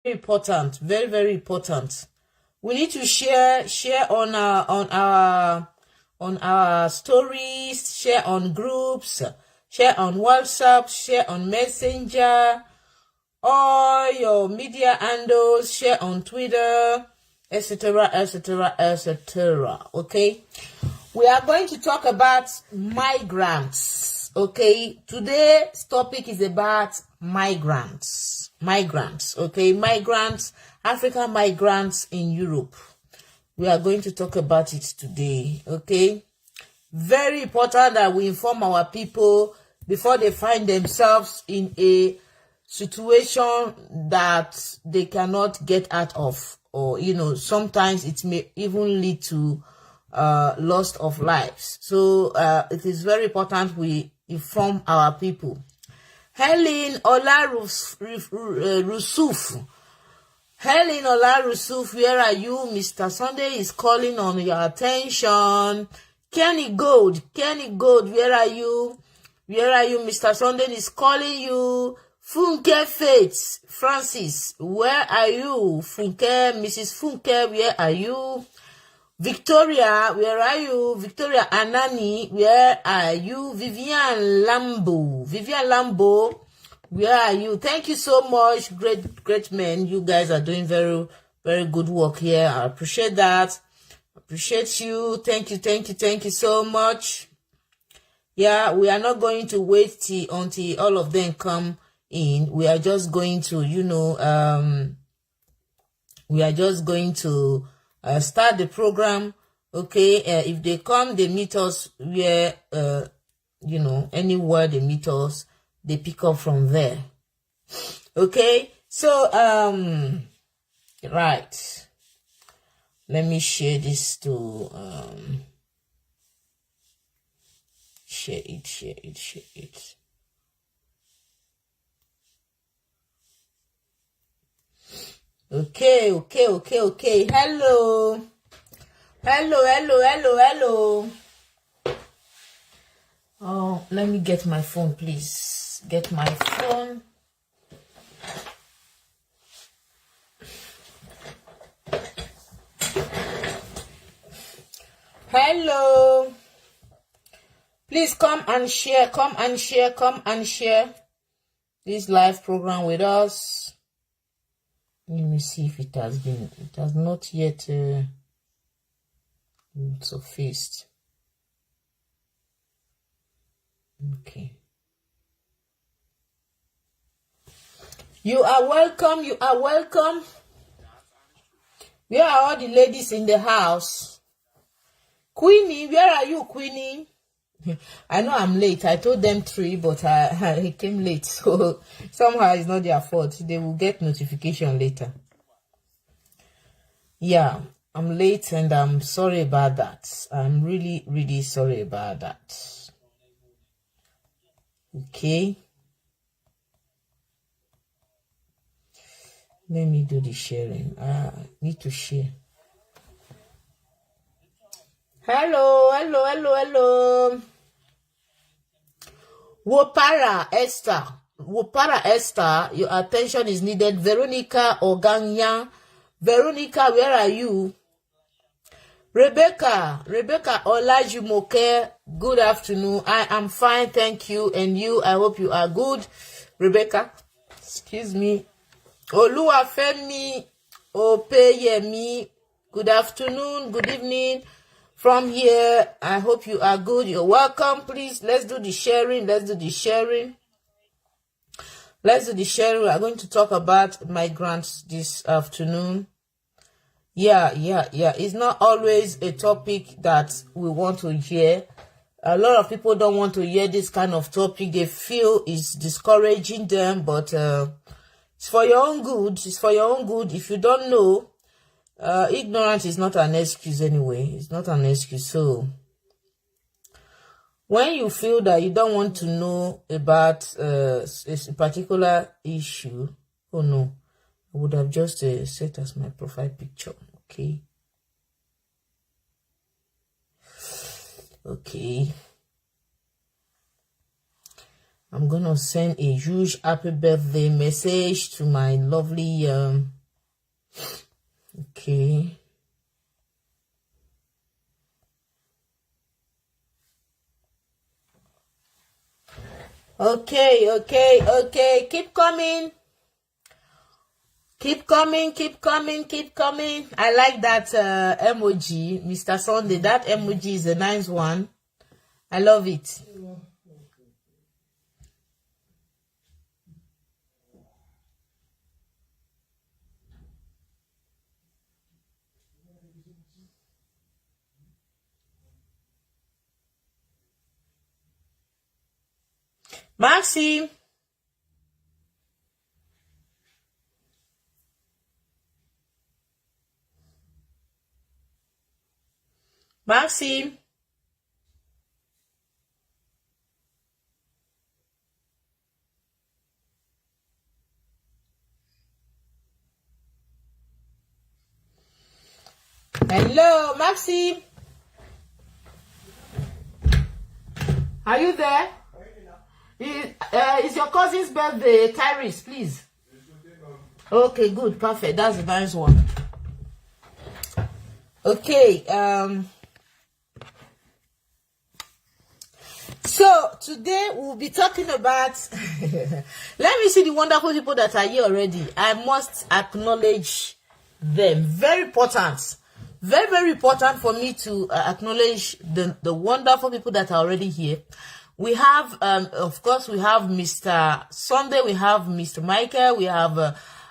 Important, very, very important. We need to share on our stories, share on groups, share on WhatsApp, share on Messenger, all your media handles, share on Twitter, etc., etc., etc. Okay, we are going to talk about migrants. Okay, today's topic is about migrants. Okay, migrants, African migrants in Europe. We are going to talk about it today. Okay, very important that we inform our people before they find themselves in a situation that they cannot get out of, or sometimes it may even lead to loss of lives. So it is very important we inform our people. Helen Ola Rusuf. Helen Ola Rusuf, where are you? Mr. Sunday is calling on your attention. Kenny Gold, where are you? Where are you? Mr. Sunday is calling you. Funke Faith Francis, where are you? Funke, Mrs. Funke, where are you? Victoria, where are you? Victoria Anani, where are you? Vivian Lambo, where are you? Thank you so much, great men. You guys are doing very, very good work here. I appreciate that. Appreciate you. Thank you so much. Yeah, we are not going to wait until all of them come in. We are just going to, start the program. Okay, if they come, they meet us where, anywhere they meet us, they pick up from there. Okay, so, right. Let me share this to, share it. Okay. Hello. Oh, let me get my phone, please. Get my phone. Hello. Please come and share this live program with us. Let me see if it has not yet surfaced. Okay. You are welcome. Where are all the ladies in the house? Queenie, where are you, Queenie? I know I'm late. I told them 3, but I came late. So somehow it's not their fault. They will get notification later. Yeah, I'm late and I'm sorry about that. I'm really, really sorry about that. Okay. Let me do the sharing. I need to share. Hello. Wopara Esther, your attention is needed. Veronica Oganya. Veronica, where are you? Rebecca Olajumoke, good afternoon. I am fine, thank you. And you, I hope you are good. Rebecca, excuse me. Oluwafemi Opeyemi, good afternoon, good evening. From here, I hope you are good. You're welcome. Please, let's do the sharing. We are going to talk about migrants this afternoon. Yeah. It's not always a topic that we want to hear. A lot of people don't want to hear this kind of topic. They feel it's discouraging them, but it's for your own good. If you don't know, ignorance is not an excuse anyway. It's not an excuse. So when you feel that you don't want to know about a particular issue, oh no, I would have just set as my profile picture. Okay. I'm gonna send a huge happy birthday message to my lovely okay. Okay. Keep coming. Keep coming. I like that emoji, Mr. Sunday. That emoji is a nice one. I love it. Maxi. Maxi. Hello, Maxi. Are you there? Is your cousin's birthday, Tyrese, please? Okay, good, perfect. That's a nice one. Okay, so today we'll be talking about let me see the wonderful people that are here already. I must acknowledge them. Very important. Very important for me to acknowledge the wonderful people that are already here. We have, of course, we have Mr. Sunday, we have Mr. Michael, we have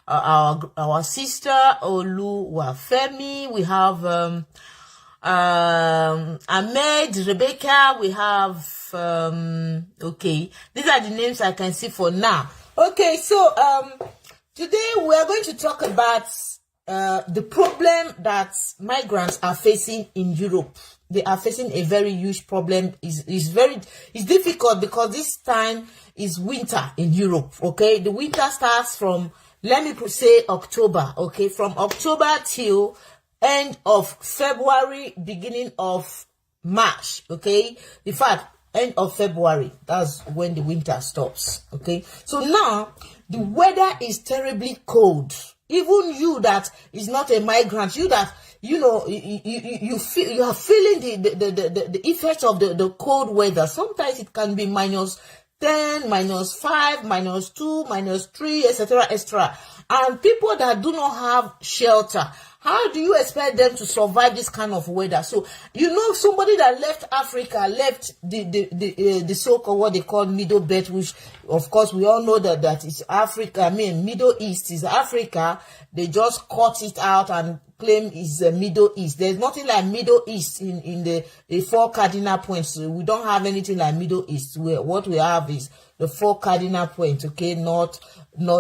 our sister Oluwafemi, we have Ahmed, Rebecca, we have okay, these are the names I can see for now. Okay, so today we are going to talk about the problem that migrants are facing in Europe. They are facing a very huge problem. It's difficult because this time is winter in Europe. Okay, the winter starts from, let me say, October. Okay, from October till end of February, beginning of March. Okay, in fact, end of February, that's when the winter stops. Okay, so now the weather is terribly cold. Even you that is not a migrant, you that, you know, you feel, you are feeling the effects of the cold weather. Sometimes it can be -10, -5, -2, -3, etc., etc. And people that do not have shelter, how do you expect them to survive this kind of weather? So, you know, somebody that left Africa, left the so-called what they call Middle Belt, which, of course, we all know that is Africa. I mean, Middle East is Africa. They just cut it out and claim is the Middle East. There's nothing like Middle East in the 4 cardinal points. We don't have anything like Middle East. What we have is the 4 cardinal points, okay? North,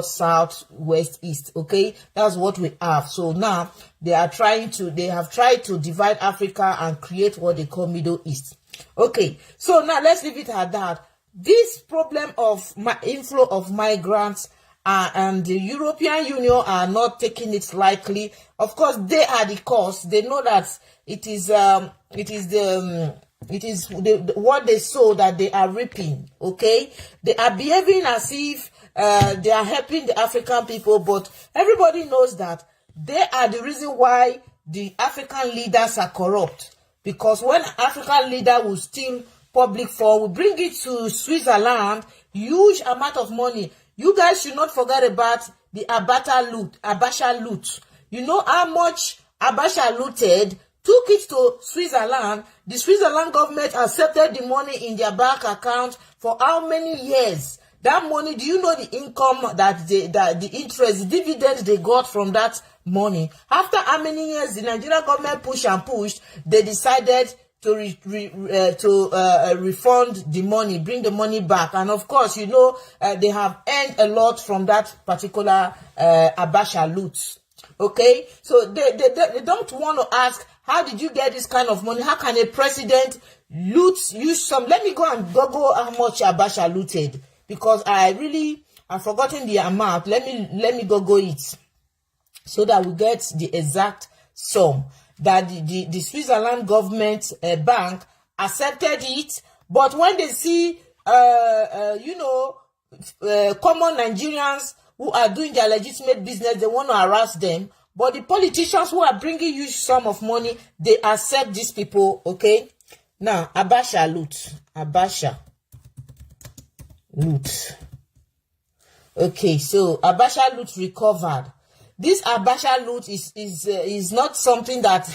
south, west, east, okay? That's what we have. So now they have tried to divide Africa and create what they call Middle East. Okay, so now let's leave it at that. This problem of inflow of migrants and the European Union are not taking it lightly. Of course, they are the cause. They know that it is what they sow that they are reaping. Okay, they are behaving as if they are helping the African people, but everybody knows that they are the reason why the African leaders are corrupt. Because when African leader will steal public fund, we bring it to Switzerland, huge amount of money. You guys should not forget about the Abacha loot. You know how much Abacha looted, took it to Switzerland. The Switzerland government accepted the money in their bank account for how many years? That money, do you know the income that the interest, the dividends they got from that money? After how many years the Nigerian government pushed, they decided to refund the money, bring the money back. And of course, you know, they have earned a lot from that particular Abacha loot. Okay, so they don't want to ask, how did you get this kind of money? How can a president use some? Let me go and Google how much Abacha looted, because I've forgotten the amount. Let me Google it so that we get the exact sum that the Switzerland government bank accepted it. But when they see common Nigerians who are doing their legitimate business, they want to harass them. But the politicians who are bringing you sum of money, they accept these people, okay? Now, Abacha loot. Abacha loot. Okay, so Abacha loot recovered. This Abacha loot is not something that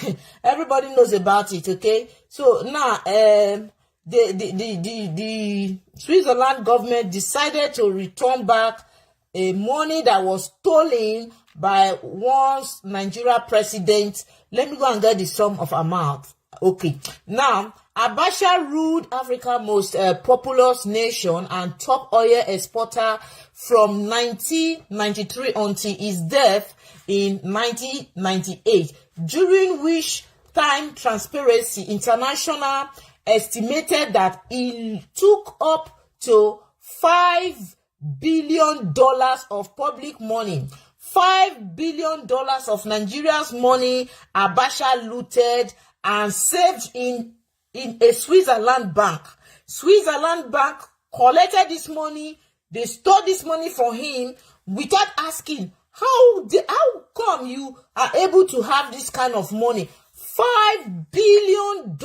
everybody knows about it, okay? So now, the Switzerland government decided to return back money that was stolen by once Nigeria president. Let me go and get the sum of amount. Okay, now Abacha ruled Africa's most populous nation and top oil exporter from 1993 until his death in 1998, during which time Transparency International estimated that he took up to $5 billion of public money. $5 billion of Nigeria's money Abacha looted and saved in a Switzerland bank. Switzerland bank collected this money. They stored this money for him without asking, how come you are able to have this kind of money? $5 billion.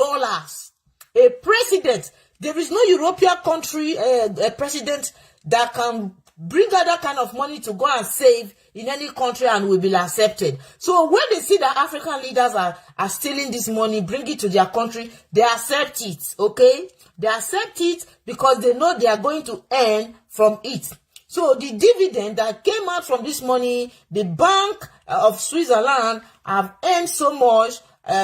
A president. There is no European country a president that can bring out that kind of money to go and save in any country and will be accepted. So when they see that African leaders are stealing this money, bring it to their country, they accept it, okay? They accept it because they know they are going to earn from it. So the dividend that came out from this money, the Bank of Switzerland have earned so much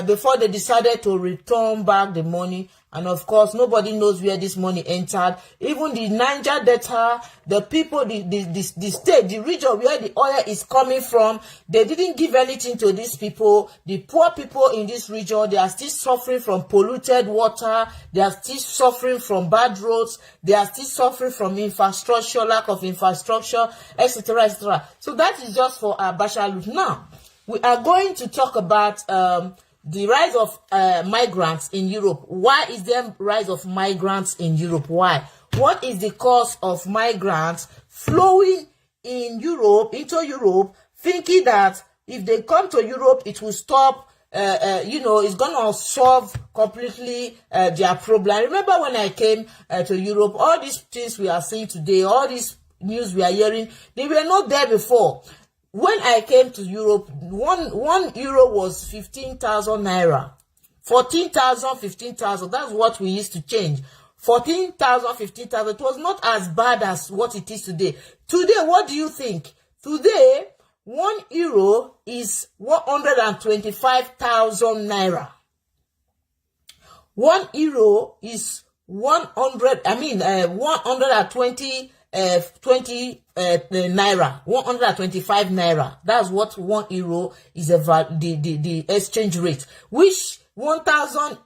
before they decided to return back the money. And of course, nobody knows where this money entered. Even the Niger Delta, the people, the state, the region where the oil is coming from, they didn't give anything to these people. The poor people in this region, they are still suffering from polluted water. They are still suffering from bad roads. They are still suffering from infrastructure, lack of infrastructure, etc., etc. So that is just for Abacha. Now, we are going to talk about the rise of migrants in Europe. Why is there rise of migrants in Europe? Why? What is the cause of migrants flowing in Europe, into Europe, thinking that if they come to Europe, it will stop, it's going to solve completely their problem. Remember when I came to Europe, all these things we are seeing today, all these news we are hearing, they were not there before. When I came to Europe, one euro was 15,000 naira. 14,000, 15,000. That's what we used to change. 14,000, 15,000. It was not as bad as what it is today. Today, what do you think? Today, 1 euro is 125,000 naira. 1 euro is 120 naira, 125 naira. That's what 1 euro is about, the exchange rate, which 1,000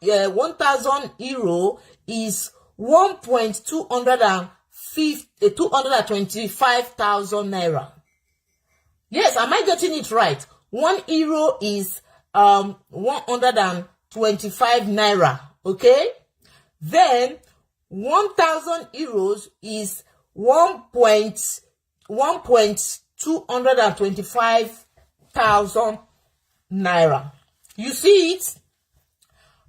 euro is 225,000 naira. Yes, am I getting it right? 1 euro is 125 naira. Okay, then 1,000 euros is 1,225,000 naira. You see it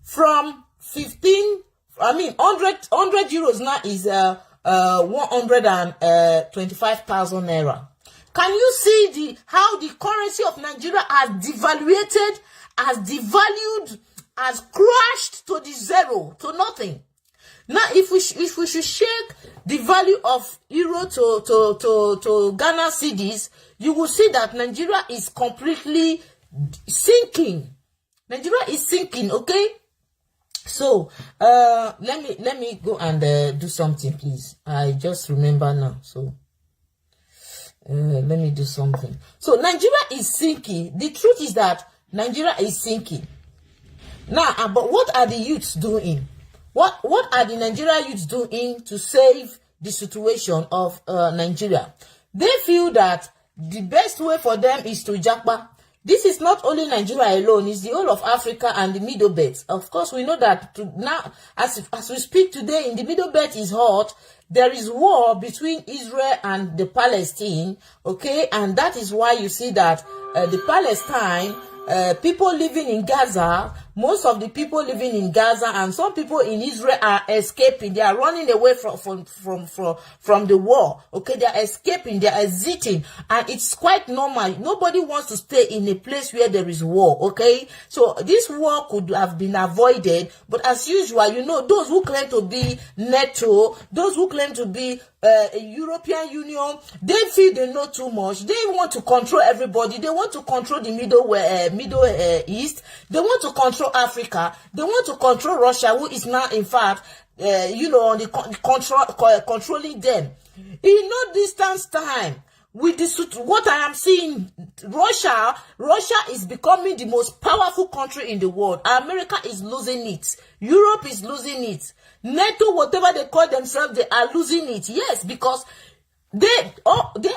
from 100 euros now is 125,000 naira. Can you see how the currency of Nigeria has devaluated, has devalued, has crashed to the zero, to nothing? Now, if we should shake the value of euro to Ghana cedis, you will see that Nigeria is completely sinking. Nigeria is sinking, okay? So, let me go and do something, please. I just remember now. So, let me do something. So, Nigeria is sinking. The truth is that Nigeria is sinking. Now, but what are the youths doing? What are the Nigerian youths doing to save the situation of Nigeria? They feel that the best way for them is to japa. This is not only Nigeria alone, it's the whole of Africa and the Middle Belt. Of course, we know that now, as we speak today, in the Middle Belt is hot. there is war between Israel and the Palestine, okay? And that is why you see that the Palestine, people living in Gaza, most of the people living in Gaza and some people in Israel are escaping. They are running away from the war. Okay, they are escaping, they are exiting, and it's quite normal. Nobody wants to stay in a place where there is war. Okay, so this war could have been avoided, but as usual, you know, those who claim to be NATO, those who claim to be European Union, they feel they know too much. They want to control everybody. They want to control the Middle East. They want to control Africa. They want to control Russia, who is now, in fact, on the controlling them. In no distance time, with this, what I am seeing, Russia is becoming the most powerful country in the world. America is losing it. Europe is losing it. NATO, whatever they call themselves, they are losing it. Yes, because they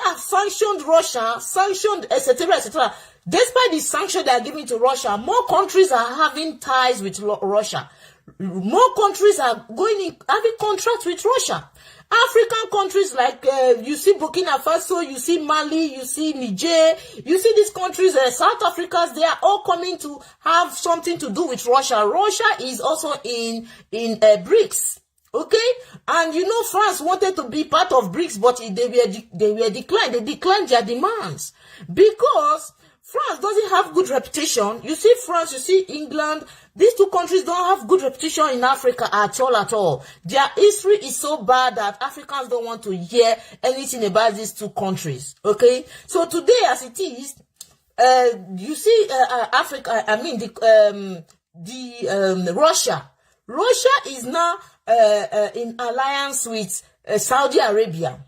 have sanctioned Russia, sanctioned, etc., etc. Despite the sanction they are giving to Russia, more countries are having ties with Russia. More countries are having contracts with Russia. African countries like you see Burkina Faso, you see Mali, you see Niger, you see these countries, South Africans, they are all coming to have something to do with Russia. Russia is also in BRICS. Okay, and you know France wanted to be part of BRICS, but they were declined. They declined their demands because France doesn't have good reputation. You see France, you see England. These two countries don't have good reputation in Africa at all. Their history is so bad that Africans don't want to hear anything about these two countries. Okay, so today, as it is, you see Africa. I mean Russia. Russia is now in alliance with Saudi Arabia.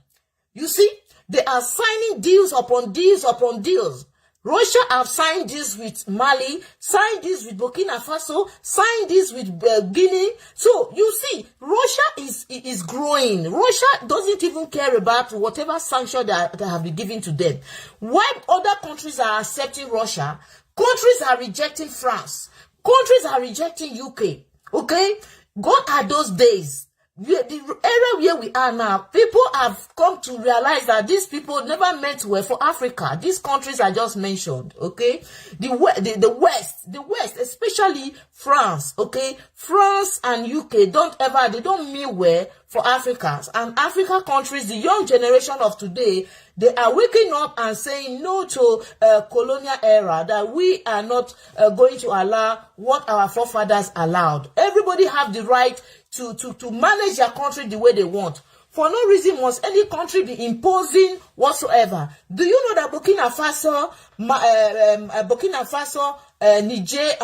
You see, they are signing deals upon deals upon deals. Russia have signed this with Mali, signed this with Burkina Faso, signed this with Guinea. So you see, Russia is growing. Russia doesn't even care about whatever sanction that have been given to them. While other countries are accepting Russia, countries are rejecting France, countries are rejecting UK. Okay, gone are those days. The area where we are now, people have come to realize that these people never meant well for Africa. These countries I just mentioned, okay? The West, especially France, okay? France and UK they don't mean well for Africans. And African countries, the young generation of today, they are waking up and saying no to colonial era, that we are not going to allow what our forefathers allowed. Everybody have the right to manage their country the way they want. For no reason must any country be imposing whatsoever. Do you know that Burkina Faso, Niger,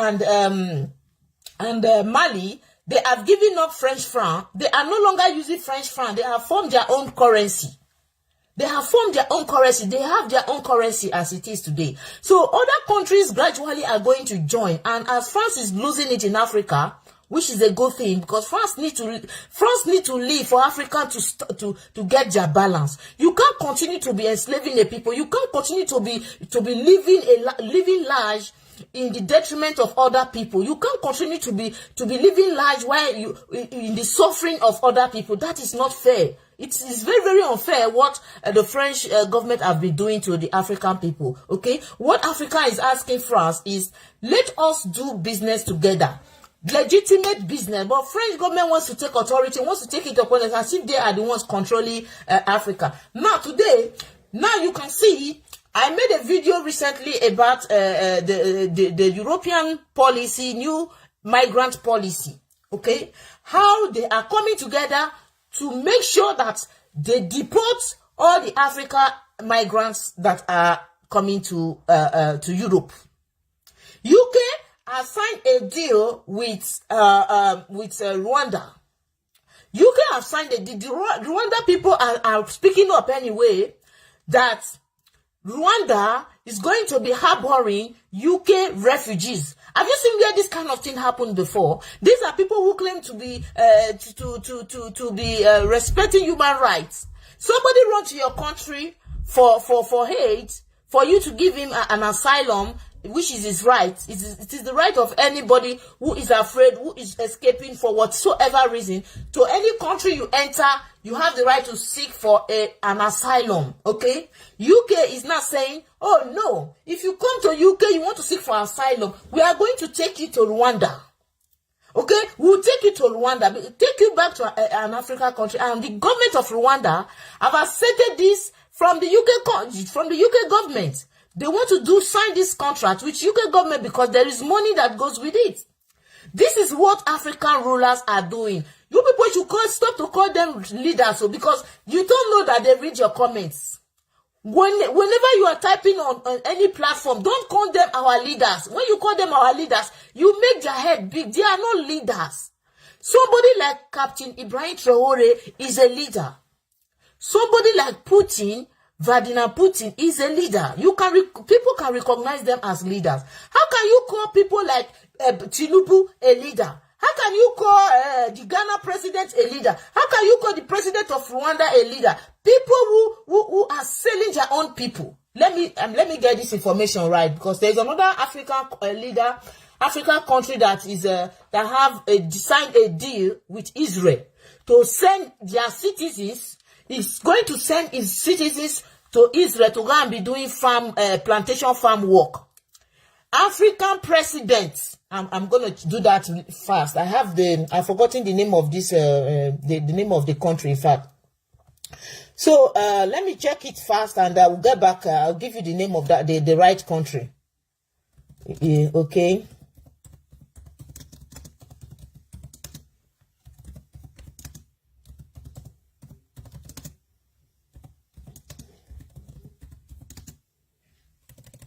and Mali, they have given up French franc. They are no longer using French franc. They have formed their own currency. They have formed their own currency. They have their own currency as it is today. So other countries gradually are going to join. And as France is losing it in Africa, which is a good thing, because France need to live for Africa to get their balance. You can't continue to be enslaving the people. You can't continue to be living large in the detriment of other people. You can't continue to be living large while you in the suffering of other people. That is not fair. It is very, very unfair what the French government have been doing to the African people. Okay, what Africa is asking France is, let us do business together. Legitimate business, but French government wants to take authority, wants to take it upon us as if they are the ones controlling Africa. Now you can see, I made a video recently about the European policy, new migrant policy. Okay, how they are coming together to make sure that they deport all the African migrants that are coming to Europe. UK has signed a deal with Rwanda. UK have signed the Rwanda people are speaking up anyway that Rwanda is going to be harboring UK refugees. Have you seen where this kind of thing happened before? These are people who claim to be respecting human rights. Somebody run to your country for hate, for you to give him an asylum, which is his right. It is the right of anybody who is afraid, who is escaping for whatsoever reason. To any country you enter, you have the right to seek for an asylum, okay? UK is not saying, oh no, if you come to UK, you want to seek for asylum, we are going to take you to Rwanda. Okay, we'll take you to Rwanda, take you back to an African country, and the government of Rwanda have accepted this from the UK government. They want to sign this contract with UK government because there is money that goes with it. This is what African rulers are doing. You people should stop to call them leaders, because you don't know that they read your comments. Whenever you are typing on any platform, don't call them our leaders. When you call them our leaders, you make their head big. They are not leaders. Somebody like Captain Ibrahim Traore is a leader. Somebody like Putin, Vladimir Putin, is a leader. People can recognize them as leaders. How can you call people like Tinubu a leader? How can you call the Ghana president a leader? How can you call the president of Rwanda a leader? People who are selling their own people. Let me get this information right, because there's another African country that is that have signed a deal with Israel to send their citizens. Is going to send his citizens to Israel to go and be doing plantation farm work. African presidents. I'm going to do that fast. I've forgotten the name of this, the name of the country, in fact. So, let me check it fast, and I will get back. I'll give you the name of the right country. Okay.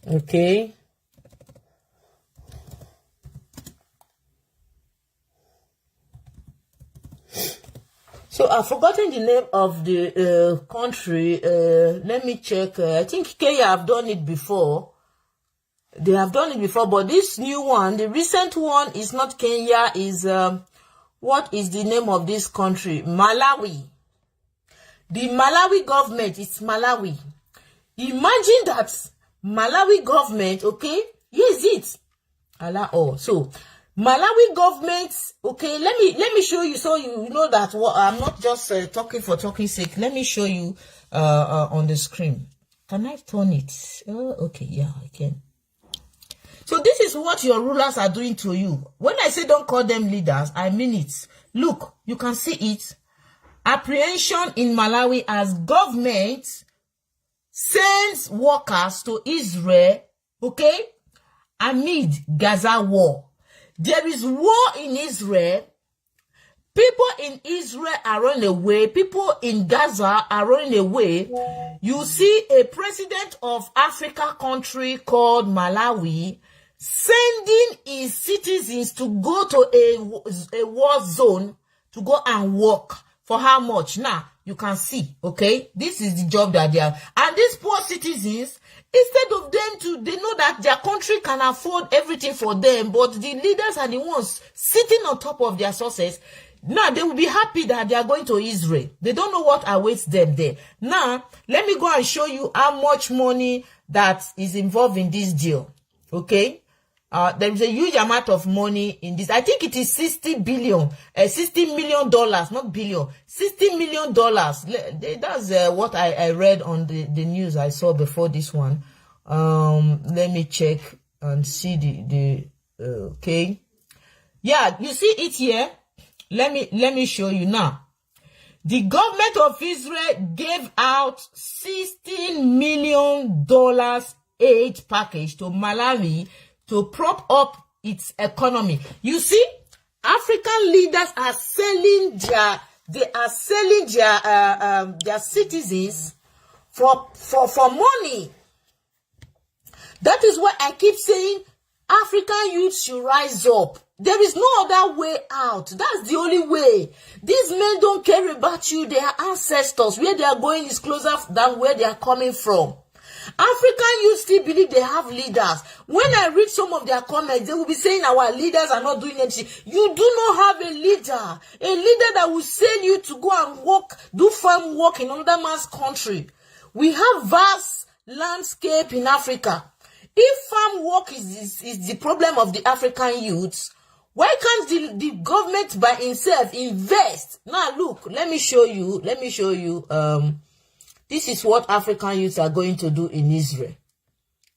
Okay. So I've forgotten the name of the country. Let me check. I think Kenya have done it before. They have done it before, but this new one, the recent one, is not Kenya. Is what is the name of this country? Malawi. The Malawi government. It's Malawi. Imagine that. Malawi government, okay? Yes, it. So Malawi government, okay? Let me show you, so you know that I'm not just talking for talking sake. Let me show you on the screen. Can I turn it? Oh, okay, yeah, I can. So this is what your rulers are doing to you. When I say don't call them leaders, I mean it. Look, you can see it. Apprehension in Malawi as government sends workers to Israel, okay, amid Gaza war. There is war in Israel. People in Israel are running away. People in Gaza are running away. You see a president of Africa country called Malawi sending his citizens to go to a war zone to go and work. For how much? Now, you can see, okay? This is the job that they have. And these poor citizens, instead of them they know that their country can afford everything for them, but the leaders are the ones sitting on top of their sources. Now, they will be happy that they are going to Israel. They don't know what awaits them there. Now, let me go and show you how much money that is involved in this deal, okay? There is a huge amount of money in this. I think it is $60 million, not billion, $60 million. That's what I read on the news I saw before this one. Let me check and see okay. Yeah, you see it here. Let me show you now. The government of Israel gave out $16 million aid package to Malawi to prop up its economy. You see, African leaders are selling their citizens for money. That is why I keep saying African youth should rise up. There is no other way out. That's the only way. These men don't care about you. Their ancestors, where they are going is closer than where they are coming from. African youth still believe they have leaders. When I read some of their comments, they will be saying our leaders are not doing anything. You do not have a leader that will send you to go and work, do farm work in another man's country. We have vast landscape in Africa. If farm work is the problem of the African youths, why can't the government by itself invest? Now look, let me show you. This is what African youths are going to do in Israel.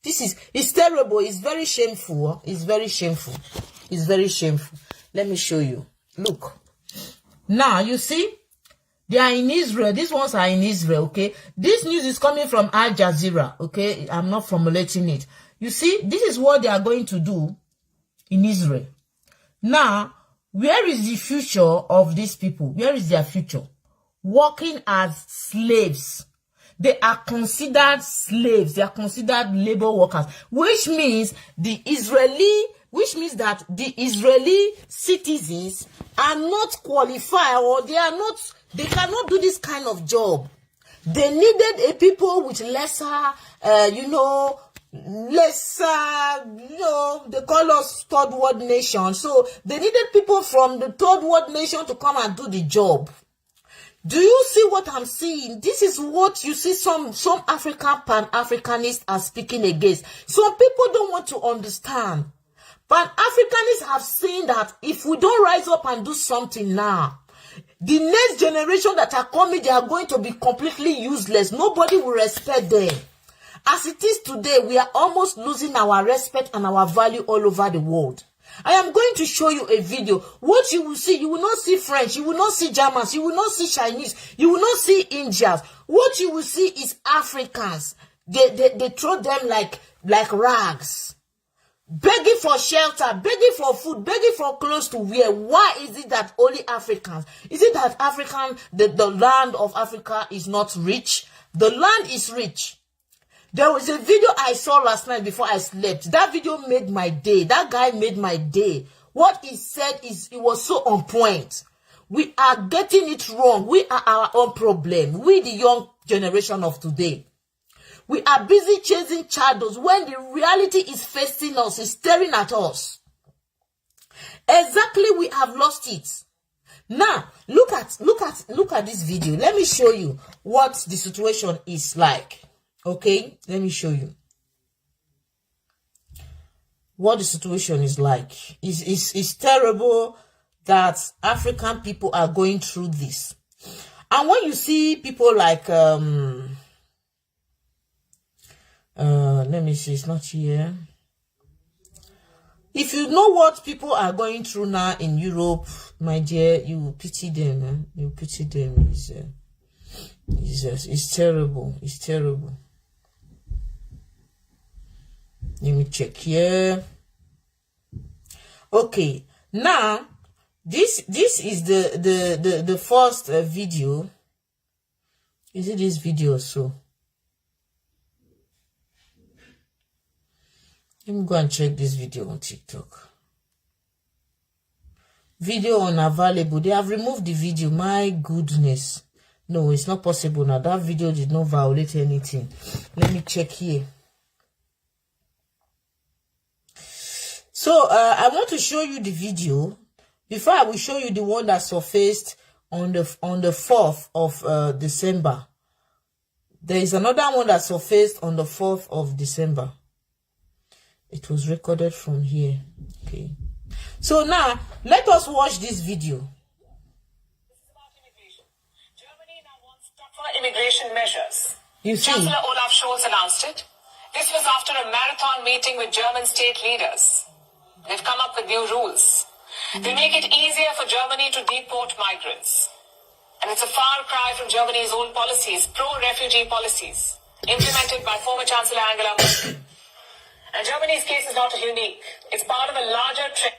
It's terrible. It's very shameful. It's very shameful. It's very shameful. Let me show you. Look. Now, you see, they are in Israel. These ones are in Israel, okay? This news is coming from Al Jazeera, okay? I'm not formulating it. You see, this is what they are going to do in Israel. Now, where is the future of these people? Where is their future? Working as slaves. They are considered slaves. They are considered labor workers, which means that the Israeli citizens are not qualified, or they cannot do this kind of job. They needed a people with lesser, they call us third world nation. So they needed people from the third world nation to come and do the job. Do you see what I'm seeing? This is what you see some African Pan-Africanists are speaking against. Some people don't want to understand. Pan-Africanists have seen that if we don't rise up and do something now, the next generation that are coming, they are going to be completely useless. Nobody will respect them. As it is today, we are almost losing our respect and our value all over the world. I am going to show you a video. What you will see, you will not see French, you will not see Germans, you will not see Chinese, you will not see Indians. What you will see is Africans. They throw them like rags. Begging for shelter, begging for food, begging for clothes to wear. Why is it that only Africans? Is it that the land of Africa is not rich? The land is rich. There was a video I saw last night before I slept. That video made my day. That guy made my day. What he said it was so on point. We are getting it wrong. We are our own problem. We, the young generation of today. We are busy chasing shadows when the reality is facing us, is staring at us. Exactly, we have lost it. Now, look at this video. Let me show you what the situation is like. Okay, let me show you what the situation is like. It's terrible that African people are going through this. And when you see people like let me see, it's not here. If you know what people are going through now in Europe, my dear, you pity them. You pity them. It's terrible. It's terrible. Let me check here. Okay, now this is the first video. Is it this video? So let me go and check this video on TikTok. Video unavailable. They have removed the video. My goodness. No, it's not possible now. That video did not violate anything. Let me check here. So I want to show you the video before I will show you the one that surfaced on the 4th of December. There is another one that surfaced on the 4th of December. It was recorded from here. Okay. So now let us watch this video. This is about immigration. Germany now wants tougher immigration measures. You see, Chancellor Olaf Scholz announced it. This was after a marathon meeting with German state leaders. They've come up with new rules. They make it easier for Germany to deport migrants. And it's a far cry from Germany's old policies, pro-refugee policies, implemented by former Chancellor Angela Merkel. And Germany's case is not unique. It's part of a larger trend.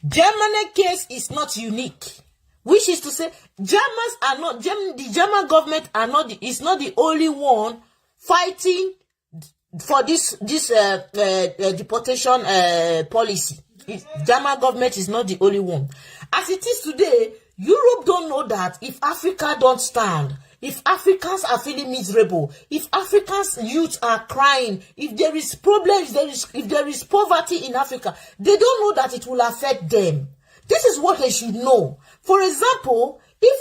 Germany's case is not unique. Which is to say, Germans are not, the German government is not the only one fighting for this deportation policy. German government is not the only one. As it is today, Europe don't know that if Africa don't stand, if Africans are feeling miserable, if Africans' youth are crying, if there is problems, if there is poverty in Africa, they don't know that it will affect them. This is what they should know. For example, If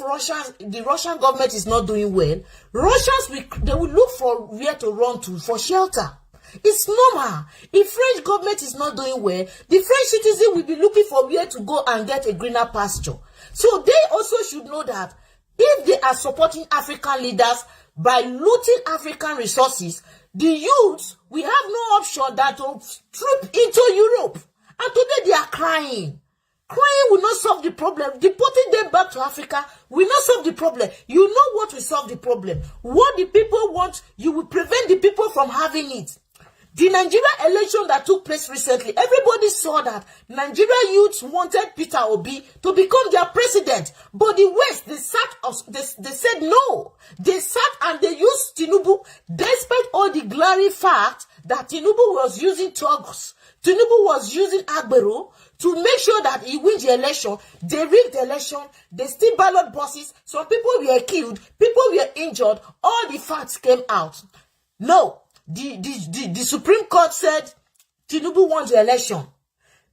the Russian government is not doing well, they will look for where to run to for shelter. It's normal. If French government is not doing well, the French citizen will be looking for where to go and get a greener pasture. So they also should know that if they are supporting African leaders by looting African resources, the youths will have no option than to troop into Europe. And today they are crying. Crying will not solve the problem. Deporting them back to Africa will not solve the problem. You know what will solve the problem. What the people want, you will prevent the people from having it. The Nigeria election that took place recently, everybody saw that Nigeria youths wanted Peter Obi to become their president. But the West, they said no. They sat and they used Tinubu, despite all the glaring facts that Tinubu was using thugs. Tinubu was using Agbero to make sure that he wins the election. They rigged the election. They still ballot boxes. Some people were killed. People were injured. All the facts came out. No. The Supreme Court said Tinubu won the election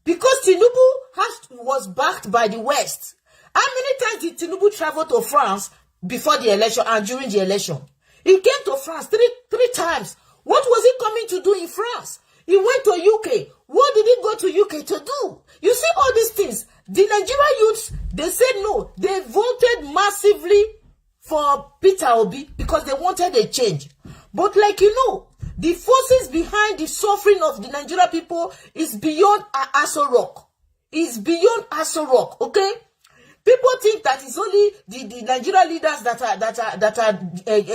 because Tinubu was backed by the West. How many times did Tinubu travel to France before the election and during the election? He came to France three times. What was he coming to do in France? He went to UK. What did he go to UK to do? You see all these things. The Nigerian youths, they said no. They voted massively for Peter Obi because they wanted a change. But like you know, the forces behind the suffering of the Nigerian people is beyond Aso Rock. It's beyond Aso Rock, okay? People think that it's only the Nigerian leaders that are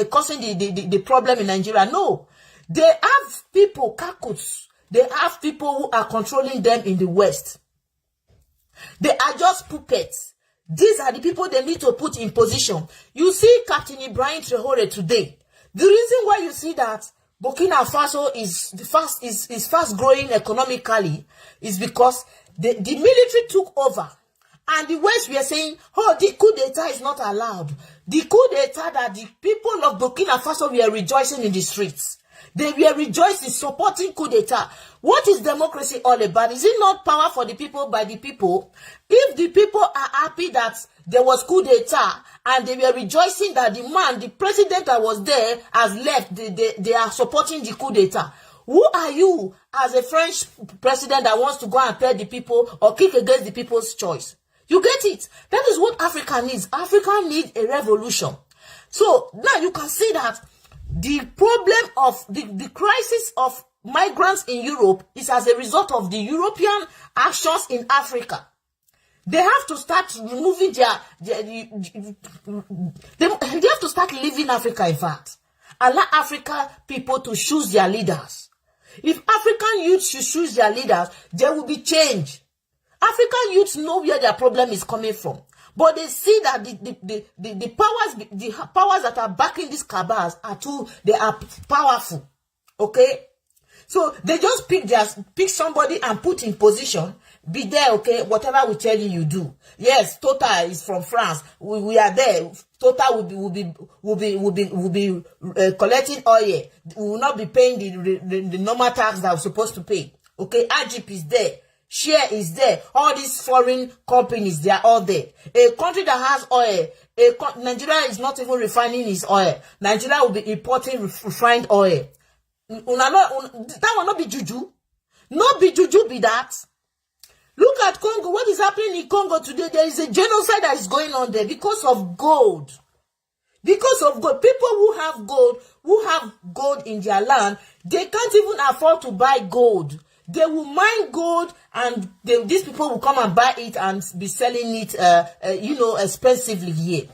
causing the problem in Nigeria. No. They have people, kakuts. They have people who are controlling them in the West. They are just puppets. These are the people they need to put in position. You see Captain Ibrahim Traore today. The reason why you see that Burkina Faso is fast growing economically is because the military took over. And the West were saying, oh, the coup d'etat is not allowed. The coup d'etat that the people of Burkina Faso were rejoicing in the streets. They were rejoicing, supporting coup d'etat. What is democracy all about? Is it not power for the people by the people? If the people are happy that there was coup d'etat and they were rejoicing that the president that was there has left, they are supporting the coup d'etat. Who are you as a French president that wants to go and tell the people or kick against the people's choice? You get it? That is what Africa needs. Africa needs a revolution. So now you can see that the problem of the crisis of migrants in Europe is as a result of the European actions in Africa. They have to start removing they have to start leaving Africa, in fact. Allow African people to choose their leaders. If African youth should choose their leaders, there will be change. African youths know where their problem is coming from. But they see that the powers that are backing these cabals they are powerful. Okay? So they just pick somebody and put in position. Be there, okay? Whatever we tell you, you do. Yes, Total is from France. We are there. Total will be collecting oil. We will not be paying the normal tax that we're supposed to pay. Okay? Egypt is there. Share is there. All these foreign companies, they are all there. A country that has oil, Nigeria is not even refining its oil. Nigeria will be importing refined oil. That will not be juju. Not be juju, be that. Look at Congo. What is happening in Congo today? There is a genocide that is going on there because of gold. Because of gold. People who have gold in their land, they can't even afford to buy gold. They will mine gold and these people will come and buy it and be selling it, expensively here.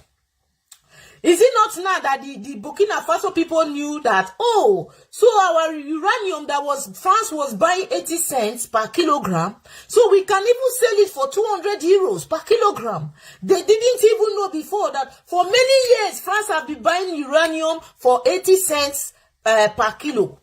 Is it not now that the Burkina Faso people knew that, oh, so our uranium France was buying 80 cents per kilogram, so we can even sell it for 200 euros per kilogram. They didn't even know before that for many years, France have been buying uranium for 80 cents per kilo.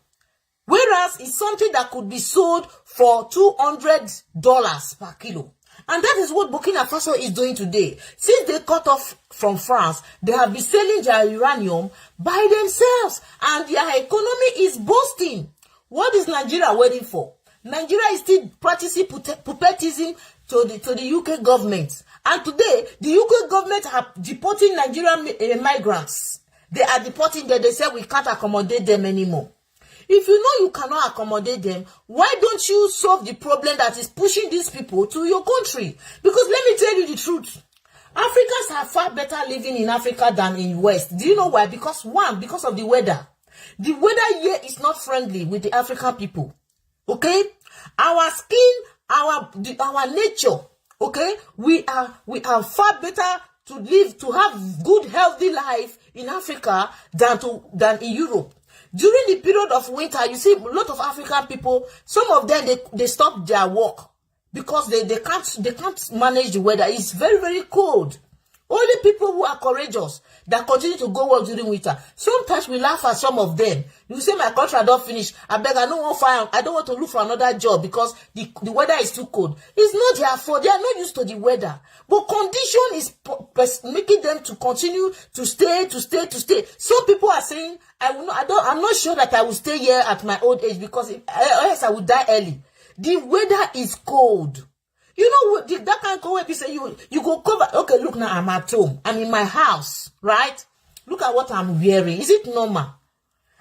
Whereas it's something that could be sold for $200 per kilo. And that is what Burkina Faso is doing today. Since they cut off from France, they have been selling their uranium by themselves. And their economy is boosting. What is Nigeria waiting for? Nigeria is still practicing puppetism to the UK government. And today, the UK government are deporting Nigerian migrants. They are deporting them. They say we can't accommodate them anymore. If you know you cannot accommodate them, why don't you solve the problem that is pushing these people to your country? Because let me tell you the truth. Africans are far better living in Africa than in West. Do you know why? Because because of the weather. The weather here is not friendly with the African people. Okay? Our skin, our nature, okay? We are far better to live, to have good, healthy life in Africa than in Europe. During the period of winter, you see a lot of African people, some of them, they stop their work because they can't manage the weather. It's very, very cold. Only people who are courageous that continue to go work during winter. Sometimes we laugh at some of them. You say my contract don't finish. I beg, I don't want to look for another job because the weather is too cold. It's not their fault. They are not used to the weather. But condition is making them to continue to stay. Some people are saying, I'm not sure that I will stay here at my old age because else I will die early. The weather is cold. You know, that kind of go where you say you go cover. Okay, look now, I'm at home. I'm in my house, right? Look at what I'm wearing. Is it normal?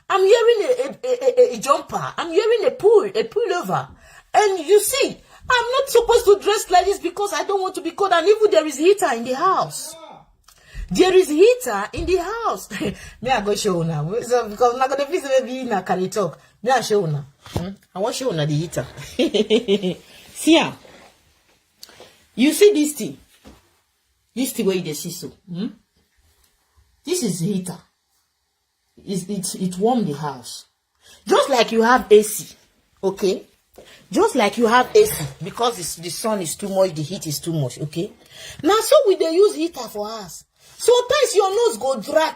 I'm wearing a jumper. I'm wearing a pullover. And you see, I'm not supposed to dress like this because I don't want to be cold. And even there is heater in the house. There is heater in the house. Me I go show now. So because I'm not gonna visit me in a carry talk. Me I show now. I want show now the heater. See ya. You see this thing? This thing where you see so. This is heater. It warm the house. Just like you have AC. Okay? Just like you have AC. Because the sun is too much, the heat is too much. Okay? Now so we they use heater for us. Sometimes your nose go dry.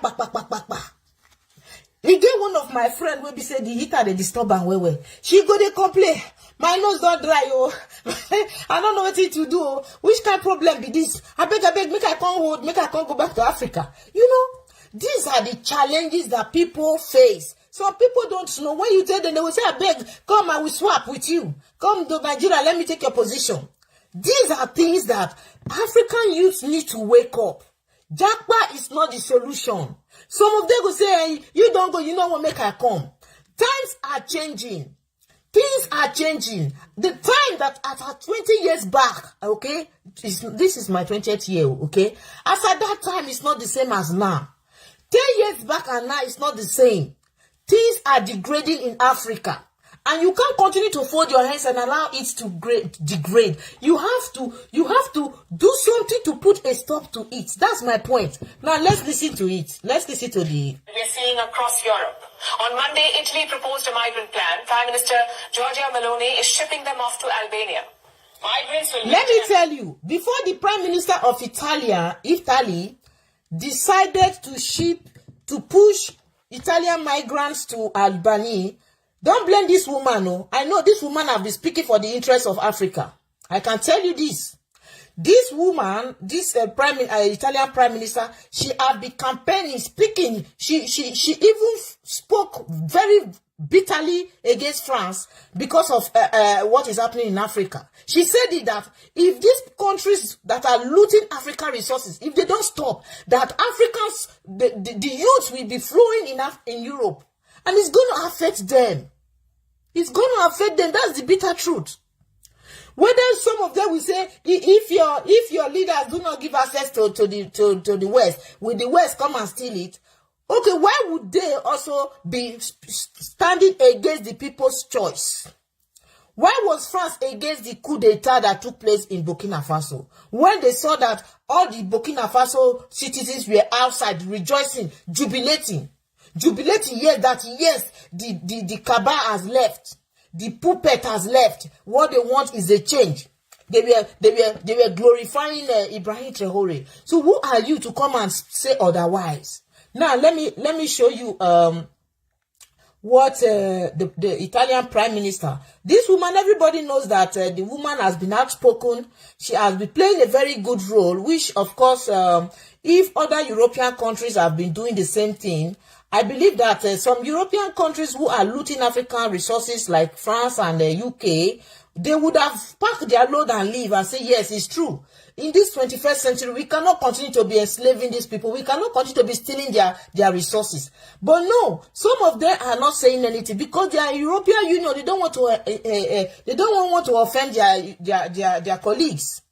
We get one of my friend where be say the heater they disturb and well. She go they complain. My nose don't dry, oh. I don't know what to do. Oh. Which kind of problem be this? I beg, make I can't go back to Africa. You know, these are the challenges that people face. Some people don't know. When you tell them, they will say, I beg, come, I will swap with you. Come to Nigeria, let me take your position. These are things that African youths need to wake up. Japa is not the solution. Some of them will say, hey, you don't go, you know what, make I come. Times are changing. Things are changing. The time that at 20 years back, okay, this is my 20th year, okay? As at that time, it's not the same as now. 10 years back and now, it's not the same. Things are degrading in Africa. And you can't continue to fold your hands and allow it to degrade. You have to do something to put a stop to it. That's my point. Now let's listen to it. Let's listen to the... We're seeing across Europe. On Monday, Italy proposed a migrant plan. Prime Minister Giorgia Meloni is shipping them off to Albania. Migrants will... Let me tell you, before the Prime Minister of Italy decided to push Italian migrants to Albania, don't blame this woman, no. I know this woman have been speaking for the interests of Africa. I can tell you this. This woman, this Italian Prime Minister, she have been campaigning, speaking. She even spoke very bitterly against France because of what is happening in Africa. She said that if these countries that are looting African resources, if they don't stop, that Africans, the youth will be flowing in Europe. And it's going to affect them. It's going to affect them. That's the bitter truth. Whether some of them will say, if your leaders do not give access to the West, will the West come and steal it? Okay, why would they also be standing against the people's choice? Why was France against the coup d'etat that took place in Burkina Faso? When they saw that all the Burkina Faso citizens were outside rejoicing, jubilating, yes, the cabal has left, the puppet has left. What they want is a change. They were glorifying Ibrahim Traore. So who are you to come and say otherwise? Now let me show you what the Italian Prime Minister. This woman, everybody knows that the woman has been outspoken. She has been playing a very good role, which of course, if other European countries have been doing the same thing, I believe that some European countries who are looting African resources like France and the UK they would have packed their load and leave and say, yes, it's true. In this 21st century, we cannot continue to be enslaving these people. We cannot continue to be stealing their resources. But no, some of them are not saying anything because they are European Union. They don't want to offend their colleagues.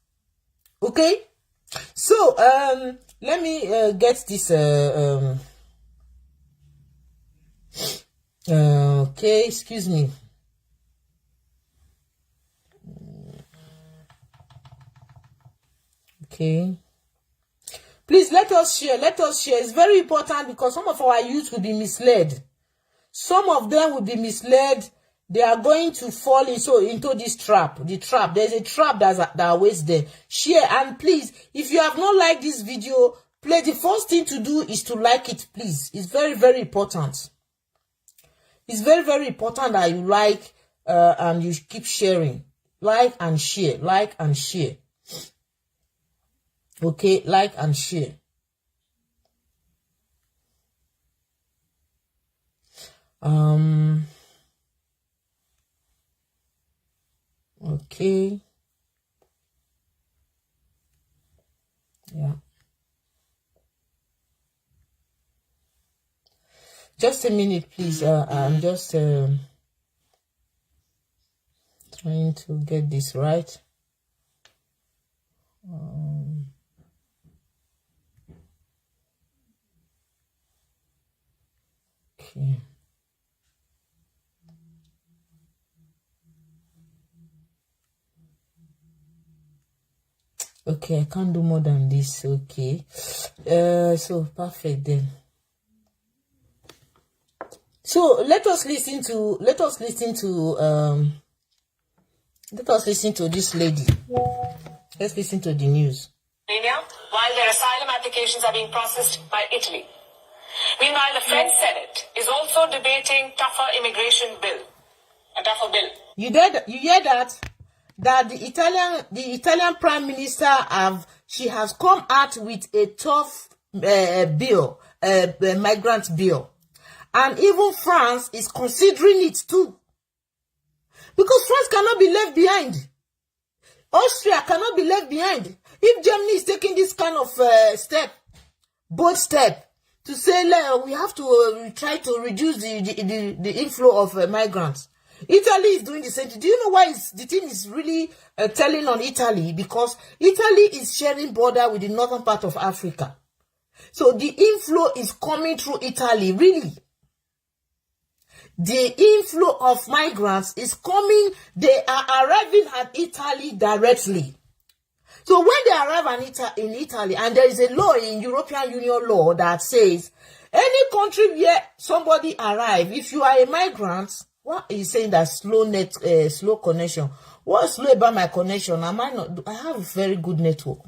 Okay? So, let me get this. Okay, excuse me. Okay. Please let us share. Let us share. It's very important because some of our youth will be misled. Some of them will be misled. They are going to fall into this trap. The trap. There's a trap that awaits there. Share. And please, if you have not liked this video, please, the first thing to do is to like it, please. It's very, very important. It's very, very important that you like and you keep sharing. Like and share. Like and share. Okay, like and share. Okay. Yeah. Just a minute, please. I'm just trying to get this right. Okay. Okay, I can't do more than this. Okay. So perfect then. So let us listen to this lady. Let's listen to the news. While their asylum applications are being processed by Italy. Meanwhile, the French Senate is also debating tougher immigration bill. A tougher bill. You hear that? That the Italian Prime Minister has come out with a tough bill, migrant bill. And even France is considering it too. Because France cannot be left behind. Austria cannot be left behind. If Germany is taking this kind of bold step, to say we have to try to reduce the inflow of migrants. Italy is doing the same thing. Do you know why the thing is really telling on Italy? Because Italy is sharing border with the northern part of Africa. So the inflow is coming through Italy, really. The inflow of migrants is coming. They are arriving at Italy directly. So when they arrive in Italy, and there is a law in European Union law that says, any country where somebody arrive, if you are a migrant, what is saying that slow connection? What's slow about my connection? I have a very good network.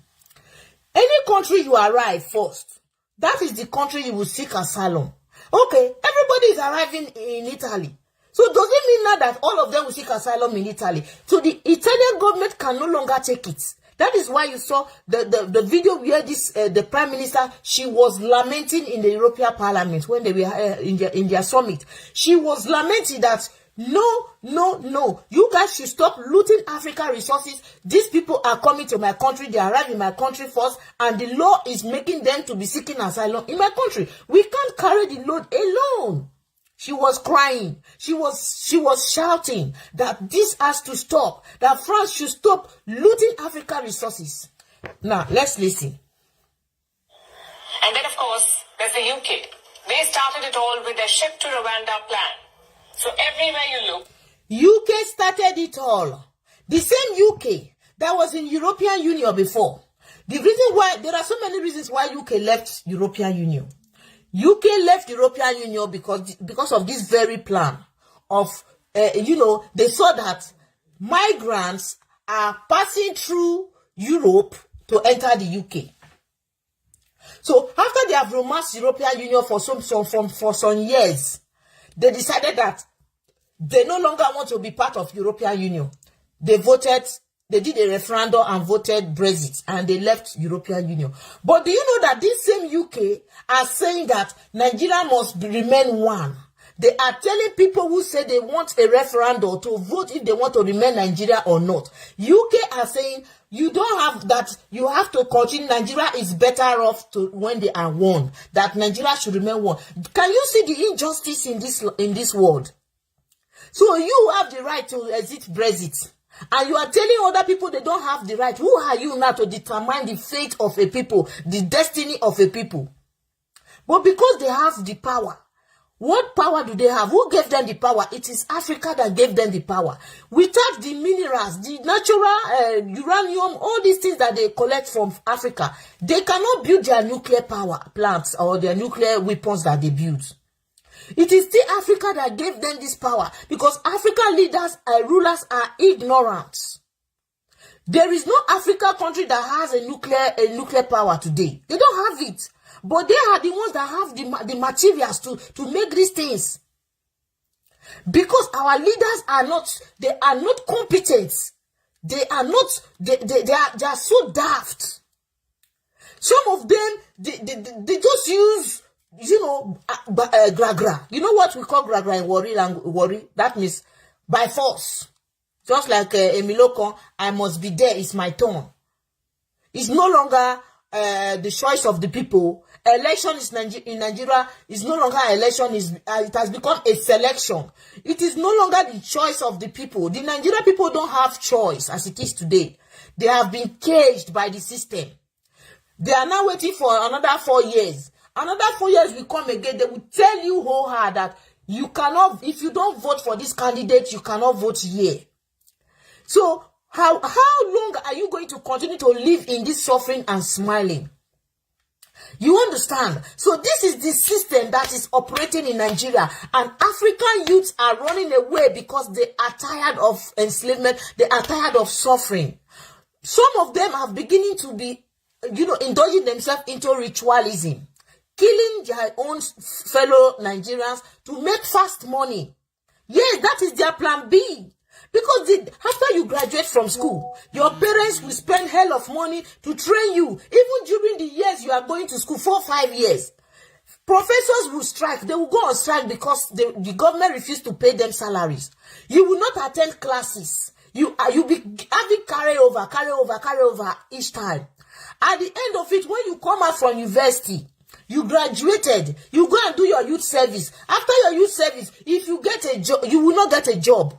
Any country you arrive first, that is the country you will seek asylum. Okay, everybody is arriving in Italy. So does it mean now that all of them will seek asylum in Italy? So the Italian government can no longer take it. That is why you saw the video where the Prime Minister, she was lamenting in the European Parliament when they were in their summit. She was lamenting that no, you guys should stop looting African resources. These people are coming to my country, they arrive in my country first, and the law is making them to be seeking asylum in my country. We can't carry the load alone. She was crying. She was shouting that this has to stop. That France should stop looting African resources. Now, let's listen. And then, of course, there's the UK. They started it all with their ship to Rwanda plan. So everywhere you look, UK started it all. The same UK that was in European Union before. The reason why, there are so many reasons why UK left European Union. UK left European Union because of this very plan of, they saw that migrants are passing through Europe to enter the UK. So after they have romanced European Union for some years, they decided that they no longer want to be part of European Union. They did a referendum and voted Brexit, and they left European Union. But do you know that this same UK are saying that Nigeria must remain one? They are telling people who say they want a referendum to vote if they want to remain Nigeria or not. UK are saying you don't have that. You have to continue. Nigeria is better off to when they are one. That Nigeria should remain one. Can you see the injustice in this world? So you have the right to exit Brexit. And you are telling other people they don't have the right. Who are you now to determine the fate of a people, the destiny of a people? But because they have the power, what power do they have? Who gave them the power? It is Africa that gave them the power. Without the minerals, the natural uranium, all these things that they collect from Africa, they cannot build their nuclear power plants or their nuclear weapons that they build. It is still Africa that gave them this power because African leaders and rulers are ignorant. There is no African country that has a nuclear power today. They don't have it. But they are the ones that have the materials to make these things. Because our leaders are not competent. They are so daft. Some of them, they just use, gra-gra. You know what we call gra-gra in worry? That means by force. Just like Emilokon, I must be there, it's my turn. It's no longer the choice of the people. Election in Nigeria is no longer election. It has become a selection. It is no longer the choice of the people. The Nigerian people don't have choice as it is today. They have been caged by the system. They are now waiting for another 4 years. Another 4 years will come again. They will tell you wholeheartedly that you cannot, if you don't vote for this candidate, you cannot vote here. So how long are you going to continue to live in this suffering and smiling? You understand? So this is the system that is operating in Nigeria, and African youths are running away because they are tired of enslavement. They are tired of suffering. Some of them are beginning to be, indulging themselves into ritualism, killing their own fellow Nigerians to make fast money. Yes, that is their plan B. Because after you graduate from school, your parents will spend hell of money to train you. Even during the years you are going to school, 4 or 5 years. Professors will strike. They will go on strike because the government refused to pay them salaries. You will not attend classes. You'll be having carry over each time. At the end of it, when you come out from university, you graduated, you go and do your youth service. After your youth service, if you get a job, you will not get a job.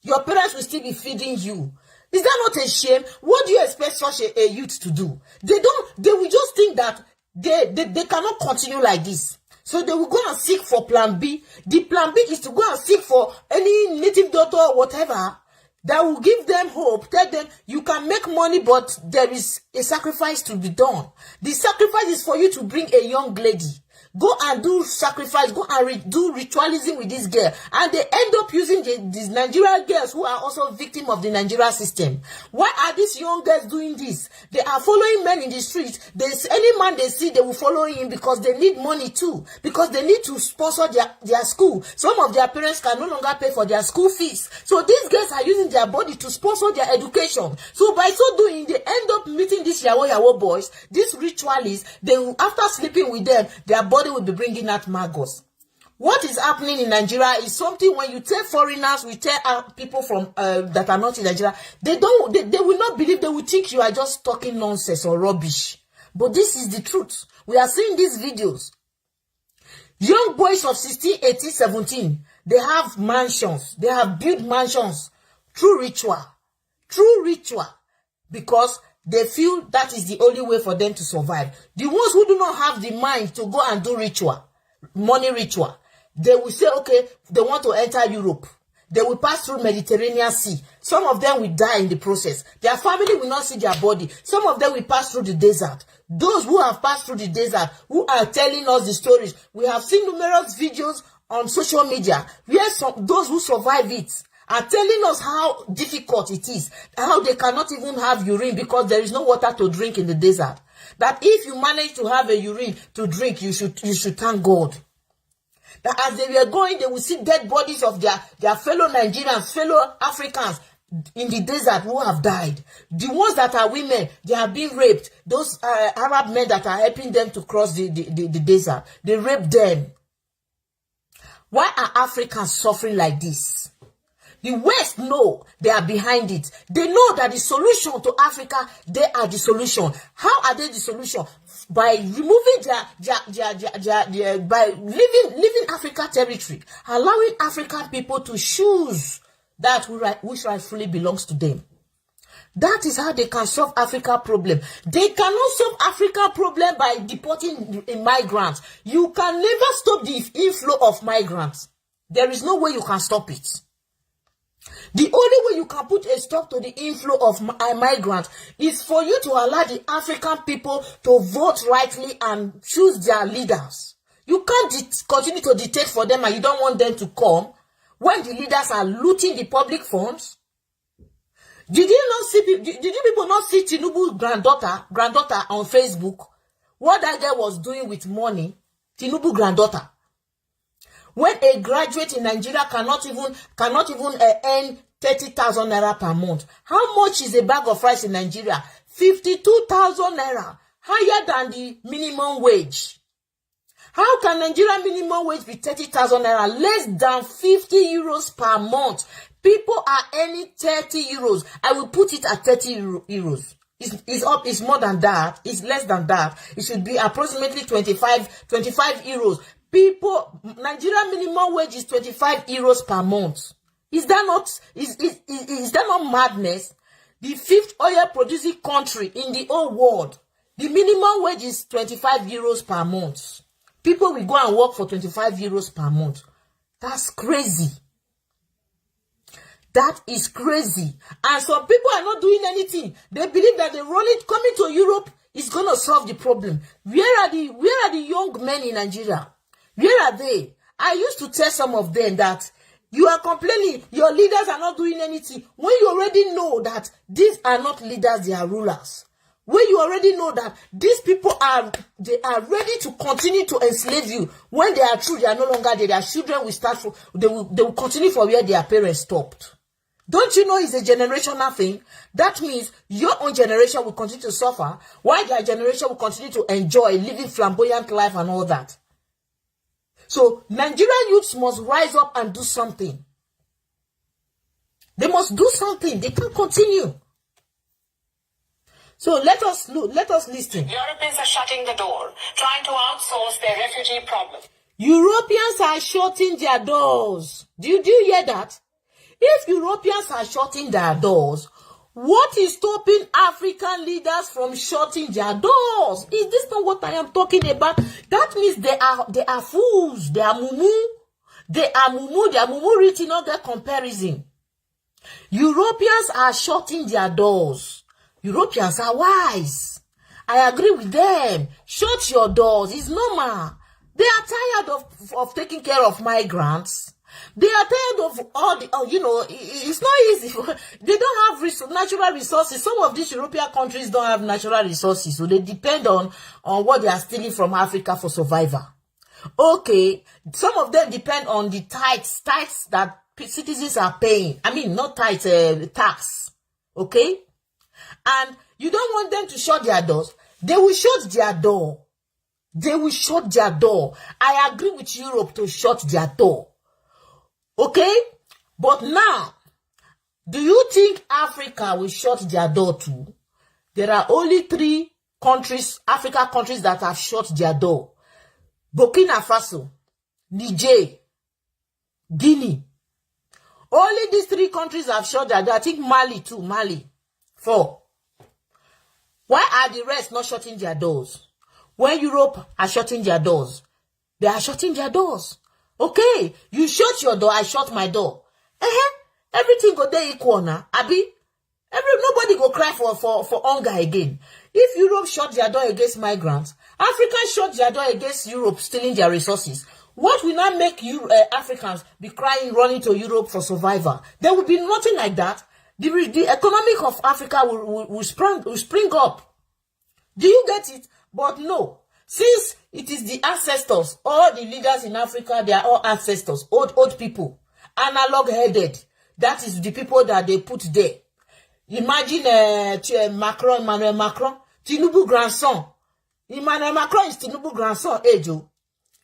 Your parents will still be feeding you. Is that not a shame? What do you expect such a youth to do? They will just think that they cannot continue like this. So they will go and seek for plan B. The plan B is to go and seek for any native doctor or whatever that will give them hope. Tell them you can make money, but there is a sacrifice to be done. The sacrifice is for you to bring a young lady. Go and do sacrifice, go and do ritualism with this girl. And they end up using these Nigerian girls who are also victims of the Nigerian system. Why are these young girls doing this? They are following men in the street. Any man they see, they will follow him because they need money too. Because they need to sponsor their school. Some of their parents can no longer pay for their school fees. So these girls are using their body to sponsor their education. So by so doing, they end up meeting these yawo boys, these ritualists. After sleeping with them, their body will be bringing out maggots. What is happening in Nigeria is something when you tell foreigners, we tell people from that are not in Nigeria, they will not believe. They will think you are just talking nonsense or rubbish. But this is the truth. We are seeing these videos. Young boys of 16, 18, 17, they have mansions. They have built mansions through ritual. Through ritual. Because they feel that is the only way for them to survive. The ones who do not have the mind to go and do ritual, money ritual, they will say, okay, they want to enter Europe. They will pass through Mediterranean Sea. Some of them will die in the process. Their family will not see their body. Some of them will pass through the desert. Those who have passed through the desert, who are telling us the stories, we have seen numerous videos on social media where those who survive it are telling us how difficult it is, how they cannot even have urine because there is no water to drink in the desert. That if you manage to have a urine to drink, you should thank God. That as they were going, they will see dead bodies of their fellow Nigerians, fellow Africans in the desert who have died. The ones that are women, they are being raped. Those Arab men that are helping them to cross the desert, they rape them. Why are Africans suffering like this? The West know they are behind it. They know that the solution to Africa, they are the solution. How are they the solution? By removing by leaving Africa territory, allowing African people to choose that which rightfully belongs to them. That is how they can solve Africa problem. They cannot solve Africa problem by deporting migrants. You can never stop the inflow of migrants. There is no way you can stop it. The only way you can put a stop to the inflow of migrants is for you to allow the African people to vote rightly and choose their leaders. You can't continue to dictate for them and you don't want them to come when the leaders are looting the public funds. Did you people not see Tinubu's granddaughter on Facebook? What that girl was doing with money? Tinubu granddaughter. When a graduate in Nigeria cannot even earn 30,000 naira per month. How much is a bag of rice in Nigeria? 52,000 naira, higher than the minimum wage. How can Nigerian minimum wage be 30,000 naira, less than 50 euros per month? People are earning 30 euros. I will put it at 30 euros. It's more than that. It's less than that. It should be approximately 25 euros. People, Nigerian minimum wage is 25 euros per month. Is that not madness? The fifth oil producing country in the whole world, the minimum wage is 25 euros per month. People will go and work for 25 euros per month. That's crazy. That is crazy. And some people are not doing anything. They believe that coming to Europe is going to solve the problem. Where are the young men in Nigeria? Where are they? I used to tell some of them that you are complaining, your leaders are not doing anything. When you already know that these are not leaders, they are rulers. When you already know that these people are ready to continue to enslave you. When they are true, they are no longer there. Their children will start they will continue from where their parents stopped. Don't you know it's a generational thing? That means your own generation will continue to suffer, while their generation will continue to enjoy living flamboyant life and all that. So Nigerian youths must rise up and do something. They must do something. They can't continue. So let us listen. Europeans are shutting the door, trying to outsource their refugee problem. Europeans are shutting their doors. Do you hear that? If Europeans are shutting their doors, what is stopping African leaders from shutting their doors? Is this not what I am talking about? That means they are fools. They are mumu. They are mumu written on their comparison. Europeans are shutting their doors. Europeans are wise. I agree with them. Shut your doors. It's normal. They are tired of taking care of migrants. They are tired of all the, it's not easy. They don't have natural resources. Some of these European countries don't have natural resources. So they depend on what they are stealing from Africa for survival. Okay. Some of them depend on the tithes that citizens are paying. I mean, not tithes, tax. Okay. And you don't want them to shut their doors. They will shut their door. They will shut their door. I agree with Europe to shut their door. Okay? But now, do you think Africa will shut their door too? There are only 3 countries, African countries, that have shut their door. Burkina Faso, Niger, Guinea. Only these 3 countries have shut their door. I think Mali too, Mali. 4. Why are the rest not shutting their doors? When Europe are shutting their doors, they are shutting their doors. Okay, you shut your door, I shut my door. Everything go there equal now. Nobody go cry for hunger again. If Europe shut their door against migrants, Africans shut their door against Europe stealing their resources. What will not make Africans be crying, running to Europe for survival? There will be nothing like that. The economic of Africa will spring up. Do you get it? But no. Since it is the ancestors, all the leaders in Africa, they are all ancestors, old people, analog-headed. That is the people that they put there. Imagine Emmanuel Macron, Tinubu grandson. Emmanuel Macron is Tinubu grandson, Ejiro.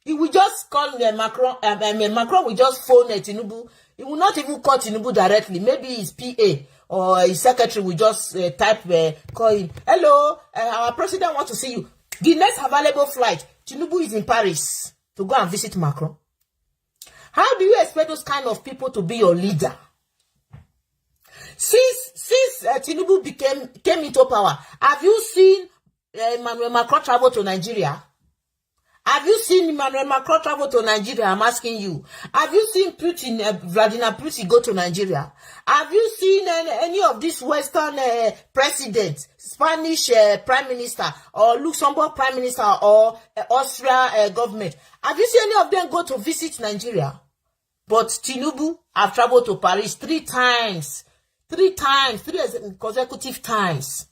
He will just call Macron. Macron will just phone Tinubu. He will not even call Tinubu directly. Maybe his PA or his secretary will just call him. Hello, our president wants to see you. The next available flight, Tinubu is in Paris to go and visit Macron. How do you expect those kind of people to be your leader? Since Tinubu came into power, have you seen Emmanuel Macron travel to Nigeria? Have you seen Emmanuel Macron travel to Nigeria? I'm asking you. Have you seen Putin, Vladimir Putin go to Nigeria? Have you seen any of these Western presidents, Spanish prime minister, or Luxembourg prime minister, or Austria government? Have you seen any of them go to visit Nigeria? But Tinubu have traveled to Paris 3 times. 3 consecutive times.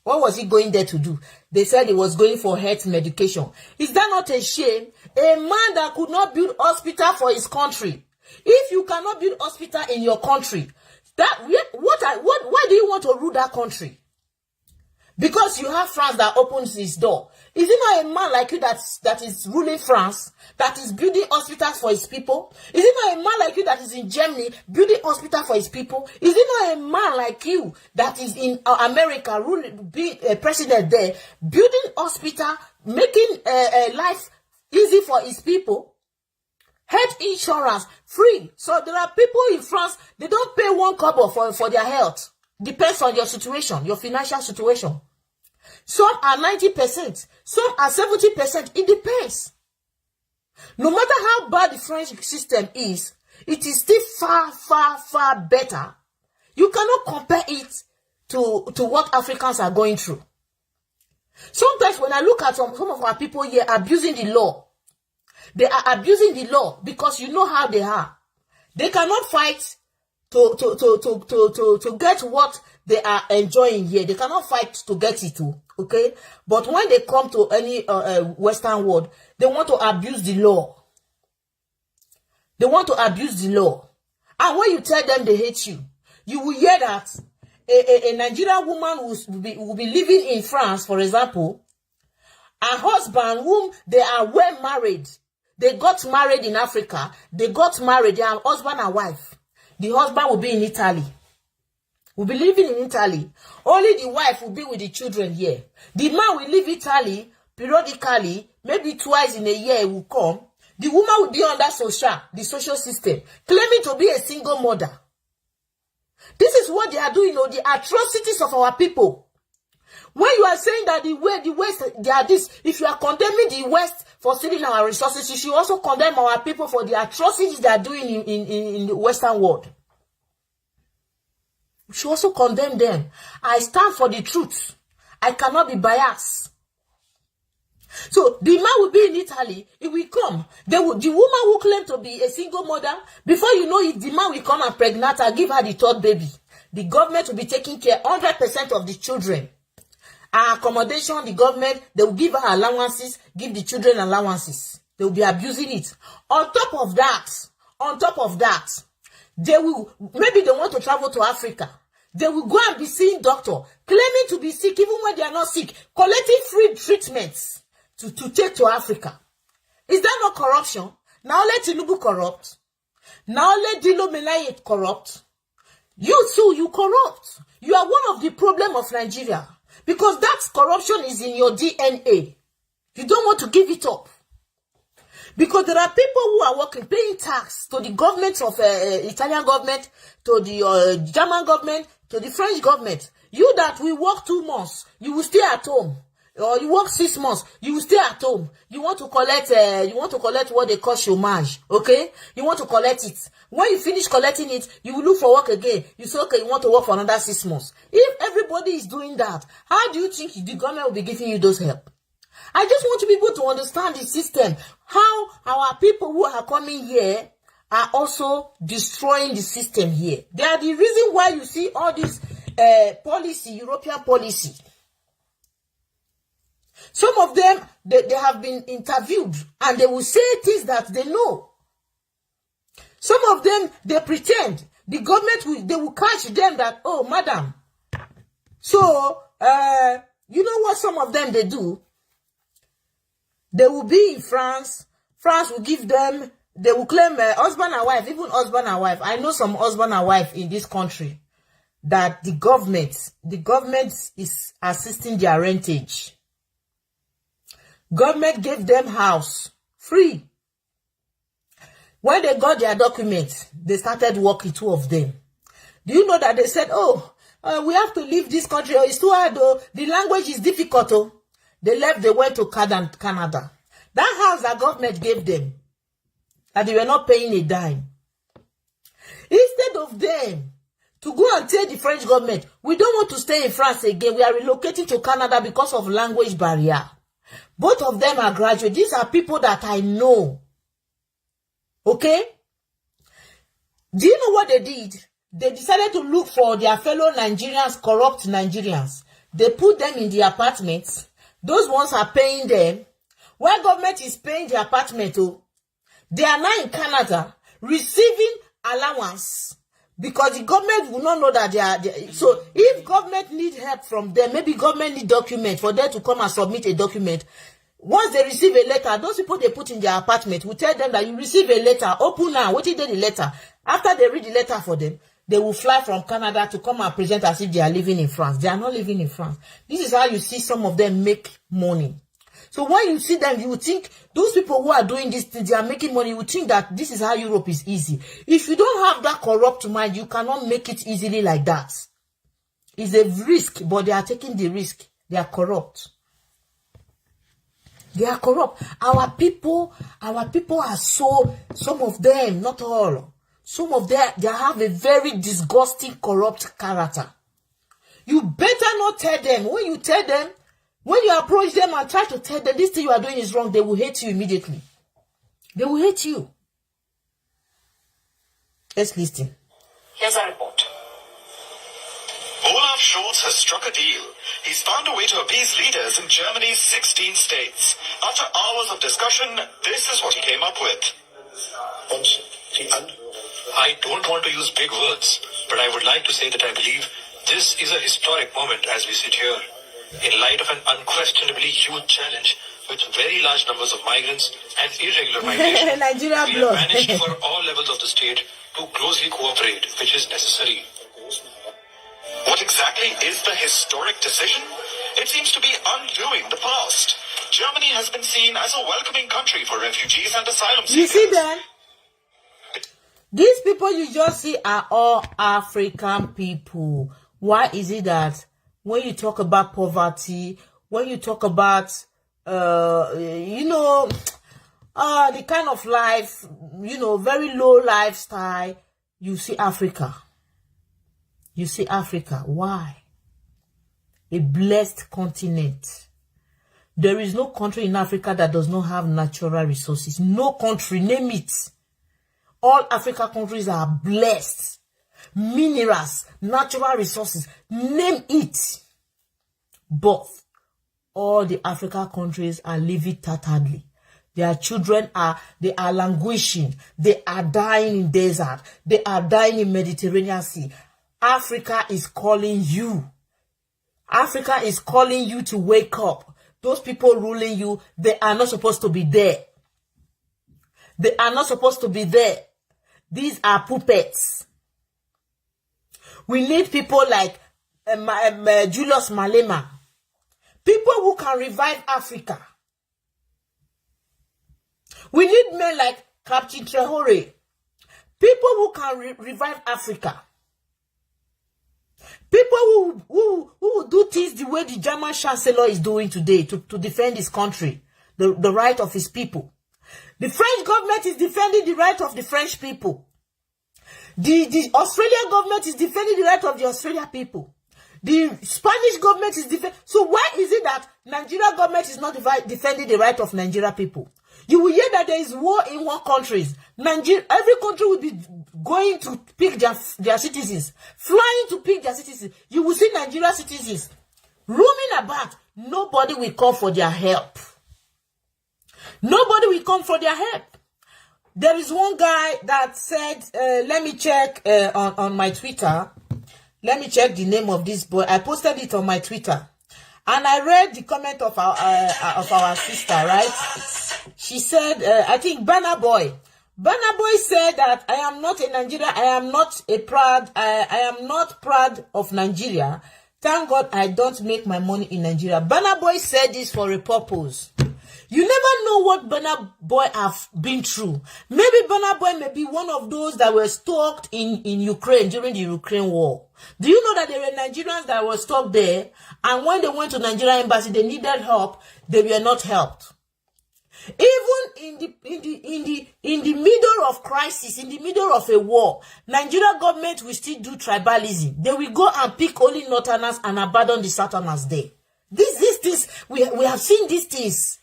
What was he going there to do? They said he was going for health medication. Is that not a shame? A man that could not build hospital for his country. If you cannot build hospital in your country, why do you want to rule that country? Because you have France that opens his door. Is it not a man like you that is ruling France, that is building hospitals for his people? Is it not a man like you that is in Germany building hospital for his people? Is it not a man like you that is in America being a president there, building hospital, making life easy for his people? Health insurance free. So there are people in France, they don't pay 1 kobo for their health. Depends on your situation, your financial situation. Some are 90%, some are 70%. It depends. No matter how bad the French system is, it is still far better. You cannot compare it to what Africans are going through. Sometimes when I look at some of our people here abusing the law, they are abusing the law because you know how they are. They cannot fight to get what they are enjoying here. They cannot fight to get it too, okay? But when they come to any Western world, they want to abuse the law. They want to abuse the law. And when you tell them they hate you, you will hear that a Nigerian woman will be living in France, for example, a husband whom they are well married. They got married in Africa. They got married. They are husband and wife. The husband will be in Italy. Will be living in Italy. Only the wife will be with the children here. The man will leave Italy periodically, maybe twice in a year he will come. The woman will be under the social system, claiming to be a single mother. This is what they are doing, the atrocities of our people. When you are saying that the West, they are this, if you are condemning the West for stealing our resources, you should also condemn our people for the atrocities they are doing in the Western world. You should also condemn them. I stand for the truth. I cannot be biased. So the man will be in Italy. He will come. The woman will claim to be a single mother. Before you know it, the man will come and pregnant her, give her the 3rd baby. The government will be taking care 100% of the children. Accommodation, the government, they will give her allowances, give the children allowances. They will be abusing it. On top of that, maybe they want to travel to Africa. They will go and be seeing doctor, claiming to be sick even when they are not sick, collecting free treatments to take to Africa. Is that not corruption? Now let Tinubu corrupt. Now let Dilo Menaye corrupt. You too, you corrupt. You are one of the problem of Nigeria. Because that corruption is in your DNA. You don't want to give it up. Because there are people who are working, paying tax to the government of Italian government, to the German government, to the French government. You that will work 2 months, you will stay at home. Or you work 6 months, you will stay at home. You want to collect what they call chômage, okay? You want to collect it. When you finish collecting it, you will look for work again. You say, okay, you want to work for another 6 months. If everybody is doing that, how do you think the government will be giving you those help? I just want to be able to understand the system. How our people who are coming here are also destroying the system here. They are the reason why you see all this policy, European policy. Some of them, they have been interviewed and they will say things that they know. Some of them, they pretend. The government, they will catch them that, oh, madam. So, you know what some of them, they do? They will be in France France will give them, they will claim husband and wife, even husband and wife. I know some husband and wife in this country that the government is assisting their rentage. Government gave them house free. When they got their documents, they started working, two of them. Do you know that they said, oh, we have to leave this country. Oh, it's too hard. Oh, the language is difficult. Oh. They left, they went to Canada. That house that government gave them, and they were not paying a dime. Instead of them to go and tell the French government, we don't want to stay in France again. We are relocating to Canada because of language barrier. Both of them are graduates. These are people that I know. Okay? Do you know what they did? They decided to look for their fellow Nigerians, corrupt Nigerians. They put them in the apartments. Those ones are paying them. When government is paying the apartment, oh, they are now in Canada receiving allowance because the government will not know that they are. So if government need help from them, maybe government need document for them to come and submit a document. Once they receive a letter, those people they put in their apartment will tell them that you receive a letter. Open now. What is the letter? After they read the letter for them, they will fly from Canada to come and present as if they are living in France. They are not living in France. This is how you see some of them make money. So when you see them, you would think those people who are doing this thing, they are making money. You would think that this is how Europe is easy. If you don't have that corrupt mind, you cannot make it easily like that. It's a risk, but they are taking the risk. They are corrupt. They are corrupt. Our people are so, some of them, not all. Some of them, they have a very disgusting, corrupt character. You better not tell them. When you tell them, when you approach them and try to tell them this thing you are doing is wrong, they will hate you immediately. They will hate you. Let's listen. Here's our report. Olaf Scholz has struck a deal. He's found a way to appease leaders in Germany's 16 states. After hours of discussion, this is what he came up with. I don't want to use big words, but I would like to say that I believe this is a historic moment as we sit here. In light of an unquestionably huge challenge with very large numbers of migrants and irregular migration, we have managed for all levels of the state to closely cooperate, which is necessary. What exactly is the historic decision? It seems to be undoing the past. Germany has been seen as a welcoming country for refugees and asylum seekers. You see them? These people you just see are all African people. Why is it that when you talk about poverty, when you talk about, the kind of life, very low lifestyle, you see Africa. You see Africa. Why? A blessed continent. There is no country in Africa that does not have natural resources. No country, name it. All African countries are blessed. Minerals, natural resources, name it. But all the African countries are living tatteredly. Their children are languishing. They are dying in desert. They are dying in Mediterranean Sea. Africa is calling you. Africa is calling you to wake up. Those people ruling you, they are not supposed to be there. They are not supposed to be there. These are puppets. We need people like Julius Malema. People who can revive Africa. We need men like Captain Traore. People who can revive Africa. People who will do things the way the German Chancellor is doing today to defend his country, the right of his people. The French government is defending the right of the French people. The Australian government is defending the right of the Australian people. The Spanish government is defending. So why is it that Nigeria government is not defending the right of Nigeria people? You will hear that there is war in one country. Every country will be going to pick their citizens, flying to pick their citizens. You will see Nigeria citizens roaming about. Nobody will come for their help. Nobody will come for their help. There is one guy that said, let me check on my Twitter. Let me check the name of this boy. I posted it on my Twitter. And I read the comment of our sister, right? She said, I think Burna Boy said that I am not a Nigeria. I am not proud of Nigeria. Thank God I don't make my money in Nigeria. Burna Boy said this for a purpose. You never know what Burna Boy have been through. Maybe Burna Boy may be one of those that were stuck in Ukraine during the Ukraine war. Do you know that there were Nigerians that were stuck there, and when they went to Nigeria embassy, they needed help, they were not helped. Even in the middle of crisis, in the middle of a war, Nigeria government will still do tribalism. They will go and pick only Northerners and abandon the Southerners there. These we have seen these things.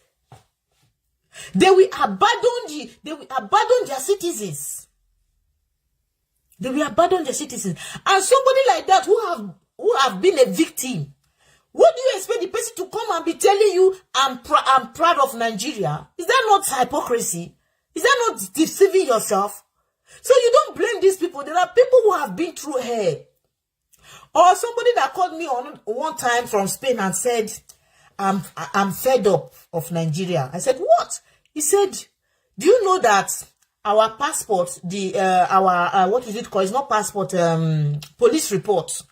They will abandon their citizens. They will abandon their citizens. And somebody like that who have been a victim, what do you expect the person to come and be telling you, I'm proud of Nigeria? Is that not hypocrisy? Is that not deceiving yourself? So you don't blame these people. There are people who have been through hell. Or somebody that called me on one time from Spain and said, I'm fed up of Nigeria. I said, what? He said, do you know that our passport, what is it called? It's not passport, police report.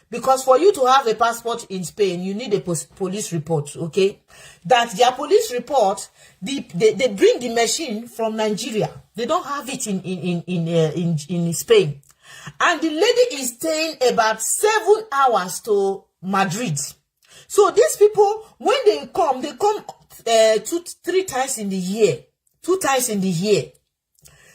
Because for you to have a passport in Spain, you need a police report, okay? That their police report, they bring the machine from Nigeria. They don't have it in Spain. And the lady is staying about 7 hours to Madrid. So these people, when they come 3 times in the year. 2 times in the year.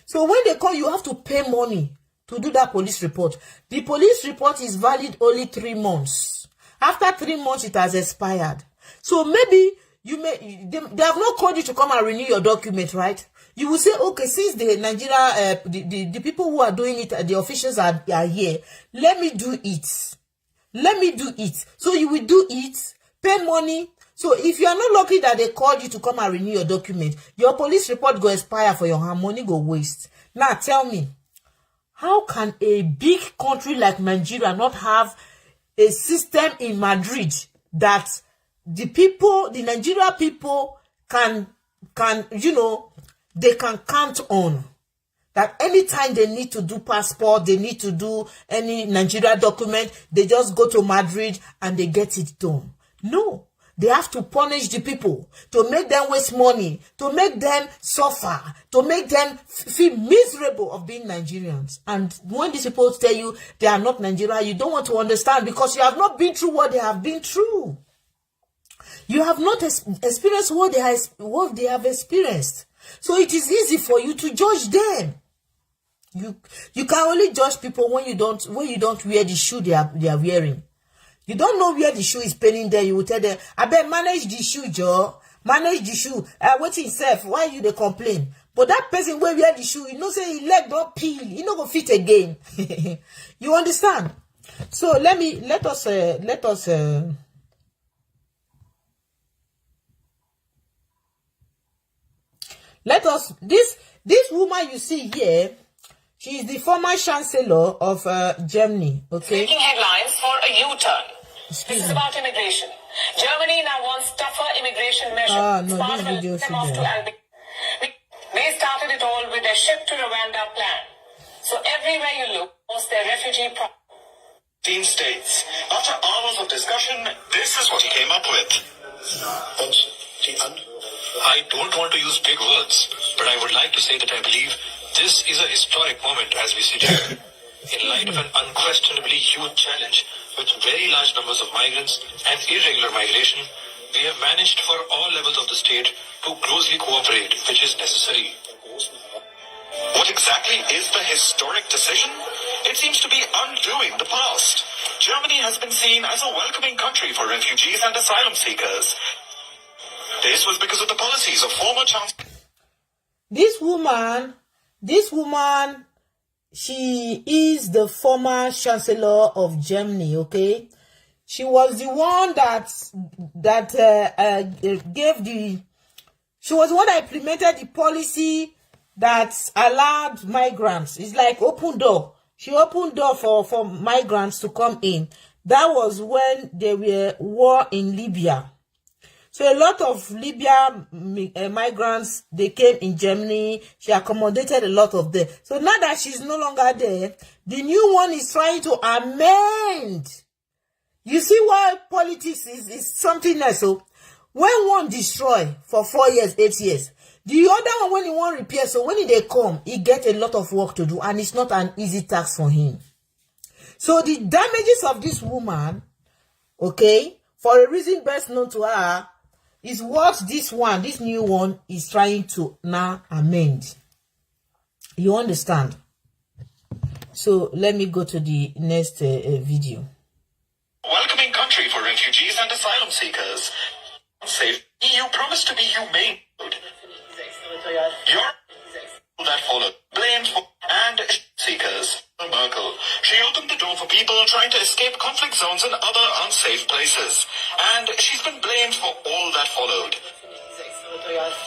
So when they come, you have to pay money to do that police report. The police report is valid only 3 months. After 3 months, it has expired. So maybe they have not called you to come and renew your document, right? You will say, okay, since the Nigeria, the people who are doing it, the officials are here, let me do it. Let me do it. So you will do it, pay money. So if you are not lucky that they called you to come and renew your document, your police report go expire for your hand, money go waste. Now tell me, how can a big country like Nigeria not have a system in Madrid that the Nigeria people can they can count on? That anytime they need to do passport, they need to do any Nigeria document, they just go to Madrid and they get it done. No. They have to punish the people, to make them waste money, to make them suffer, to make them feel miserable of being Nigerians. And when these people tell you they are not Nigeria, you don't want to understand because you have not been through what they have been through. You have not experienced what they have experienced. So it is easy for you to judge them. You can only judge people when you don't wear the shoe they are wearing. You don't know where the shoe is paining there. You will tell them, I bet manage the shoe, Joe. Manage the shoe. Wait himself. Why you they complain? But that person where wear the shoe, you know, say his leg don't peel. He not gonna fit again. You understand? So let us this woman you see here, she is the former chancellor of Germany, okay? Making headlines for a U-turn. This is about immigration. Germany now wants tougher immigration measures. No, this video is there. They started it all with their ship to Rwanda plan. So everywhere you look, was their refugee problem. 15 states. After hours of discussion, this is what he came up with. I don't want to use big words, but I would like to say that I believe this is a historic moment as we sit here. In light of an unquestionably huge challenge with very large numbers of migrants and irregular migration, we have managed for all levels of the state to closely cooperate, which is necessary. What exactly is the historic decision? It seems to be undoing the past. Germany has been seen as a welcoming country for refugees and asylum seekers. This was because of the policies of former Chancellor. This woman, she is the former chancellor of Germany, okay? She was the one she was the one that implemented the policy that allowed migrants. It's like open door. She opened door for migrants to come in. That was when there were war in Libya. So a lot of Libya migrants, they came in Germany. She accommodated a lot of them. So now that she's no longer there, the new one is trying to amend. You see why politics is something else. So when one destroy for 4 years, 8 years, the other one, when he want repair, so when they come, he get a lot of work to do, and it's not an easy task for him. So the damages of this woman, okay, for a reason best known to her, is what this new one is trying to now amend. You understand? So let me go to the next video. Welcoming country for refugees and asylum seekers. Safe EU promised to be humane. Europe that followed blamed for and seekers. Merkel. She opened the door for people trying to escape conflict zones and other unsafe places, and she's been blamed for all that followed.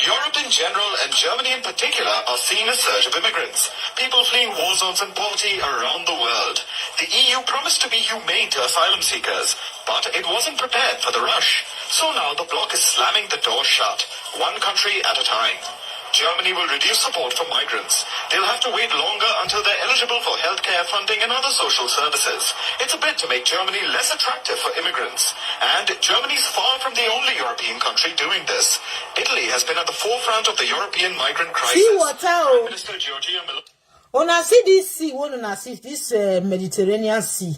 Europe in general and Germany in particular are seeing a surge of immigrants, people fleeing war zones and poverty around the world. The EU promised to be humane to asylum seekers, but it wasn't prepared for the rush. So now the bloc is slamming the door shut, one country at a time. Germany will reduce support for migrants. They'll have to wait longer until they're eligible for healthcare funding and other social services. It's a bid to make Germany less attractive for immigrants. And Germany's far from the only European country doing this. Italy has been at the forefront of the European migrant crisis. See what Prime Minister Giorgia Meloni. When I see this sea, when I see this Mediterranean Sea,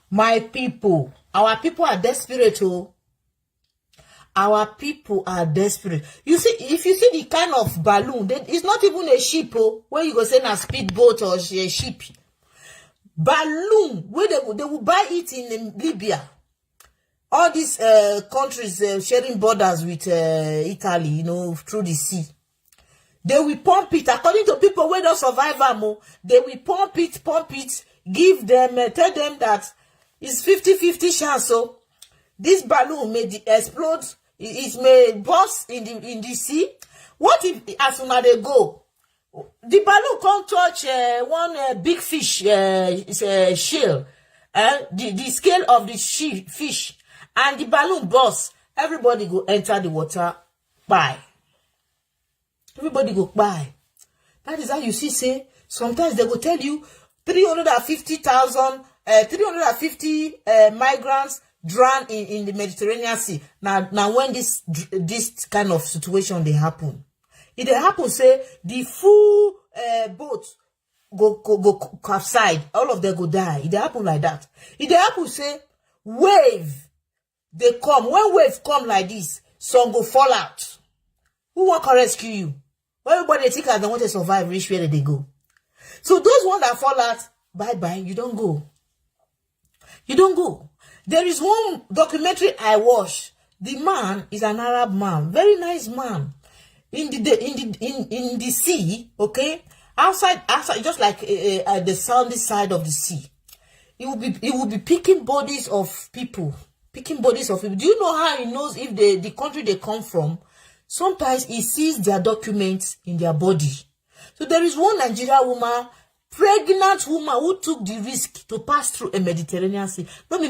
my people, our people are desperate. Oh. Our people are desperate. You see, if you see the kind of balloon, it's not even a ship, oh, where you go send a speedboat or a ship. Balloon, where they will buy it in Libya. All these countries sharing borders with Italy, you know, through the sea. They will pump it, according to people who don't survive them, they will pump it, give them, tell them that it's 50-50 chance, so this balloon may explode. It may burst in the sea. What if, as soon as they go, the balloon can't touch one big fish shell, the scale of the fish, and the balloon bursts? Everybody go enter the water, bye. Everybody go bye. That is how you see, say, sometimes they will tell you 350 migrants drown in the Mediterranean Sea. Now when this kind of situation they happen, if they happen, say the full boat go capsize, all of them go die. If they happen like that, if they happen, say wave, they come. When wave come like this, some go fall out. Who want to rescue you? Everybody think as they want to survive, reach where they go. So those ones that fall out, bye. You don't go. You don't go. There is one documentary I watched. The man is an Arab man, very nice man. In the sea, okay, outside, just like at the sandy side of the sea, he will be picking bodies of people, Do you know how he knows if the country they come from? Sometimes he sees their documents in their body. So there is one Nigerian woman, pregnant woman, who took the risk to pass through a Mediterranean Sea. No be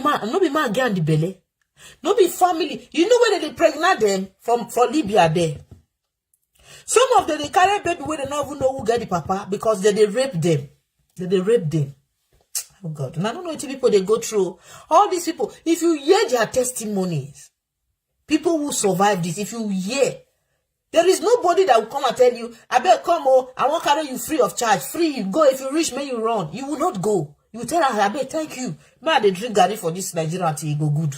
man get on the belly. No be family. You know where they pregnant them for Libya there. Some of them they carry baby where they don't even know who get the papa because they rape them. They rape them. Oh God. And I don't know what people they go through. All these people, if you hear their testimonies, people who survive this, if you hear, there is nobody that will come and tell you, I better come, I won't carry you free of charge. Free, you go. If you reach me, you run. You will not go. You will tell her, I better thank you. Man, they drink Gary for this Nigeria until you go good.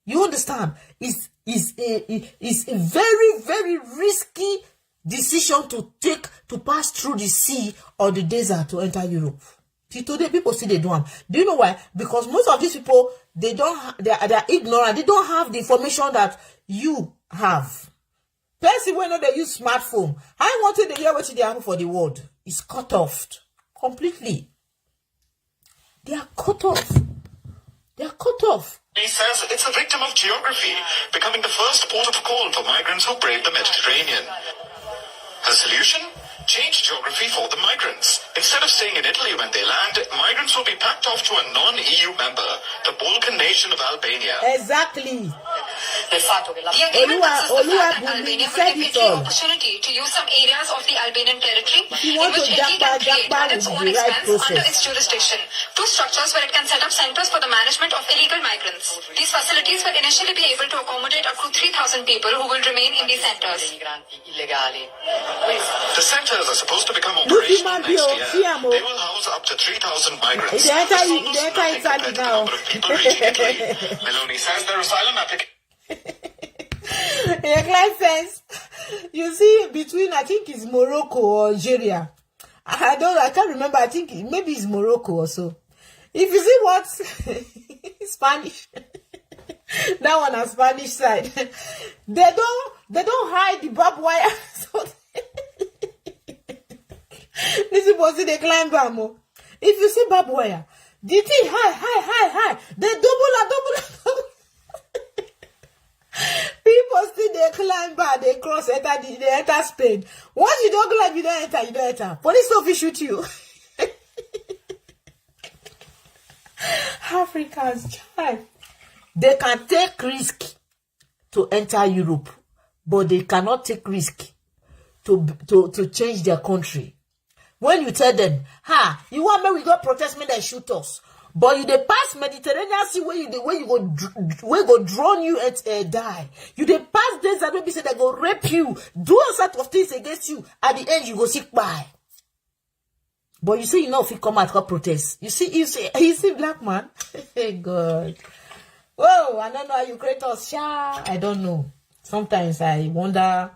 You understand? It's a very, very risky decision to take to pass through the sea or the desert to enter Europe. Till today, people say they don't. Do you know why? Because most of these people, they are ignorant. They don't have the information that you have. Person when they use smartphone, I wanted to hear what they have for the world. It's cut off completely. They are cut off. He says it's a victim of geography, becoming the first port of call for migrants who brave the Mediterranean. Her solution? change geography for the migrants. Instead of staying in Italy when they land, migrants will be packed off to a non-EU member, the Balkan nation of Albania. Exactly. The agreement consists of the fact that Albania will take Italy opportunity to use some areas of the Albanian territory in which Italy can create at its own expense under its jurisdiction 2 structures where it can set up centers for the management of illegal migrants. These facilities will initially be able to accommodate up to 3,000 people who will remain in these centers. The centers are supposed to become operational next year. They will house up to 3,000 migrants. This is almost nothing compared to the number of people reaching Italy. Meloni says their asylum application. It makes sense. You see, between I think it's Morocco or Algeria. I can't remember. I think maybe it's Morocco or so. If you see what Spanish, that one on Spanish side, they don't hide the barbed wire. So this is what they climb bamo. If you see barbed wire, the thing high. They double. People still they climb back, they cross, they enter Spain. Once you don't climb, you don't enter. Police officer shoot you. Africans, child. They can take risk to enter Europe, but they cannot take risk to change their country. When you tell them, you want me, we go protest me, they shoot us. But you dey pass Mediterranean Sea where you go drown you and die. You dey pass days that be say they go rape you, do all sort of things against you. At the end you go sick by. But you see, you know if you come out for protest. You see black man. Hey God. Whoa, I don't know how you create us. I don't know. Sometimes I wonder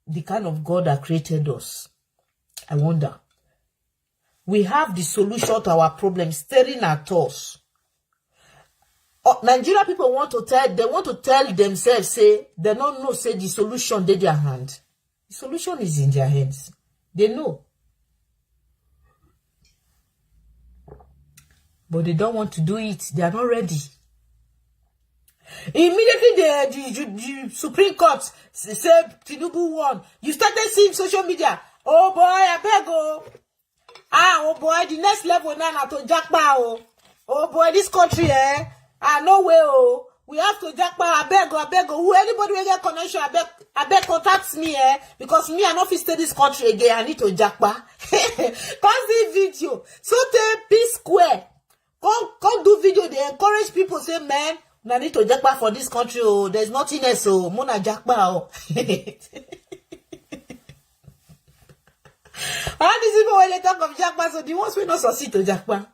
the kind of God that created us. I wonder. We have the solution to our problem staring at us. Nigeria people want to tell themselves, say, they don't know, say the solution in their hand. The solution is in their hands. They know. But they don't want to do it. They are not ready. Immediately the Supreme Court said Tinubu won. You started seeing social media. Oh boy, I beg you. Oh boy, the next level now to jackpot. Oh boy, this country, no way, we have to jackpot. I beg you. Who anybody will get connection, I beg contact me, because me, I not fit stay this country again. I need to jackpot. Pass this video. So take P Square. Come do video. They encourage people, say, man, I need to jackpot for this country. Oh, there's nothing else. Oh, Mona jackpot. All these people when they talk of jackpot, so the ones will not succeed to jackpot.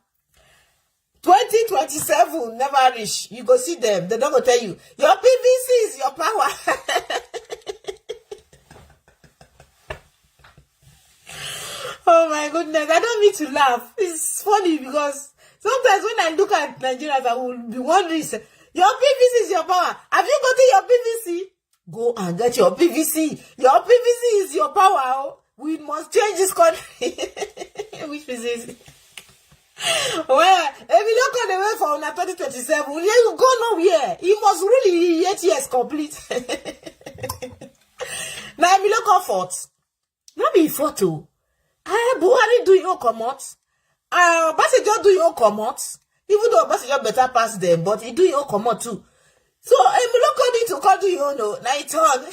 2027 never reach. You go see them. They don't go tell you your PVC is your power. Oh my goodness, I don't mean to laugh. It's funny because sometimes when I look at Nigerians, I will be wondering, your PVC is your power. Have you gotten your PVC? Go and get your PVC. Your PVC is your power. We must change this country. Which PVC? Well, if you look at the way for 2027, you go nowhere. You must really 8 years complete. Now, if you look at forts, not be photo. Buhari do your comments. Passenger do your comments. Even though Passenger better pass them, but he do your comment too. So, if you look at it to call do you know, now it's on.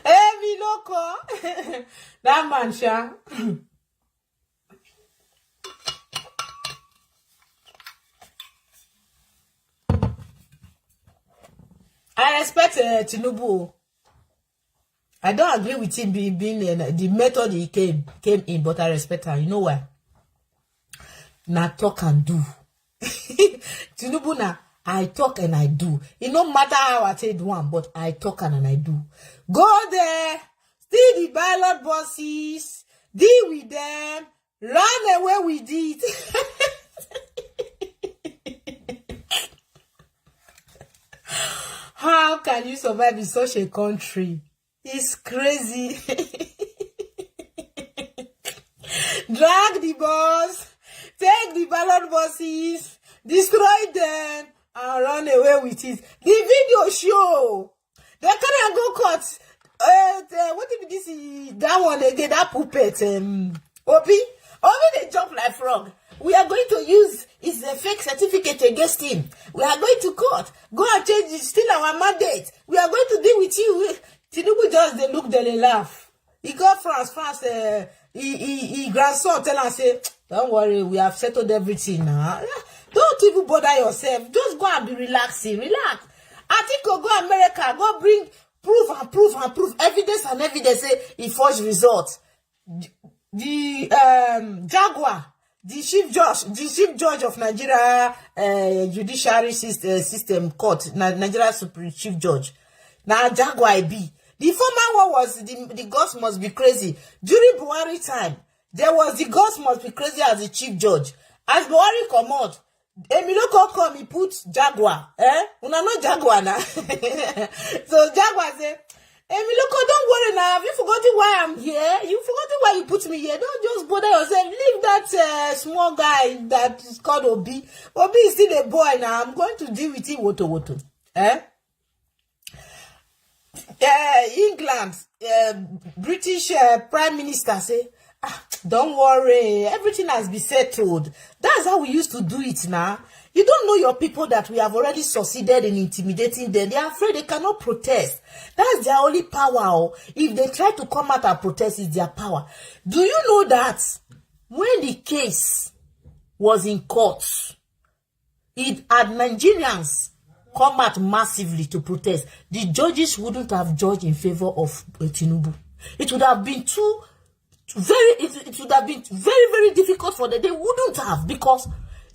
Hey, me loco. That man, Sha. I respect Tinubu. I don't agree with him being the method he came in, but I respect her. You know why? Now talk and do. Tinubu now. I talk and I do. It no matter how I take one, but I talk and I do. Go there, steal the ballot bosses, deal with them, run away with it. How can you survive in such a country? It's crazy. Drag the boss, take the ballot bosses, destroy them, and run away with it. The video show. They can't go court. What if this is that one again? That puppet. Obi, they jump like frog. We are going to use his fake certificate against him. We are going to court. Go and change it. Steal our mandate. We are going to deal with you. Tinubu just they look, they laugh. He got France. He grandson tell and say, don't worry, we have settled everything now. Don't even bother yourself. Just go and be relaxing. Relax. I think go America. Go bring proof. Evidence. Say he forged results. The Jaguar, the chief judge of Nigeria judiciary system court, Nigeria Supreme Chief Judge. Now Jaguar be. The former one was the gods must be crazy. During Buhari time, there was the gods must be crazy as the chief judge. As Buhari come out, Emiloko come, he put Jaguar. Una no Jaguar now. So Jaguar say, Emiloko, don't worry now. Have you forgotten why I'm here? You forgotten why you put me here. Don't just bother yourself. Leave that small guy that is called Obi. Obi is still a boy now. I'm going to deal with him. Woto. England, British Prime Minister say, don't worry, everything has been settled. That's how we used to do it now. You don't know your people that we have already succeeded in intimidating them. They are afraid they cannot protest. That's their only power. If they try to come out and protest, it's their power. Do you know that when the case was in court, it had Nigerians come out massively to protest, the judges wouldn't have judged in favor of Tinubu. It would have been it would have been very, very difficult for them. They wouldn't have, because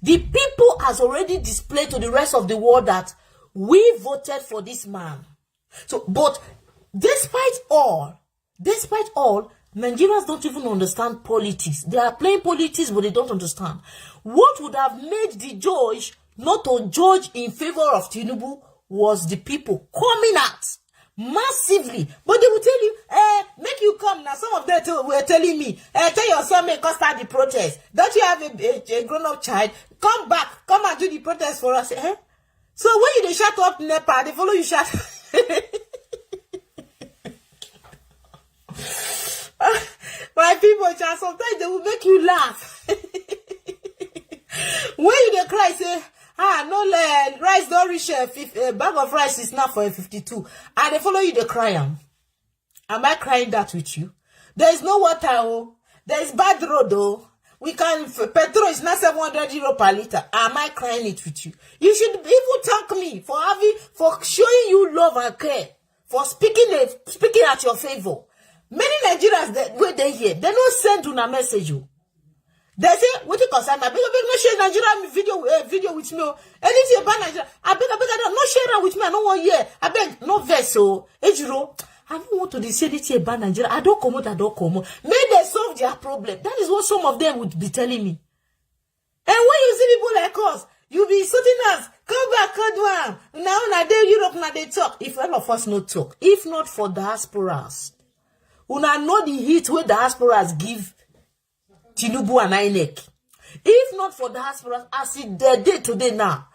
the people has already displayed to the rest of the world that we voted for this man. So, but despite all, Nigerians don't even understand politics. They are playing politics, but they don't understand. What would have made the judge not to judge in favor of Tinubu was the people coming out massively. But they will tell you, make you come. Now some of them were telling me, tell your son, make us start the protest. Don't you have a grown-up child? Come back, come and do the protest for us. So when you shut up Nepal, they follow you shut. My people, sometimes they will make you laugh. When you cry, say, no, rice don't reach a bag of rice is now for a 52. And they follow you, they cry. Am I crying that with you? There is no water, oh. There is bad road, oh. Petrol is not 700 euro per liter. Am I crying it with you? You should even thank me for showing you love and care, for speaking at your favor. Many Nigerians where they here, they don't send you a message. They say, what you concern? I beg no share Nigeria video with me. Anything about Nigeria, I beg don't no share with me. I don't want hear. I beg no vessel. Ejiro, I don't want to say anything about Nigeria. I don't come. May they solve their problem. That is what some of them would be telling me. And when you see people like us, you be insulting us. Come back, come down. Now they Europe, now they talk. If all of us not talk, if not for diasporas, una know the hit where diasporas give Tinubu and INEC. If not for diasporas, as it their day today now,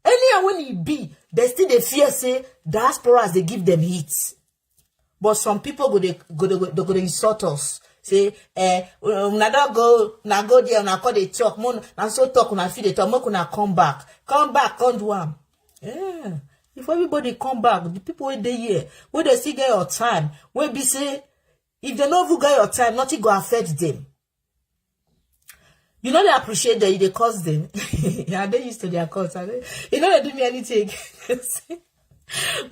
anyhow when it be, they still they fear say diasporas they give them hits. But some people go insult us. Say, una don't go there, una call they talk, and so talk, una feel they talk, make una come back, come do am. Yeah. If everybody come back, the people where they here, where they still get your time, where be say, if they no get your time, nothing go affect them. You know they appreciate that they cause them. Yeah, they used to their cause. You know they do me anything.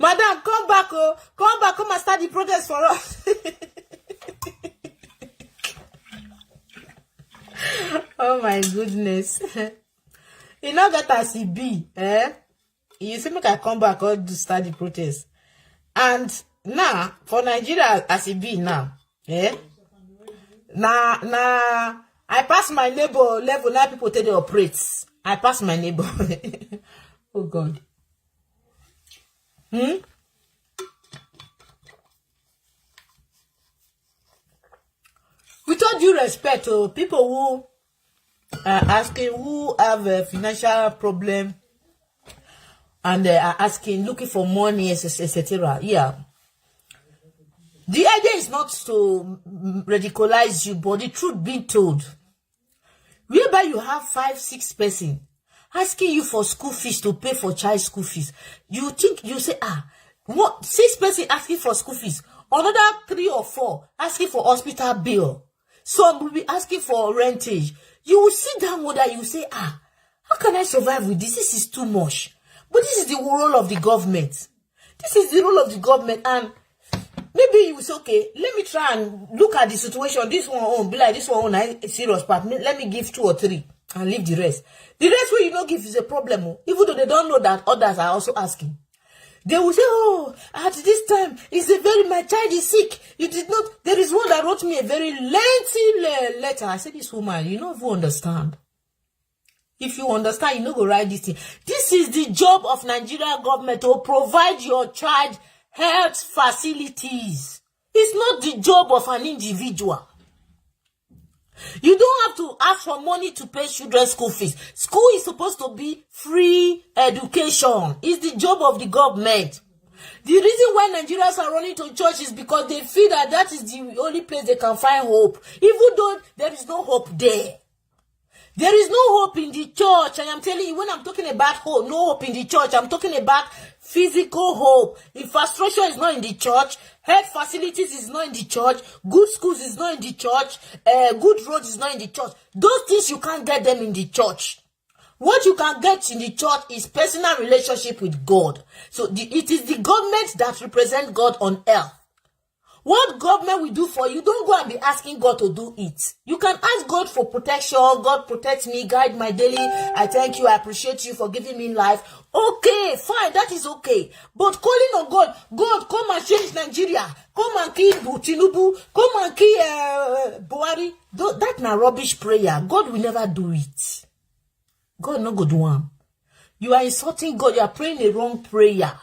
Madam, come back, come and start the protest for us. Oh my goodness. You know that as it be, you say make I come back or to start the protest. And now, for Nigeria as it be now, now, I pass my neighbor level, now people tell they operate. I pass my neighbor. Oh God. With all due respect to people who are asking who have a financial problem and they are asking, looking for money, etc. Yeah. The idea is not to radicalize you, but the truth being told, whereby you have 5, 6 person asking you for school fees to pay for child school fees, you think, you say, what, 6 person asking for school fees, another 3 or 4 asking for hospital bill, some will be asking for rentage. You will sit down with that, you say, how can I survive with this? This is too much. But this is the role of the government. This is the role of the government, and maybe you will say, okay, let me try and look at the situation. This one won't be like this one won't serious part. Let me give 2 or 3 and leave the rest. The rest where you don't give is a problem. Even though they don't know that others are also asking. They will say, oh, at this time, my child is sick. You did not, there is one that wrote me a very lengthy letter. I said, this woman, you don't understand. If you understand, you know go write this thing. This is the job of Nigeria government to provide your child health facilities. It's not the job of an individual. You don't have to ask for money to pay children's school fees. School is supposed to be free education. It's the job of the government. The reason why Nigerians are running to church is because they feel that is the only place they can find hope, even though there is no hope there. There is no hope in the church. I am telling you, when I'm talking about hope, no hope in the church, I'm talking about physical hope. Infrastructure is not in the church. Health facilities is not in the church. Good schools is not in the church. Good roads is not in the church. Those things, you can't get them in the church. What you can get in the church is personal relationship with God. So it is the government that represents God on earth. What government will do for you, don't go and be asking God to do it. You can ask God for protection. God protect me, guide my daily. I thank you, I appreciate you for giving me life. Okay, fine, that is okay. But calling on God, God, come and change Nigeria. Come and kill Tinubu. Come and kill Buhari. That's not rubbish prayer. God will never do it. God no go do one. You are insulting God. You are praying a wrong prayer.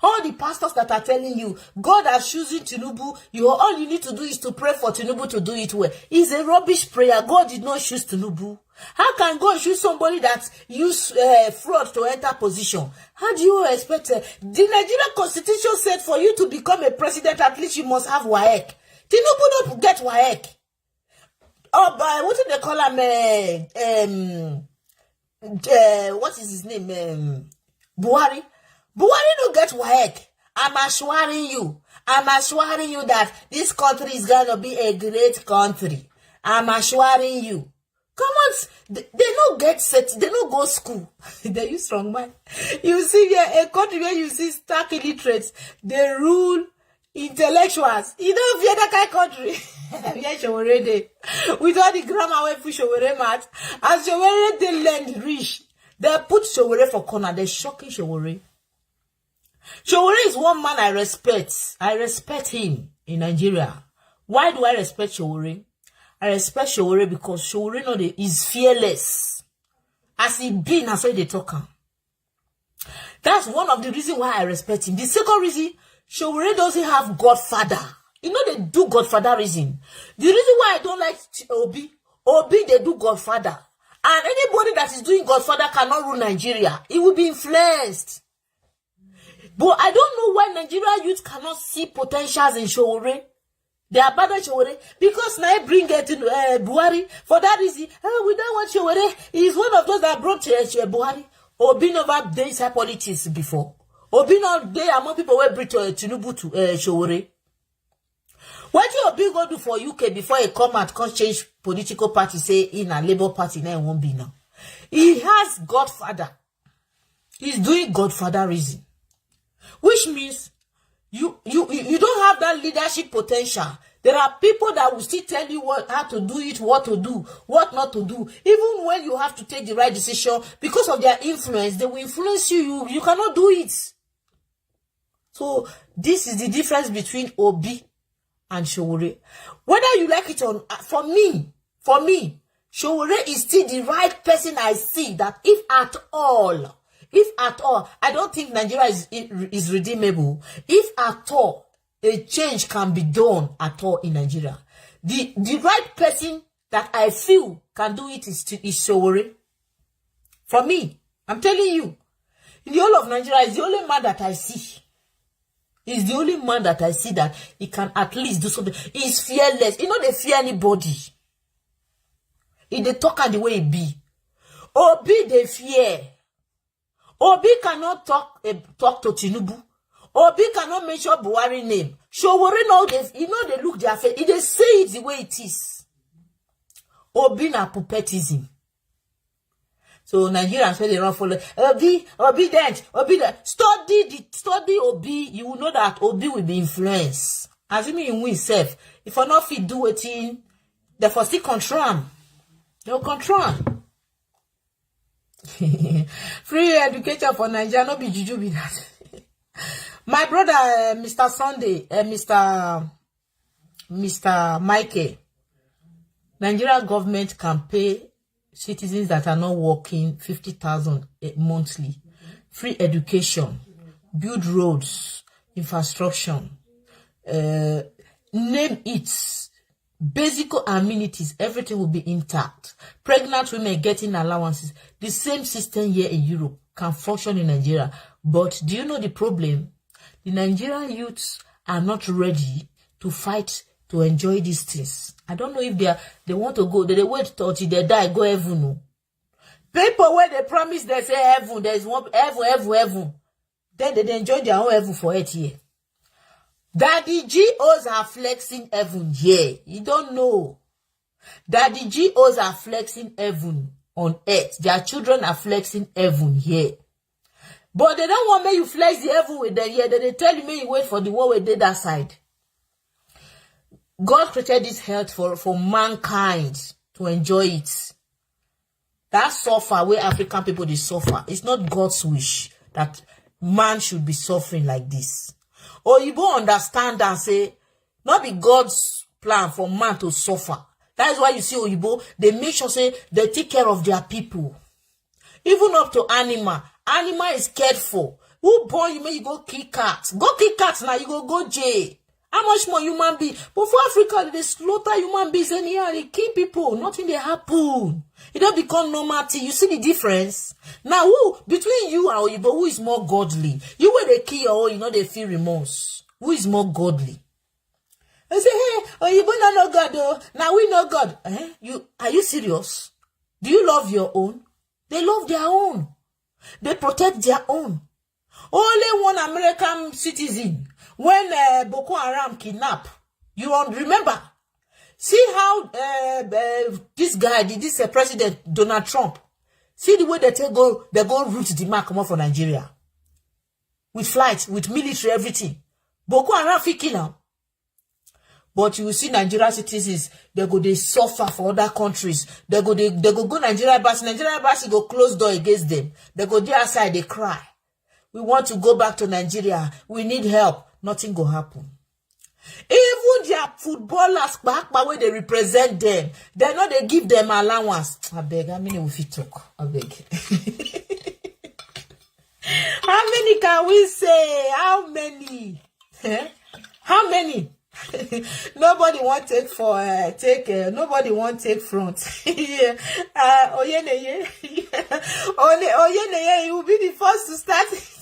All the pastors that are telling you, God has chosen Tinubu, all you need to do is to pray for Tinubu to do it well. It's a rubbish prayer. God did not choose Tinubu. How can God choose somebody that used fraud to enter position? How do you expect? The Nigerian Constitution said for you to become a president, at least you must have WAEC. Tinubu don't get WAEC. Oh, but what do they call him? What is his name? Buhari. Buhari don't get WAEC. I'm assuring you that this country is going to be a great country. I'm assuring you. Come on, they don't get set, they don't go school. They use strong mind. You see here, a country where you see stark illiterates, they rule intellectuals. You don't fear that kind of country. Yeah, Showore with all the grammar we push Showore math. As Showore they learn rich, they put Showore for corner, they're shocking Showore. Showore is one man I respect. I respect him in Nigeria. Why do I respect Showore? I respect Showore because Showore is fearless. As he been, that's why they talk. That's one of the reasons why I respect him. The second reason, Showore doesn't have godfather. You know they do godfather reason. The reason why I don't like Obi they do godfather. And anybody that is doing godfather cannot rule Nigeria. It will be influenced. But I don't know why Nigeria youth cannot see potentials in Showore. They abandon Showore because now I bring it to Buhari. For that reason, we don't want Showore. He's one of those that brought Buhari. Obi never did inside politics before. Obi not there among people who bring Tinubu to Showore. What did Obi go do for UK before he come out, can't change political party, say in a Labour Party, now it won't be now. He has godfather. He's doing godfather reason. Which means you don't have that leadership potential. There are people that will still tell you how to do it, what to do, what not to do. Even when you have to take the right decision, because of their influence, they will influence you. You cannot do it. So this is the difference between Obi and Showore. Whether you like it or not, for me, Showore is still the right person I see that if at all, I don't think Nigeria is redeemable. If at all, a change can be done at all in Nigeria. The right person that I feel can do it is Showore. For me, I'm telling you. In the whole of Nigeria, is the only man that I see. He's the only man that I see that he can at least do something. He's fearless. He don't fear anybody. He they talk the way he be. Obi they fear. Obi cannot talk to Tinubu. Obi cannot mention Buhari name. Showore know they look their face. They say it the way it is. Obi na puppetism. So Nigerians when they run for obedient. Study Obi. You will know that Obi will be influenced. Assuming in himself. If I not fit do it in, they for still control him. They'll control him. Free education for Nigeria, no be juju be that. My brother, Mr. Sunday, Mr. Michael, Nigeria government can pay citizens that are not working 50,000 monthly. Free education, build roads, infrastructure, name it. Basic amenities, everything will be intact. Pregnant women getting allowances. The same system here in Europe can function in Nigeria. But do you know the problem? The Nigerian youths are not ready to fight to enjoy these things. I don't know if they want to go. They wait till they die, go heaven. No. People where they promise they say heaven, there is one heaven. Then they enjoy their own heaven for 8 years. Daddy GOs are flexing heaven here. You don't know. Daddy GOs are flexing heaven on earth. Their children are flexing heaven here. But they don't want me you flex the heaven with them here. They tell me you wait for the one with that side. God created this health for mankind to enjoy it. That suffer where African people they suffer. It's not God's wish that man should be suffering like this. Or you won't understand and say, not be God's plan for man to suffer. That is why you see Oyibo, they make sure say they take care of their people. Even up to animal. Animal is cared for. Who born you may you go kill cats. Go kill cats now, you go jail. How much more human being? But for Africa, they slaughter human beings anyhow, they kill people. Nothing they happen. It don't become normality. You see the difference? Now, who between you and Oyibo, who is more godly? You when they kill your own, you know they feel remorse. Who is more godly? They say, hey, Oyibo no God, oh. Now we know God. Are you serious? Do you love your own? They love their own. They protect their own. Only one American citizen. When Boko Haram kidnap, you remember? See how this guy, this President Donald Trump, see the way they go root the mark come for Nigeria. With flights, with military, everything. Boko Haram fit kill now. But you will see Nigerian citizens, they suffer for other countries. They go Nigeria embassy go close door against them. They go there outside, they cry. We want to go back to Nigeria. We need help. Nothing go happen. Even their footballers back by where they represent them, they know they give them allowance. I beg, how many will fit talk? I beg. How many can we say? How many? How many? Nobody want nobody want take front. Yeah. Oyeneye. Oyeneye, you will be the first to start it.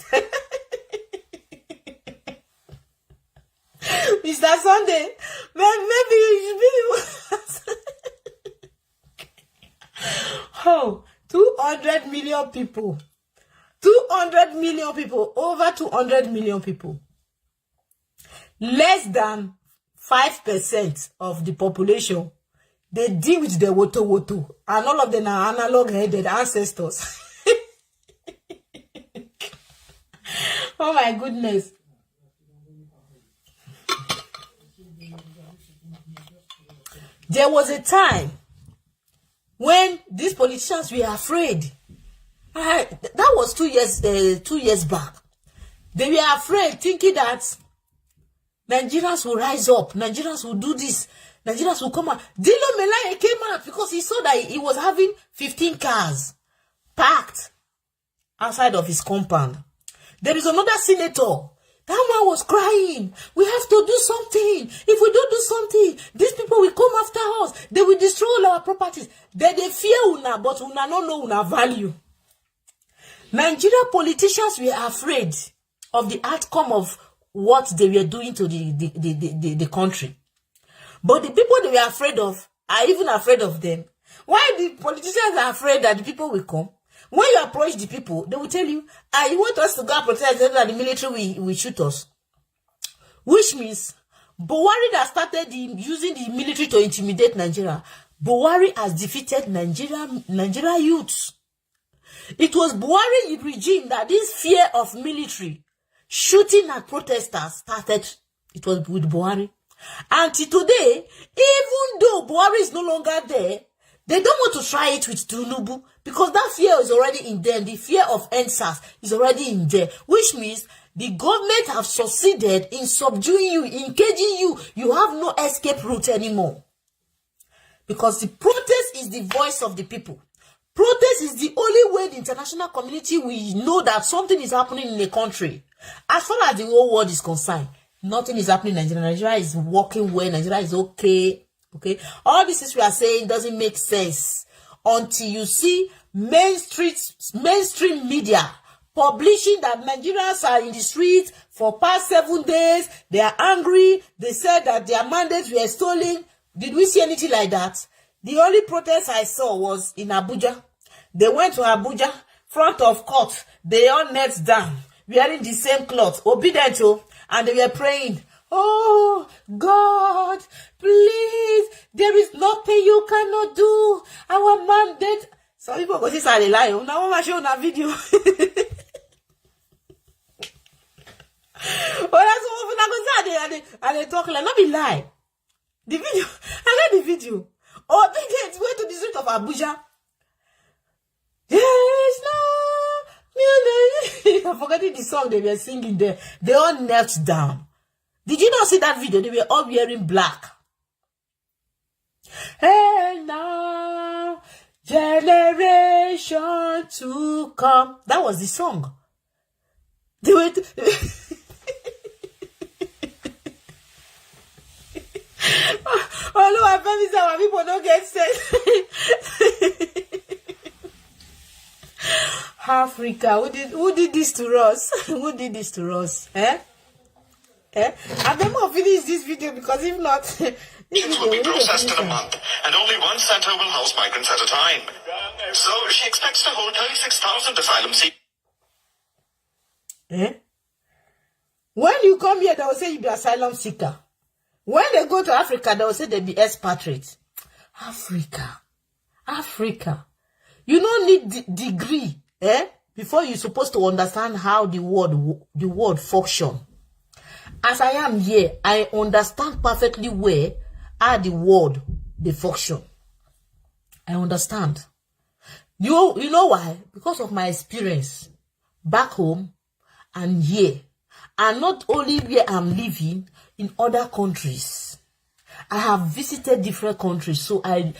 Mr. Sunday, maybe you should be the one. 200 million people. 200 million people. Over 200 million people. Less than 5% of the population, they deal with the woto. And all of them are analog-headed ancestors. Oh my goodness. There was a time when these politicians were afraid. That was 2 years back. They were afraid, thinking that Nigerians will rise up. Nigerians will do this. Nigerians will come out. Dilo Melaye came out because he saw that he was having 15 cars parked outside of his compound. There is another senator. That man was crying. We have to do something. If we don't do something, these people will come after us. They will destroy all our properties. They fear una, but una no know una value. Nigeria politicians were afraid of the outcome of what they were doing to the country. But the people they were afraid of are even afraid of them. Why the politicians are afraid that the people will come? When you approach the people, they will tell you, you want us to go and protest them that the military will shoot us. Which means, Buhari that started using the military to intimidate Nigeria, Buhari has defeated Nigeria youths. It was Buhari regime that this fear of military shooting at protesters started. It was with Buhari. Until today, even though Buhari is no longer there, they don't want to try it with Tinubu because that fear is already in them. The fear of NSAS is already in there, which means the government have succeeded in subduing you, in caging you. You have no escape route anymore. Because the protest is the voice of the people. Protest is the only way the international community will know that something is happening in a country. As far as the whole world is concerned, nothing is happening in Nigeria. Nigeria is working well. Nigeria is okay. Okay. All this is we are saying doesn't make sense until you see mainstream media publishing that Nigerians are in the streets for past 7 days. They are angry. They said that their mandates were stolen. Did we see anything like that? The only protest I saw was in Abuja. They went to Abuja, front of court. They all knelt down, wearing the same cloth, obedient to, and they were praying. Oh, God, please, there is nothing you cannot do. Our mandate. Some people go, this are a lie. Now, I'm showing a video. Oh, that's what and they talk like, not be lie. The video, I got the video. Oh, they went to the street of Abuja. There is no music. I'm forgetting the song they were singing there. They all knelt down. Did you not see that video? They were all wearing black. Hey now, generation to come. That was the song. They were. Oh no, I promise our people don't get sense. Africa, who did this to us? Who did this to us? Eh? I'm going to finish this video because if not, This will be processed in a month, and only one center will house migrants at a time. So she expects to hold 36,000 asylum seekers. Eh? When you come here, they will say you be asylum seeker. When they go to Africa, they will say they be expatriates. Africa. You don't need degree, before you're supposed to understand how the world function. As I am here, I understand perfectly where are the world they function. I understand. You know why? Because of my experience back home and here, and not only where I'm living in other countries. I have visited different countries, so I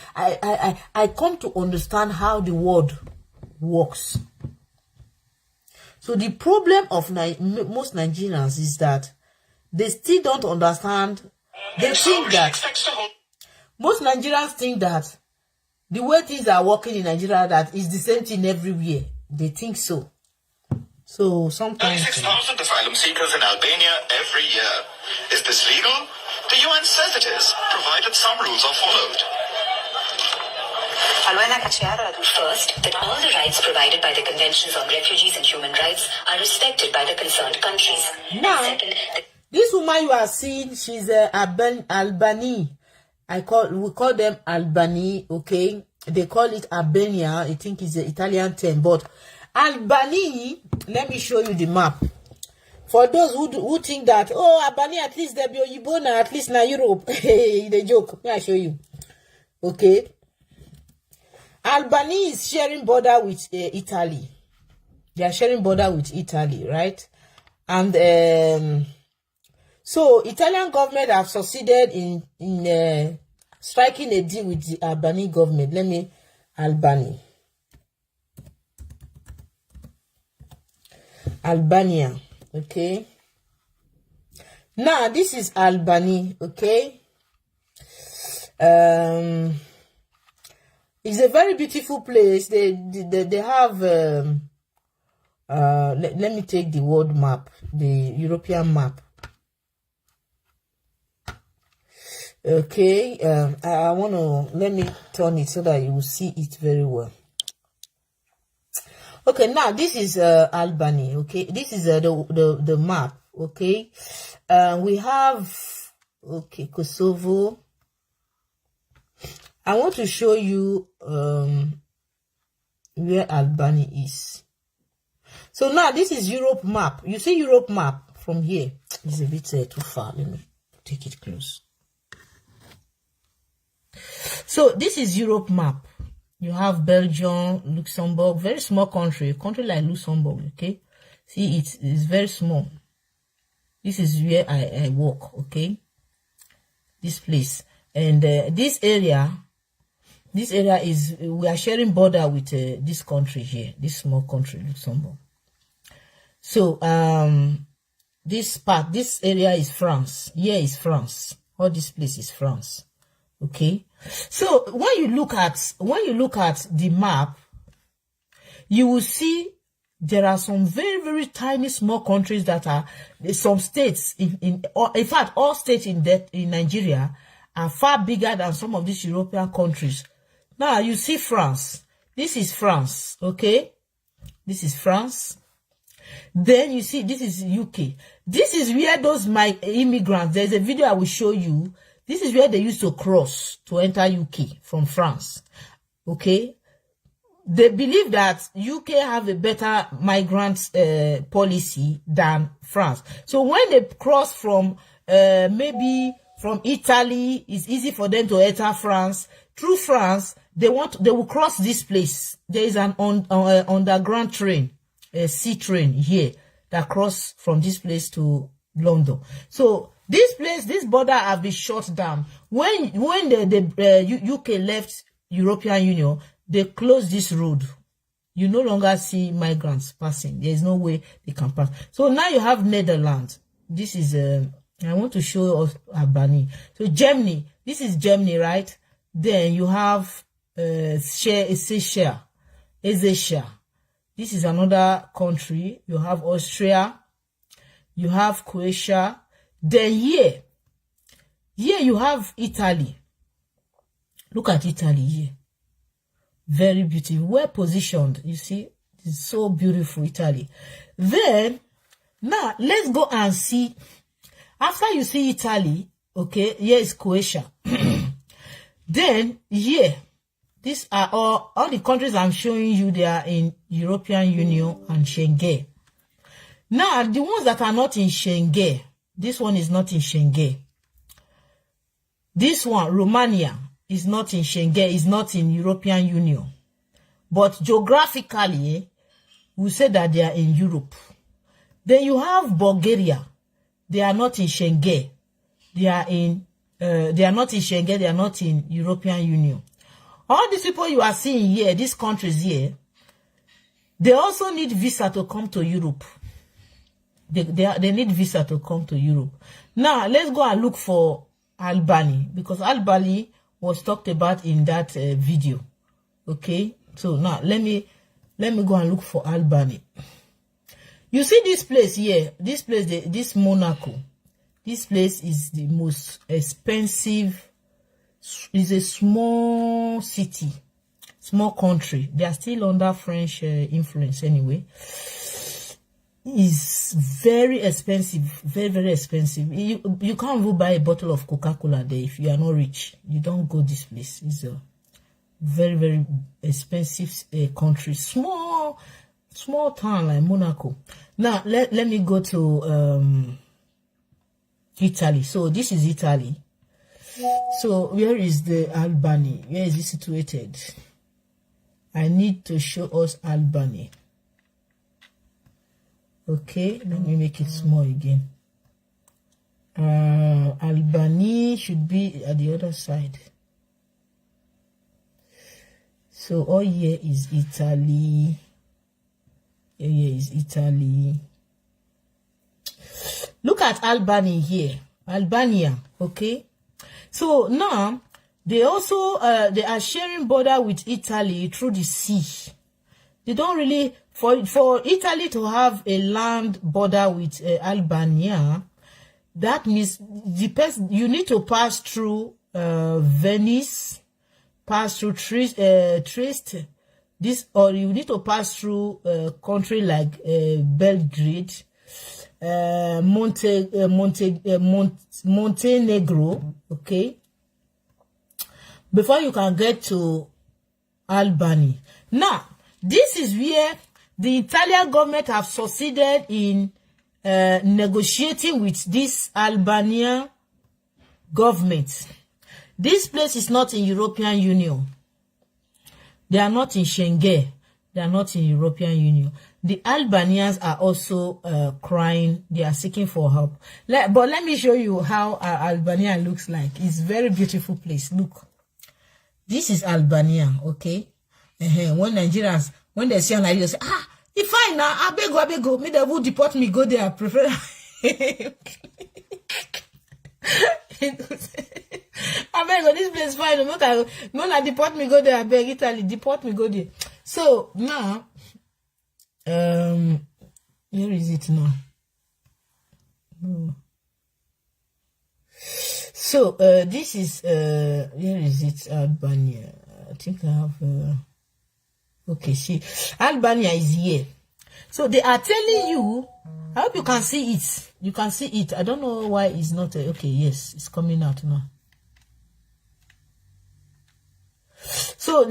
come to understand how the world works. So the problem of most Nigerians is that they still don't understand. They think that most Nigerians think that the way things are working in Nigeria, that is the same thing everywhere. They think so. So sometimes 36,000 asylum seekers in Albania every year. Is this legal? The UN says it is, provided some rules are followed. First, that all the rights provided by the Conventions on Refugees and Human Rights are respected by the concerned countries. Now, second, this woman you are seeing, she's Albany. We call them Albany, okay? They call it Albania. I think it's an Italian term, but Albany, let me show you the map. For those who think that, oh, Albany, at least they'll be Oyibona, at least now Europe. The joke. Let me show you. Okay. Albany is sharing border with Italy. They are sharing border with Italy, right? And so Italian government have succeeded in striking a deal with the Albany government. Albania, okay. Now this is Albany, okay. It's a very beautiful place. They have let me take the world map, the European map. Okay, I want to, let me turn it so that you will see it very well. Okay, now this is Albany. Okay, this is the map. Okay, we have, okay, Kosovo. I want to show you where Albany is. So now this is Europe map. You see Europe map from here. It's a bit too far. Let me take it close. So this is Europe map. You have Belgium, Luxembourg, very small country, a country like Luxembourg. Okay, see it's very small. This is where I work. Okay, this place, and this area is, we are sharing border with this country here, this small country, Luxembourg. So this area is France. Here is France. All this place is France. Okay, so when you look at the map, you will see there are some very, very tiny small countries that are, some states in fact all states in Nigeria are far bigger than some of these European countries. Now you see France. This is France. Okay, this is France. Then you see this is UK. This is where those immigrants, there's a video I will show you. This is where they used to cross to enter UK from France. Okay, they believe that UK have a better migrant policy than France. So when they cross from maybe from Italy, it's easy for them to enter France. Through France, they will cross this place. There is an underground train, a sea train here that cross from this place to London. So this place, this border have been shut down. When the UK left European Union, they closed this road. You no longer see migrants passing. There is no way they can pass. So now you have Netherlands. This is I want to show us Albany. So Germany. This is Germany, right? Then you have Seychelles. This is another country. You have Austria. You have Croatia. Then here you have Italy. Look at Italy here. Very beautiful. Well positioned. You see, it's so beautiful, Italy. Then, now, let's go and see. After you see Italy, okay, here is Croatia. Then, here, these are all the countries I'm showing you. They are in European Union and Schengen. Now, the ones that are not in Schengen, this one is not in Schengen. This one, Romania, is not in Schengen, is not in European Union. But geographically, we say that they are in Europe. Then you have Bulgaria. They are not in Schengen. They are not in Schengen, they are not in European Union. All these people you are seeing here, these countries here, they also need visa to come to Europe. They need visa to come to Europe. Now, let's go and look for Albany, because Albany was talked about in that video. Okay, so now let me go and look for Albany. You see this place here, this Monaco. This place is the most expensive. It's a small city, small country. They are still under French influence anyway. Is very expensive, very, very expensive. You can't even buy a bottle of Coca-Cola there if you are not rich. You don't go this place. It's a very, very expensive country. Small town like Monaco. Now, let me go to Italy. So this is Italy. So where is the Albany? Where is it situated? I need to show us Albany. Okay, let me make it small again. Albany should be at the other side. So all here is Italy. Here is Italy. Look at Albany here. Albania, okay? So now they also they are sharing border with Italy through the sea. They don't really, for Italy to have a land border with Albania, that means you need to pass through Venice, pass through Trieste, or you need to pass through a country like Belgrade, Montenegro, okay, before you can get to Albany. Now, this is where the Italian government have succeeded in negotiating with this Albanian government. This place is not in European Union. They are not in Schengen. They are not in European Union. The Albanians are also crying. They are seeking for help. But let me show you how Albania looks like. It's a very beautiful place. Look. This is Albania, okay? When Nigerians, when they see Nigeria, they say, it's fine now. I beg go. Me, they will deport me, go there. I prefer. I beg go, this place is fine. No, deport me, go there. I beg Italy, deport me, go there. So, now, where is it now? So, this is, where is it? Albania. I think I have, okay, see, Albania is here. So, they are telling you, I hope you can see it. You can see it. I don't know why it's not, okay, yes, it's coming out now. So,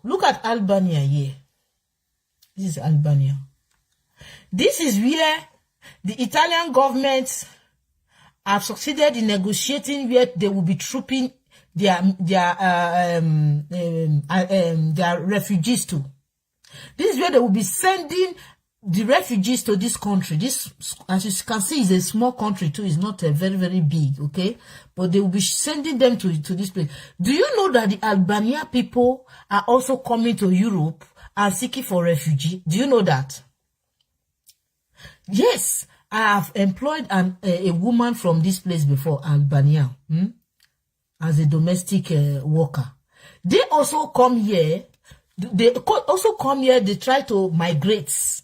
look at Albania here. This is Albania. This is where the Italian government have succeeded in negotiating where they will be trooping their refugees to. This is where they will be sending the refugees to this country. This, as you can see, is a small country too. It's not very, very big, okay? But they will be sending them to this place. Do you know that the Albania people are also coming to Europe and seeking for refugee? Do you know that? Yes, I have employed a woman from this place before, Albania, as a domestic worker. They also come here. They try to migrate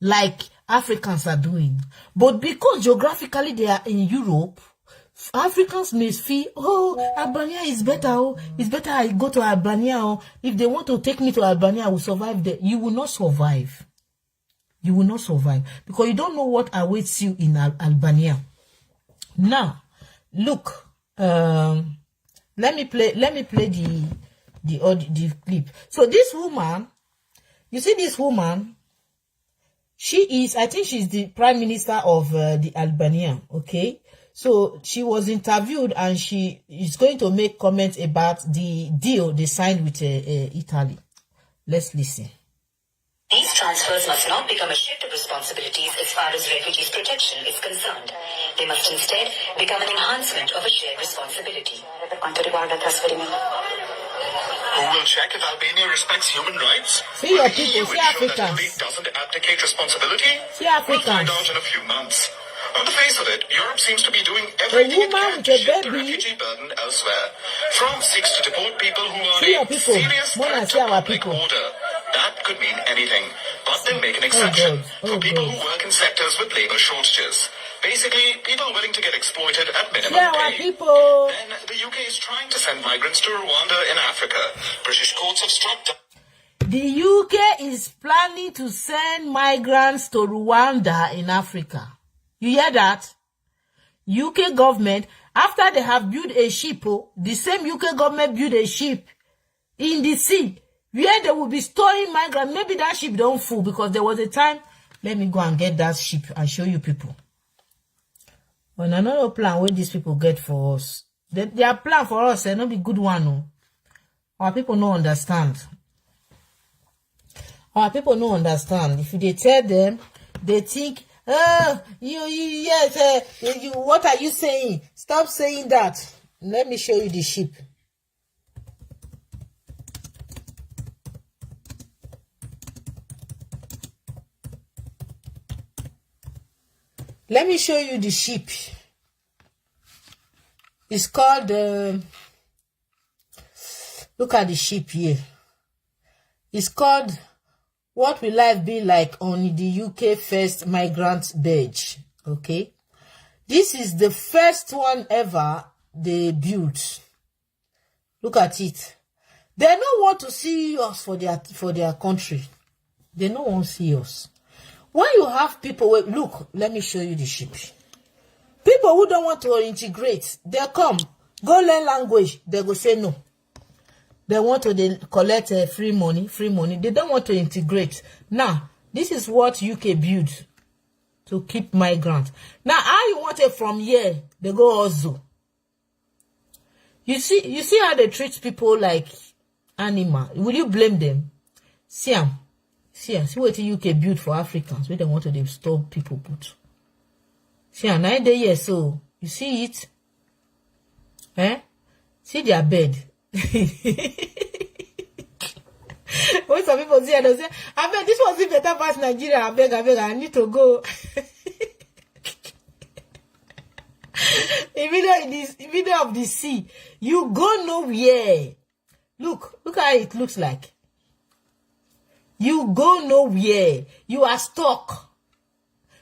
like Africans are doing. But because geographically they are in Europe, Africans may feel, Albania is better. It's better I go to Albania. If they want to take me to Albania, I will survive there. You will not survive. You will not survive because you don't know what awaits you in Albania. Now, look. Let me play the clip. So this woman, you see this woman, she is, I think she's the prime minister of the Albania, okay? So she was interviewed and she is going to make comments about the deal they signed with Italy. Let's listen. These transfers must not become a shift of responsibilities as far as refugees' protection is concerned. They must instead become an enhancement of a shared responsibility. Who will check if Albania respects human rights? See your people, see Africans. That doesn't abdicate responsibility? See Africans. We'll find out in a few months. On the face of it, Europe seems to be doing everything it can to shift the refugee burden elsewhere. France seeks to deport people who are a serious threat to public order. That could mean anything, but they make an exception for people who work in sectors with labor shortages. Basically, people willing to get exploited at minimum pay. Then the UK is trying to send migrants to Rwanda in Africa. British courts have struck down. The UK is planning to send migrants to Rwanda in Africa. You hear that? UK government, after they have built a ship, the same UK government built a ship in the sea where they will be storing migrants. Maybe that ship don't full because there was a time. Let me go and get that ship and show you people. On another plan where these people get for us. Their plan for us, not be good one. No. Our people don't understand. Our people don't understand. If they tell them, they think, what are you saying? Stop saying that. Let me show you the ship. Let me show you the ship. It's called, look at the ship here. It's called What will life be like on the UK first migrant badge? Okay. This is the first one ever they built. Look at it. They don't want to see us for their country. They don't want to see us. When you have people, look, let me show you the ship. People who don't want to integrate, they come, go learn language, they go say no. They want to collect free money. They don't want to integrate. Now, this is what UK built to keep migrants. Now, how you want it from here? They go also. You see how they treat people like animal. Will you blame them? See what the UK built for Africans. Where they want to stop people put. See, 9 days so you see it? See their bed. When some people see it, they say, I bet this was better past Nigeria. I beg, I need to go. In middle of the sea, you go nowhere. Look how it looks like. You go nowhere. You are stuck.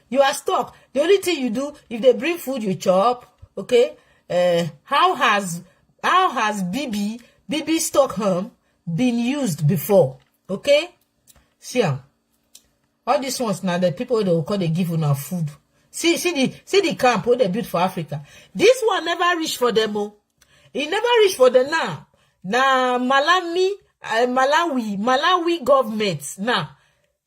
The only thing you do, if they bring food, you chop. Okay. How has BB Stockholm been used before? Okay. See, all these ones now, the people they will call they give you food. See the camp where they built for Africa. This one never reached for them. Oh. It never reached for them now. Now Malawi government now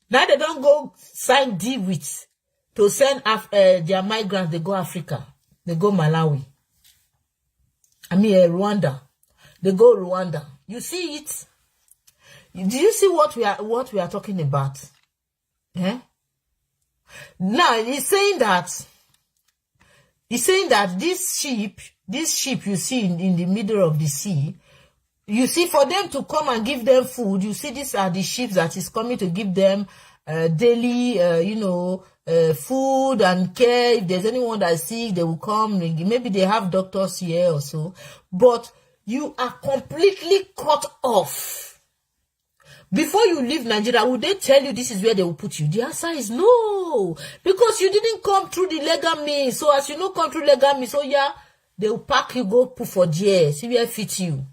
they don't go sign deal with to send their migrants. They go Africa. They go Malawi. Rwanda. They go Rwanda. You see it? Do you see what we are talking about? Now he's saying that this ship you see in the middle of the sea, you see, for them to come and give them food, you see, these are the ships that is coming to give them daily, food and care. If there's anyone that is sick, they will come. Maybe they have doctors here or so. But you are completely cut off. Before you leave Nigeria, would they tell you this is where they will put you? The answer is no. Because you didn't come through the legal means. So as you know, come through legal means, so yeah, they will pack you, go put for jail. See where it fits you.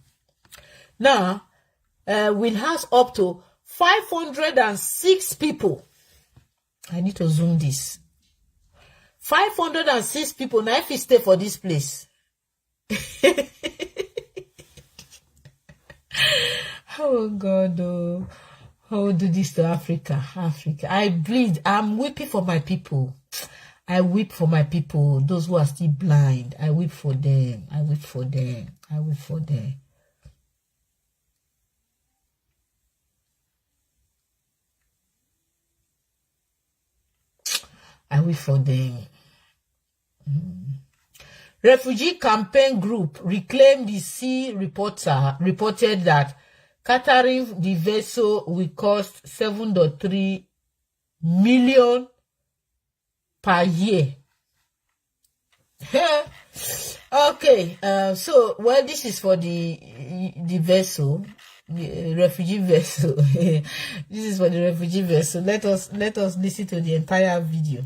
Now, we'll have up to 506 people. I need to zoom this. 506 people. Now, if you stay for this place. Oh, God. Oh, how do this to Africa? I bleed. I'm weeping for my people. I weep for my people. Those who are still blind. I weep for them. I weep for them. I weep for them. I wait for them. Refugee campaign group Reclaim the Sea reported that catering the vessel will cost 7.3 million per year. Okay, so this is for the vessel, the refugee vessel. This is for the refugee vessel. Let us listen to the entire video.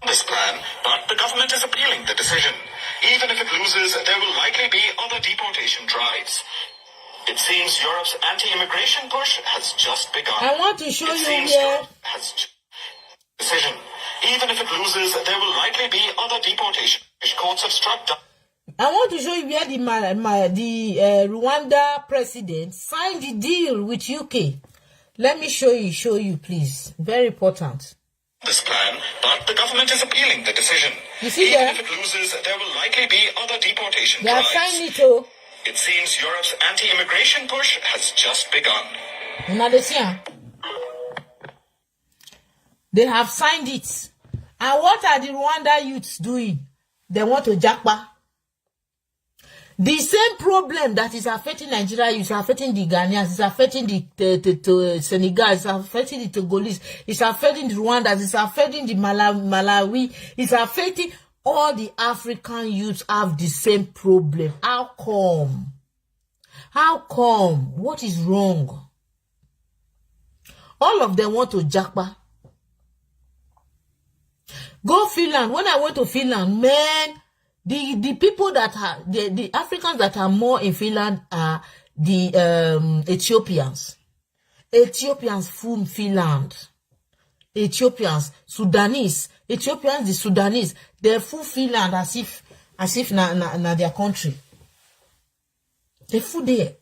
This plan, but the government is appealing the decision. Even if it loses, there will likely be other deportation drives. It seems Europe's anti-immigration push has just begun. I want to show you here. Decision. Even if it loses, there will likely be other deportation. Courts have struck down. I want to show you where the Rwanda president signed the deal with UK. Let me show you, please. Very important. This plan, but the government is appealing the decision. You see Even there? if it loses, there will likely be other deportation They have drives. signed it too. It seems Europe's anti-immigration push has just begun. Now they have signed it. And what are the Rwanda youths doing? They want to jackpot. The same problem that is affecting Nigeria is affecting the Ghanaians, is affecting the Senegal, is affecting the Togolese, is affecting the Rwandans, is affecting the Malawi, is affecting all the African youths have the same problem. How come? What is wrong? All of them want to jackpot. Go Finland. When I went to Finland, man, the people that are the Africans that are more in Finland are the Ethiopians. Ethiopians full Finland. Ethiopians, Sudanese, Ethiopians, the Sudanese, they full Finland as if na their country. They full there.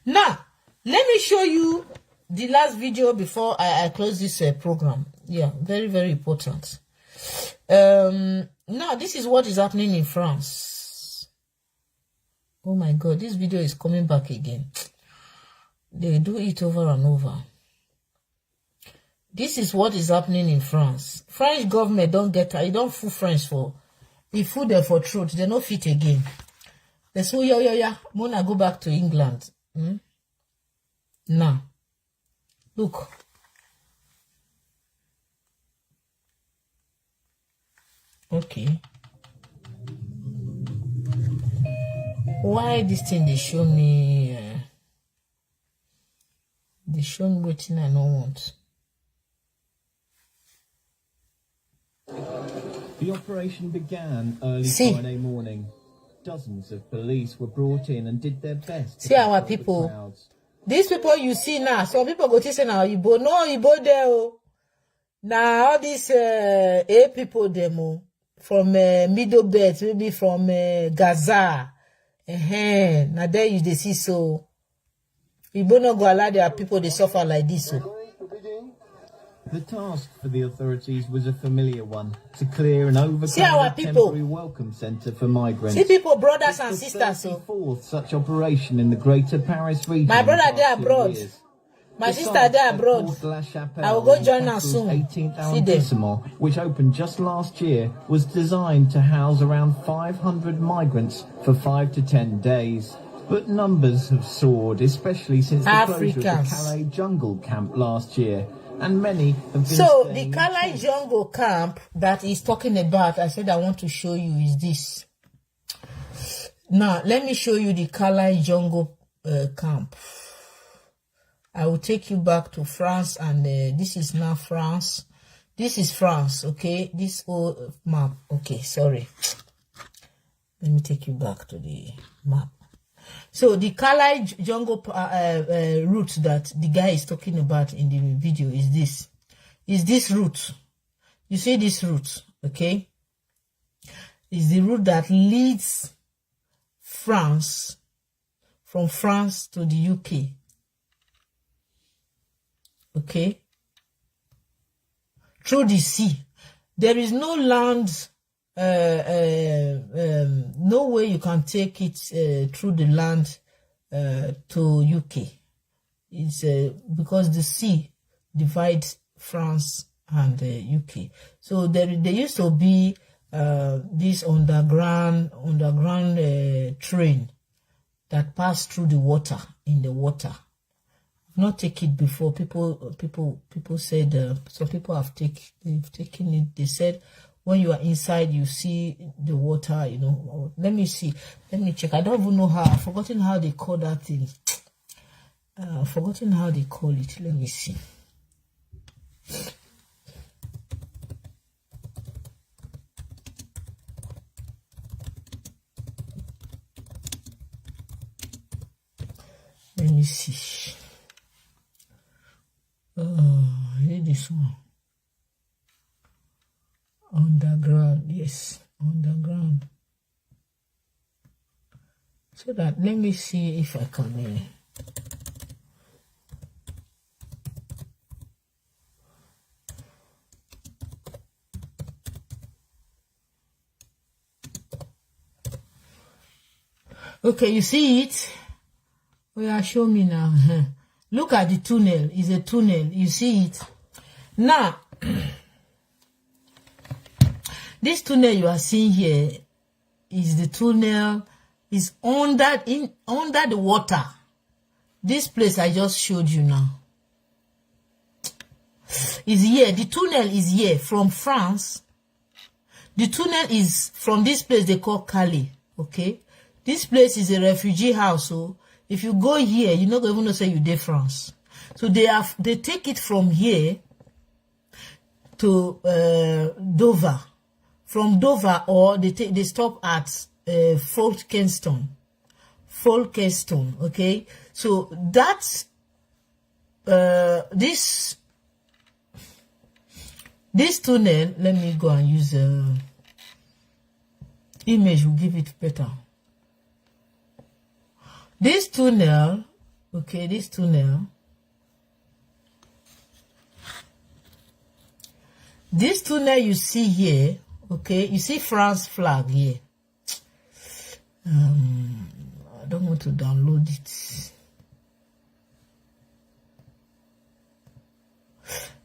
Now, let me show you the last video before I close this program. Yeah, very, very important. Now, this is what is happening in France. Oh my God, this video is coming back again. They do it over and over. This is what is happening in France. French government don't get, you don't fool French for, they fool them for truth. They no fit again. They say, yeah. Mona go back to England. Now, look. Okay. Why this thing they show me? They show me what thing I don't want. The operation began early Friday morning. Dozens of police were brought in and did their best. See our people. These people you see now, some people go to say now Igbo. No Igbo there. Now all these A people demo from Middle Belt, maybe from Gaza. Now there you they see so. Igbo no go allow their people they suffer like this. So. The task for the authorities was a familiar one, to clear and overcome a temporary welcome centre for migrants. See people, brothers and sisters. So. Fourth such operation in the Greater Paris region. My brother there abroad. My sister there abroad. I will go join us soon. 18th arrondissement, which opened just last year, was designed to house around 500 migrants for 5 to 10 days. But numbers have soared, especially since the closure of the Calais jungle camp last year. And many have been so the Calais jungle camp that he's talking about, I said I want to show you is this. Now, let me show you the Calais jungle camp. I will take you back to France, and this is now France. This is France, okay? This old map. Okay, sorry. Let me take you back to the map. So the Calais jungle route that the guy is talking about in the video is this. Is this route. You see this route, okay? Is the route that leads France, from France to the UK. Okay? Through the sea. There is no land, no way you can take it through the land to UK. It's because the sea divides France and UK. So there used to be this underground train that passed through the water, in the water. I've not taken it before. People said some people they've taken it. They said when you are inside, you see the water. You know. Let me see. Let me check. I don't even know how. I've forgotten how they call that thing. I've forgotten how they call it. Let me see. Let me see. This one. Underground, yes, underground. So that, let me see if I can. Okay, you see it? Oh yeah, show me now. Look at the tunnel. It's a tunnel. You see it? Now, this tunnel you are seeing here is the tunnel is under the water. This place I just showed you now is here. The tunnel is here from France. The tunnel is from this place they call Calais. Okay, this place is a refugee house. So if you go here, you're not even gonna say you did France. So they take it from here to Dover. From Dover, or they stop at Folkestone. Okay. So that's this tunnel. Let me go and use image will give it better. This tunnel, okay, this tunnel you see here, okay, you see France flag here. I don't want to download it.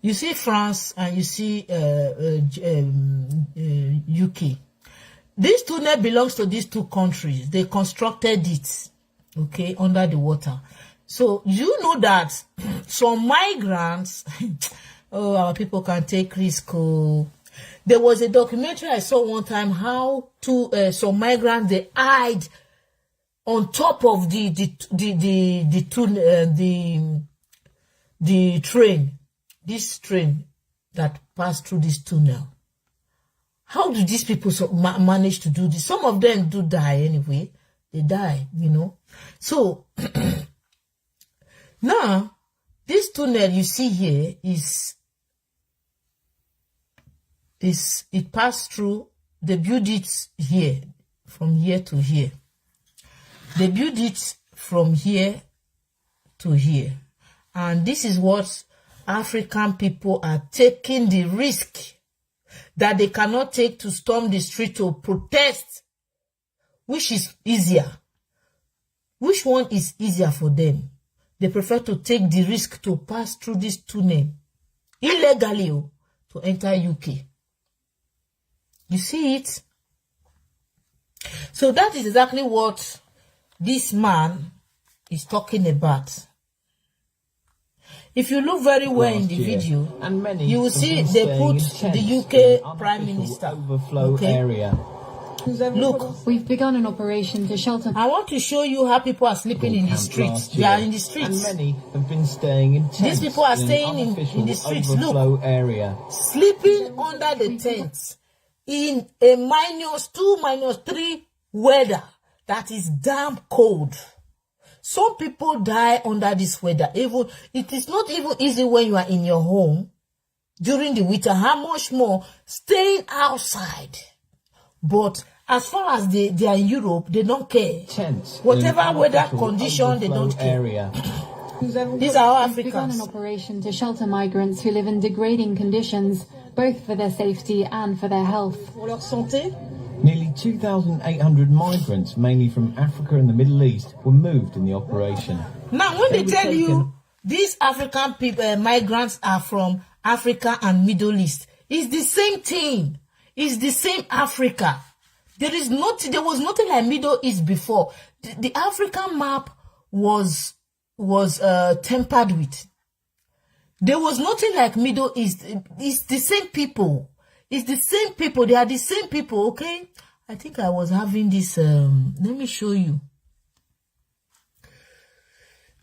You see France and you see UK. This tunnel belongs to these two countries. They constructed it, okay, under the water. So you know that some migrants, oh, our people can take risk. Oh. There was a documentary I saw one time how some migrants, they hide on top of the train, this train that passed through this tunnel. How do these people manage to do this? Some of them do die anyway. They die, you know. So now this tunnel you see here it passed through. They build it here, from here to here. They build it from here to here. And this is what African people are taking the risk that they cannot take to storm the street to protest. Which is easier? Which one is easier for them? They prefer to take the risk to pass through this tunnel illegally to enter UK. You see it? So that is exactly what this man is talking about. If you look very well in the video, you will see they put the UK Prime Minister. Okay? Area. Look, we've begun an operation to shelter. I want to show you how people are sleeping in the streets. They are in the streets. And many have been staying in tents. These people are staying in the streets. Look, area. Sleeping under the tents in a -2, -3 weather that is damn cold. Some people die under this weather. Even it is not even easy when you are in your home during the winter. How much more staying outside? But as far as they are in Europe, they don't care. Tents. Whatever weather condition, they don't care. These are our We've begun Africans. an operation to shelter migrants who live in degrading conditions, both for their safety and for their health. Pour leur santé. Nearly 2,800 migrants, mainly from Africa and the Middle East, were moved in the operation. Now, when they were tell you taken- these African people, migrants are from Africa and Middle East, it's the same thing. It's the same Africa. There was nothing like Middle East before. The African map was tempered with. There was nothing like Middle East. It's the same people. It's the same people. They are the same people, okay? I think I was having this. Let me show you.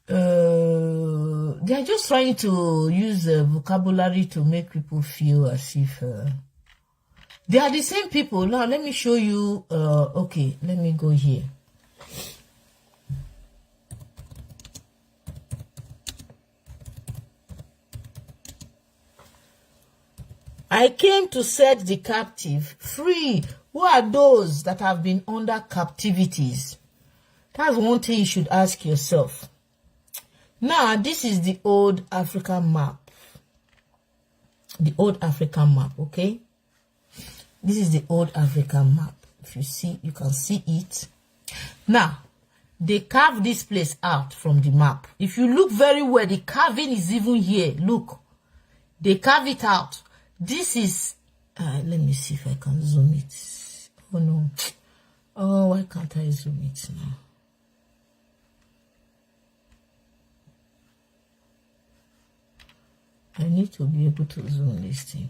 They are just trying to use vocabulary to make people feel as if they are the same people. Now, let me show you. Okay, let me go here. I came to set the captive free. Who are those that have been under captivities? That's one thing you should ask yourself. Now, this is the old African map. The old African map, okay? This is the old African map. If you see, you can see it. Now, they carved this place out from the map. If you look very well, the carving is even here. Look, they carve it out. This is, let me see if I can zoom it. Oh no. Oh, why can't I zoom it now? I need to be able to zoom this thing.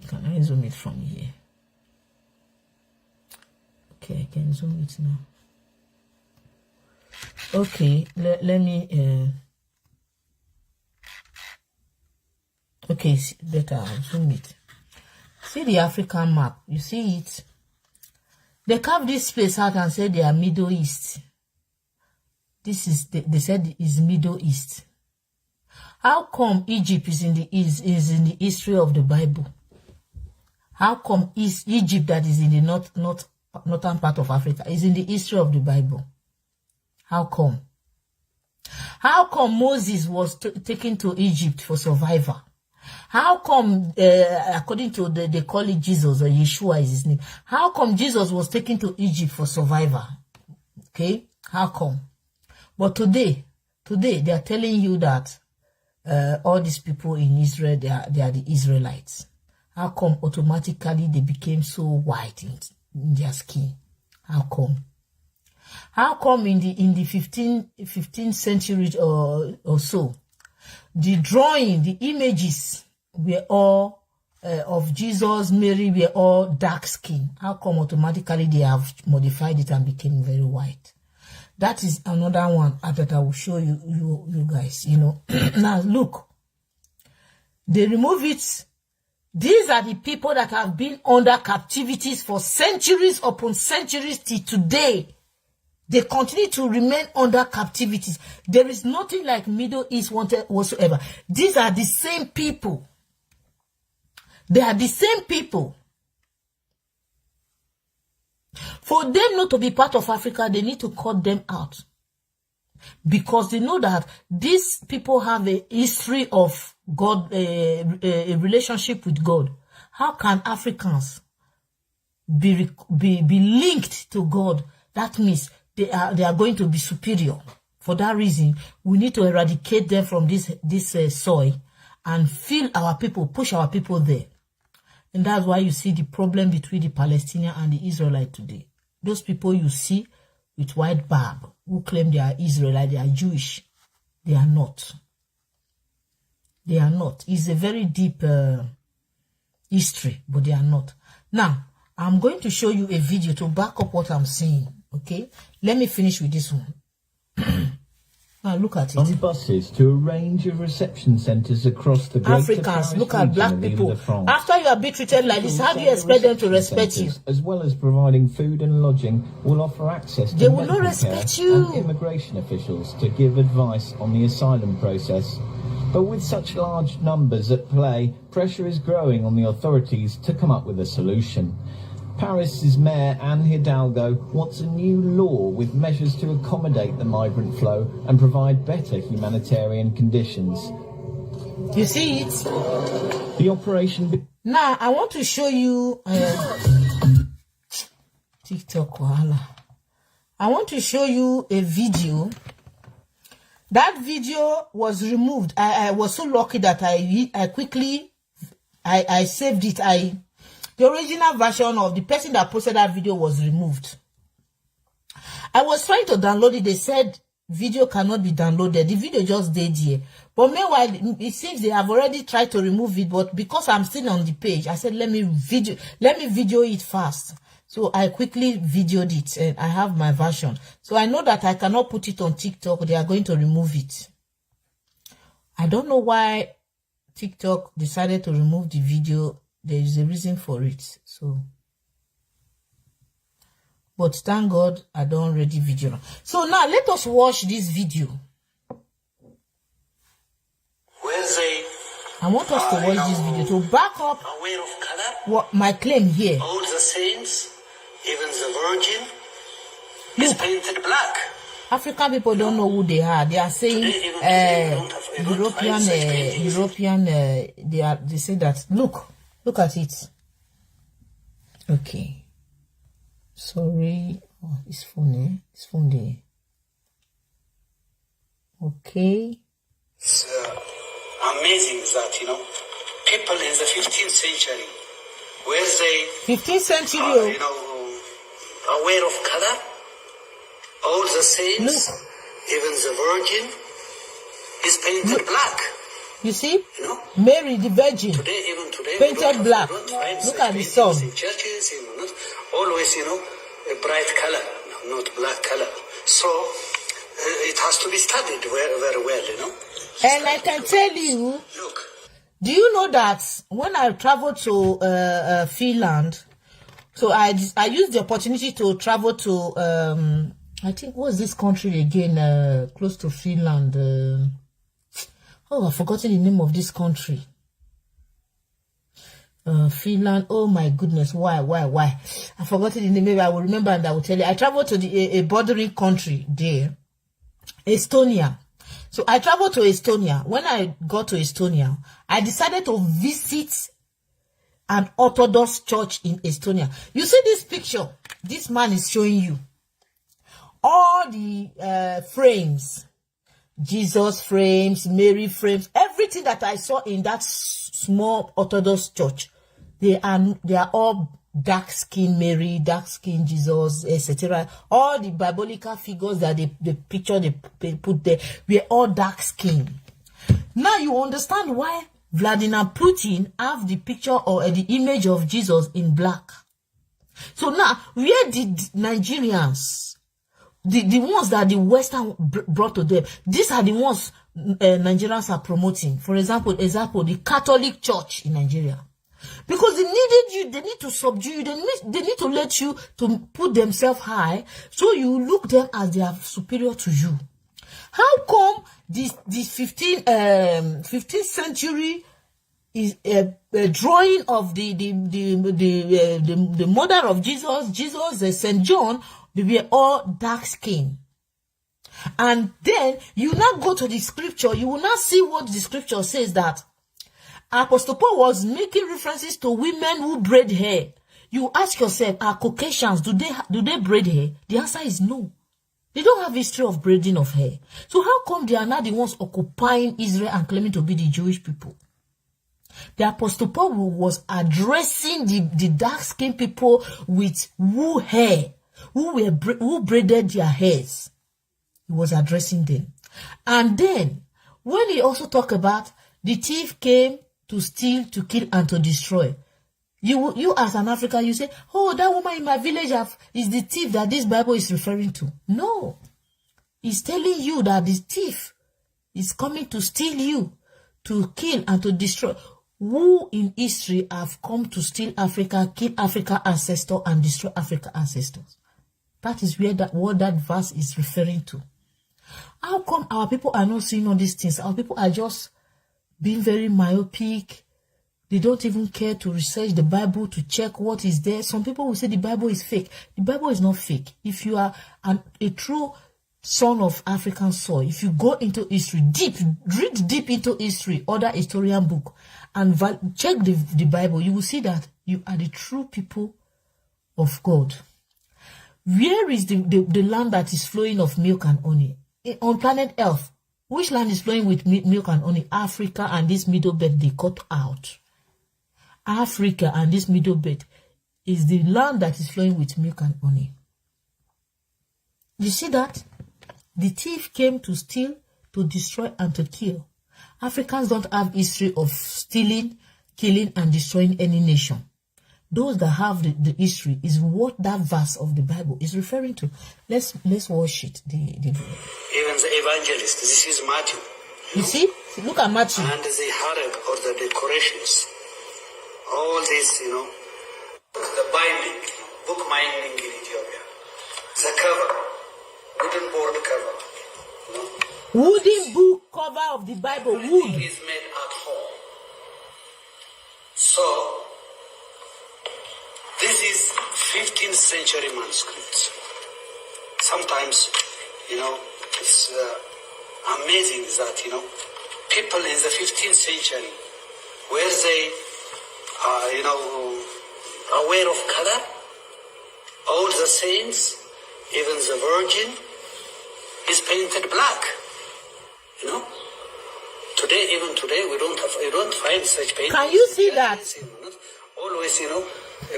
Can I zoom it from here? Okay, I can zoom it now. Okay, let me okay, better, I'll zoom it. See the African map, you see it? They carved this space out and said they are Middle East. This is they said is Middle East. How come Egypt is in the history of the Bible? How come Egypt, that is in the northern part of Africa, is in the history of the Bible? How come? How come Moses was taken to Egypt for survival? How come, according to they call it Jesus, or Yeshua is his name, how come Jesus was taken to Egypt for survival? Okay, how come? But today they are telling you that all these people in Israel, they are the Israelites. How come automatically they became so white in their skin? How come? How come in the 15th century or so, the drawing, the images were all of Jesus, Mary, were all dark skin? How come automatically they have modified it and became very white? That is another one that I will show you guys, you know. Now look, they remove it. These are the people that have been under captivities for centuries upon centuries till today. They continue to remain under captivities. There is nothing like Middle East whatsoever. These are the same people. They are the same people. For them not to be part of Africa, they need to cut them out. Because they know that these people have a history of God, a relationship with God. How can Africans be linked to God? That means they are going to be superior. For that reason, we need to eradicate them from this soil and fill our people, push our people there. And that's why you see the problem between the Palestinian and the Israelite today. Those people you see with white barb who claim they are Israelite, they are Jewish. They are not. They are not. It's a very deep history, but they are not. Now, I'm going to show you a video to back up what I'm saying. Okay, let me finish with this one. Now look at it. On buses to a range of reception centres across the greater Africans, Paris look at black people. After you are being treated like this, how do you expect them to respect you? As well as providing food and lodging, will offer access to they will not respect you. And immigration officials to give advice on the asylum process. But with such large numbers at play, pressure is growing on the authorities to come up with a solution. Paris's Mayor Anne Hidalgo wants a new law with measures to accommodate the migrant flow and provide better humanitarian conditions. You see it? The operation... Now, I want to show you... TikTok, wahala. I want to show you a video. That video was removed. I was so lucky that I quickly saved it. The original version of the person that posted that video was removed. I was trying to download it. They said video cannot be downloaded. The video just stayed here. But meanwhile, it seems they have already tried to remove it. But because I'm still on the page, I said, let me video it fast. So I quickly videoed it and I have my version. So I know that I cannot put it on TikTok. They are going to remove it. I don't know why TikTok decided to remove the video. There is a reason for it. So, but thank God I don't already video. So now let us watch this video. I want us to watch this video to back up what my claim here. All the saints, even the Virgin, is painted black. African people don't know who they are. They are saying European. They say that Look at it. Okay. Sorry. Oh, it's funny. It's funny. Okay. It's amazing that, people in the 15th century, where they 15th century, aware of color, all the saints, even the Virgin, is painted black. You see? Mary the Virgin, today, painted black. Look at the sun. In churches, always, a bright color, not black color. So it has to be studied very, very well, you know. And I can tell you, Look, do you know that when I traveled to Finland, so I used the opportunity to travel to, I think, what's this country again, close to Finland? I've forgotten the name of this country. Finland. Oh my goodness, why? I forgotten the name. Maybe I will remember and I will tell you. I traveled to a bordering country there, Estonia. So I traveled to Estonia. When I got to Estonia, I decided to visit an Orthodox church in Estonia. You see this picture? This man is showing you all the frames. Jesus frames, Mary frames, everything that I saw in that small Orthodox church. They are all dark-skinned Mary, dark-skinned Jesus, etc. All the biblical figures that the picture they put there were all dark-skinned. Now you understand why Vladimir Putin have the picture or the image of Jesus in black. So now, where did Nigerians, the ones that the Western brought to them, these are the ones Nigerians are promoting. For example, the Catholic Church in Nigeria. Because they needed you, they need to subdue you, they need to let you to put themselves high, so you look them as they are superior to you. How come this 15th century is a drawing of the mother of Jesus, St. John, they were all dark skin. And then you now go to the scripture, you will not see what the scripture says that Apostle Paul was making references to women who braid hair. You ask yourself, are Caucasians, do they braid hair? The answer is no. They don't have history of braiding of hair. So how come they are not the ones occupying Israel and claiming to be the Jewish people? The Apostle Paul was addressing the dark-skinned people with wool hair, who braided their hairs. He was addressing them. And then, when he also talked about the thief came to steal, to kill, and to destroy. You as an African, you say, oh, that woman in my village is the thief that this Bible is referring to. No. It's telling you that the thief is coming to steal you, to kill, and to destroy. Who in history have come to steal Africa, kill African ancestors, and destroy African ancestors? That is what that verse is referring to. How come our people are not seeing all these things? Our people are just being very myopic. They don't even care to research the Bible to check what is there. Some people will say the Bible is fake. The Bible is not fake. If you are a true son of African soil, if you go into history, read deep into history, other historian book, and check the Bible, you will see that you are the true people of God. Where is the land that is flowing of milk and honey? On planet Earth, which land is flowing with milk and honey? Africa and this middle belt they cut out. Africa and this middle belt is the land that is flowing with milk and honey. You see that? The thief came to steal, to destroy, and to kill. Africans don't have history of stealing, killing, and destroying any nation. Those that have the history is what that verse of the Bible is referring to. Let's watch it. Even the evangelist, this is Matthew. You see? Look at Matthew. And the harag or the decorations. All this, the binding, book binding in Ethiopia. The cover, wooden board cover. Wooden book cover of the Bible, wood. Everything is made at home. So, this is 15th century manuscripts. Sometimes, it's amazing that, people in the 15th century, where they aware of color, all the saints, even the Virgin, is painted black. Even today, we don't find such paintings. Can you see that? Always, a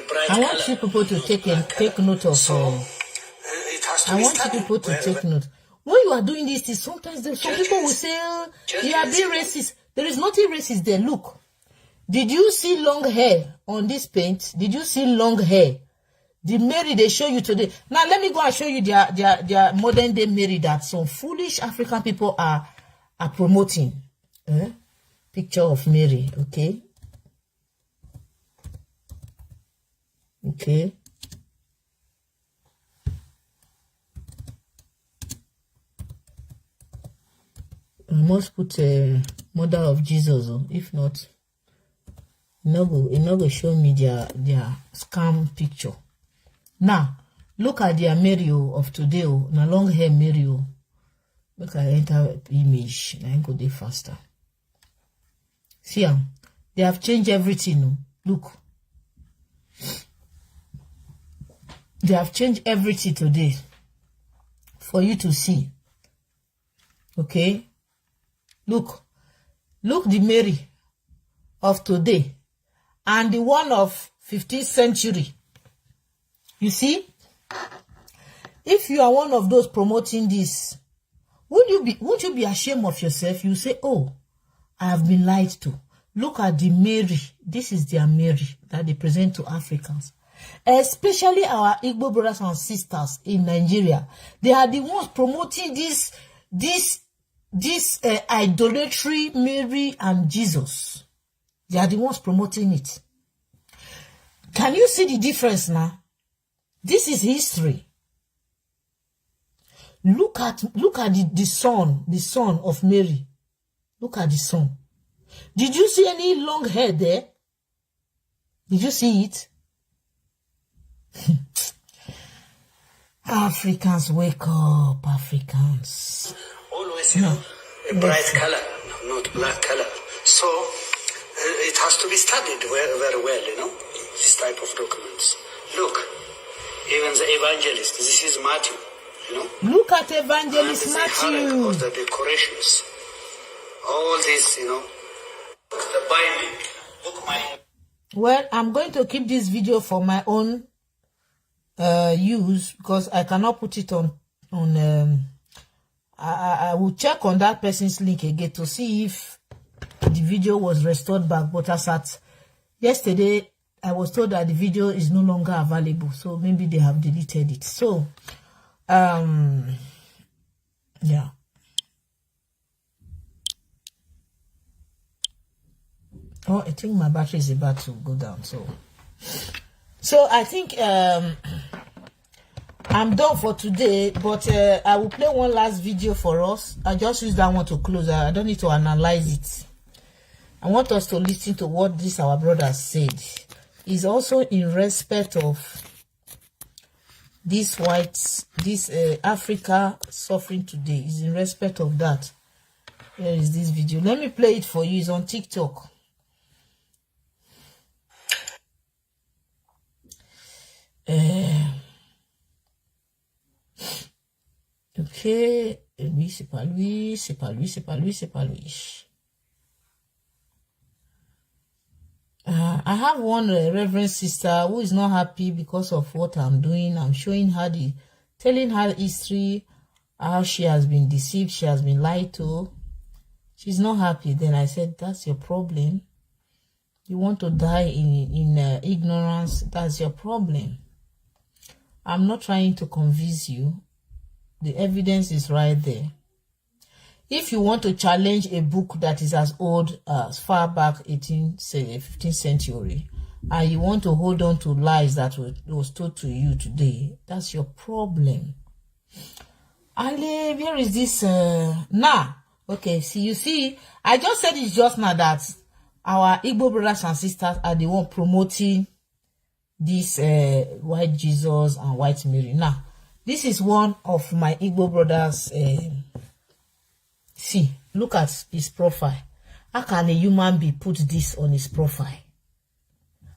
bright I want you people to take note of. I want you people to take note. When you are doing this, sometimes some people will say, you are being racist. There is nothing racist there. Look. Did you see long hair on this paint? Did you see long hair? The Mary they show you today. Now let me go and show you their modern day Mary that some foolish African people are promoting. Picture of Mary, okay? Okay. I must put a mother of Jesus, if not, it no go show me their scam picture. Now, look at their Mary of today, na long hair Mary. Look at enter image, na go dey faster. See, they have changed everything. Look, they have changed everything today for you to see. Okay, look the Mary of today and the one of 15th century. You see, if you are one of those promoting this, won't you be ashamed of yourself? You say, oh, I have been lied to. Look at the Mary. This is their Mary that they present to Africans, especially our Igbo brothers and sisters in Nigeria. They are the ones promoting this idolatry, Mary and Jesus. They are the ones promoting it. Can you see the difference now? This is history. Look at the son of Mary. Look at the son. Did you see any long hair there? Did you see it? Africans, wake up, Africans. Always, a bright color, not black color. So it has to be studied very well, this type of documents. Look, even the evangelist, this is Matthew, Look at Evangelist Matthew. Or the decorations, all this, the binding, book binding. Well, I'm going to keep this video for my own use because I cannot put it on. I will check on that person's link again to see if the video was restored back. But as at yesterday, I was told that the video is no longer available, so maybe they have deleted it. So, yeah. Oh, I think my battery is about to go down. So I think I'm done for today, but I will play one last video for us. I just use that one to close. I don't need to analyze it. I want us to listen to what this our brother said. It's also in respect of this Africa suffering today. It's in respect of that. Here is this video. Let me play it for you. It's on TikTok. Ok, lui, c'est pas lui, c'est pas lui, c'est pas lui, c'est pas lui. I have one reverend sister who is not happy because of what I'm doing. I'm showing her telling her history, how she has been deceived, she has been lied to. She's not happy. Then I said, that's your problem. You want to die in ignorance, that's your problem. I'm not trying to convince you. The evidence is right there. If you want to challenge a book that is as old as far back 15th century, and you want to hold on to lies that was told to you today, that's your problem. Ale, where is this? Now, okay, you see, I just said it just now that our Igbo brothers and sisters are the one promoting this white Jesus and white Mary. Now, this is one of my Igbo brothers. See, look at his profile. How can a human being put this on his profile?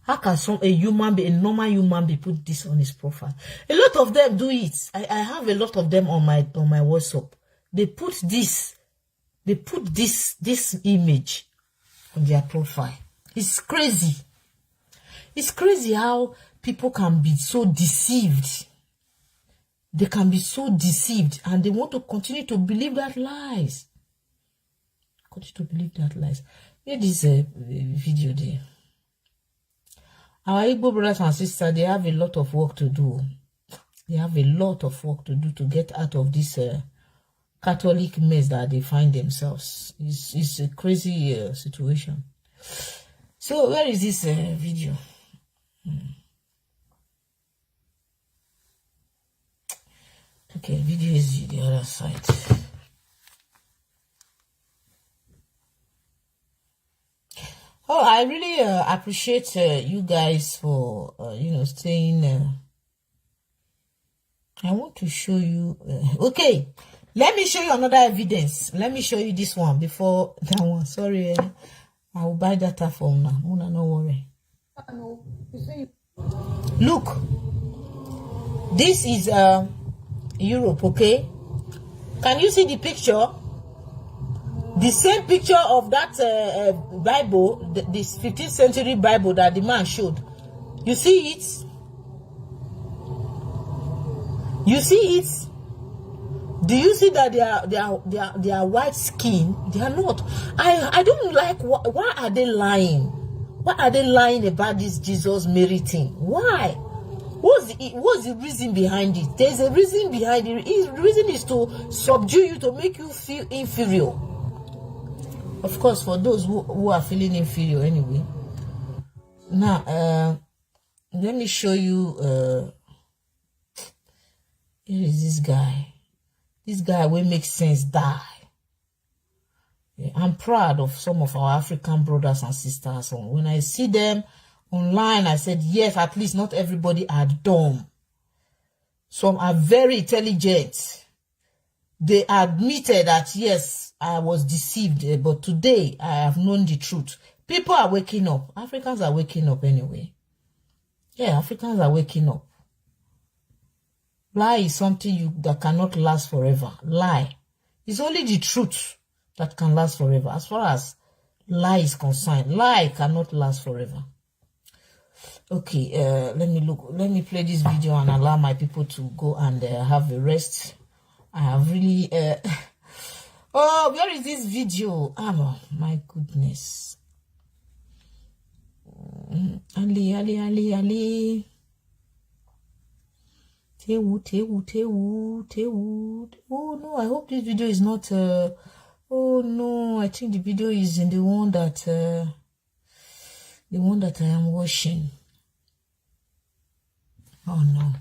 How can a normal human being put this on his profile? A lot of them do it. I have a lot of them on my WhatsApp. They put this image on their profile. It's crazy. It's crazy how people can be so deceived. They can be so deceived and they want to continue to believe that lies. Continue to believe that lies. Here is a video there. Our Igbo brothers and sisters, they have a lot of work to do. They have a lot of work to do to get out of this Catholic mess that they find themselves. It's a crazy situation. So where is this video? Okay, video is the other side. Oh, I really appreciate you guys for staying. I want to show you. Okay, let me show you another evidence. Let me show you this one before that one. Sorry, I will buy data from now. Muna, no worry. Look, this is Europe. Okay, can you see the picture? The same picture of that Bible, this 15th century Bible that the man showed. You see it? You see it? Do you see that they are white skin? They are not. I don't like. Why are they lying? Why are they lying about this Jesus Mary thing? Why? What's the reason behind it? There's a reason behind it. The reason is to subdue you, to make you feel inferior. Of course, for those who are feeling inferior anyway. Now, let me show you. Here is this guy. This guy will make sense die. Yeah, I'm proud of some of our African brothers and sisters. When I see them online, I said, yes, at least not everybody are dumb. Some are very intelligent. They admitted that, yes, I was deceived, but today I have known the truth. People are waking up. Africans are waking up anyway. Yeah, Africans are waking up. Lie is something that cannot last forever. Lie. It's only the truth that can last forever. As far as lie is concerned, lie cannot last forever. Okay, let me play this video and allow my people to go and have a rest. I have really oh, where is this video? Oh my goodness. Ali. Tewu. Oh no, I hope this video is not oh no, I think the video is in the one that I am watching. Oh no.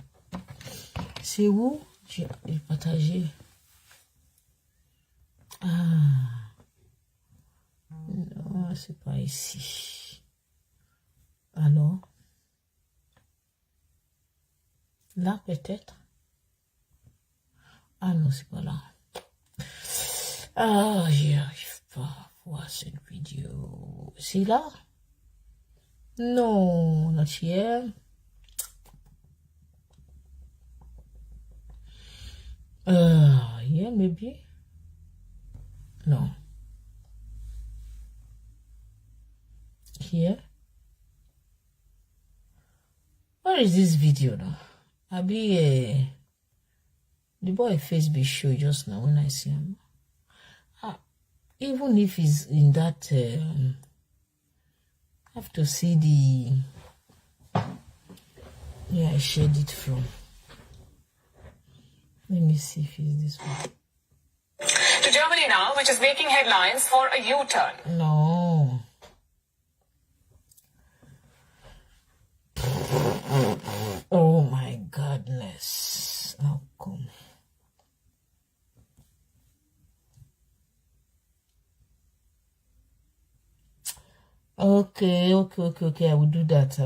C'est où? J'ai partagé. Ah. Non, c'est pas ici. Alors? Là, peut-être? Ah non, c'est pas là. Ah, j'y arrive pas à voir cette vidéo. C'est là? Non, not here. Yeah, maybe. No. Here. Where is this video now? I'll be the boy face be show just now when I see him. Even if he's in that, I have to see the. Yeah, I shared it from. Let me see if it's this one. To Germany now, which is making headlines for a U-turn. No. Oh my goodness. How come? Okay. I will do that.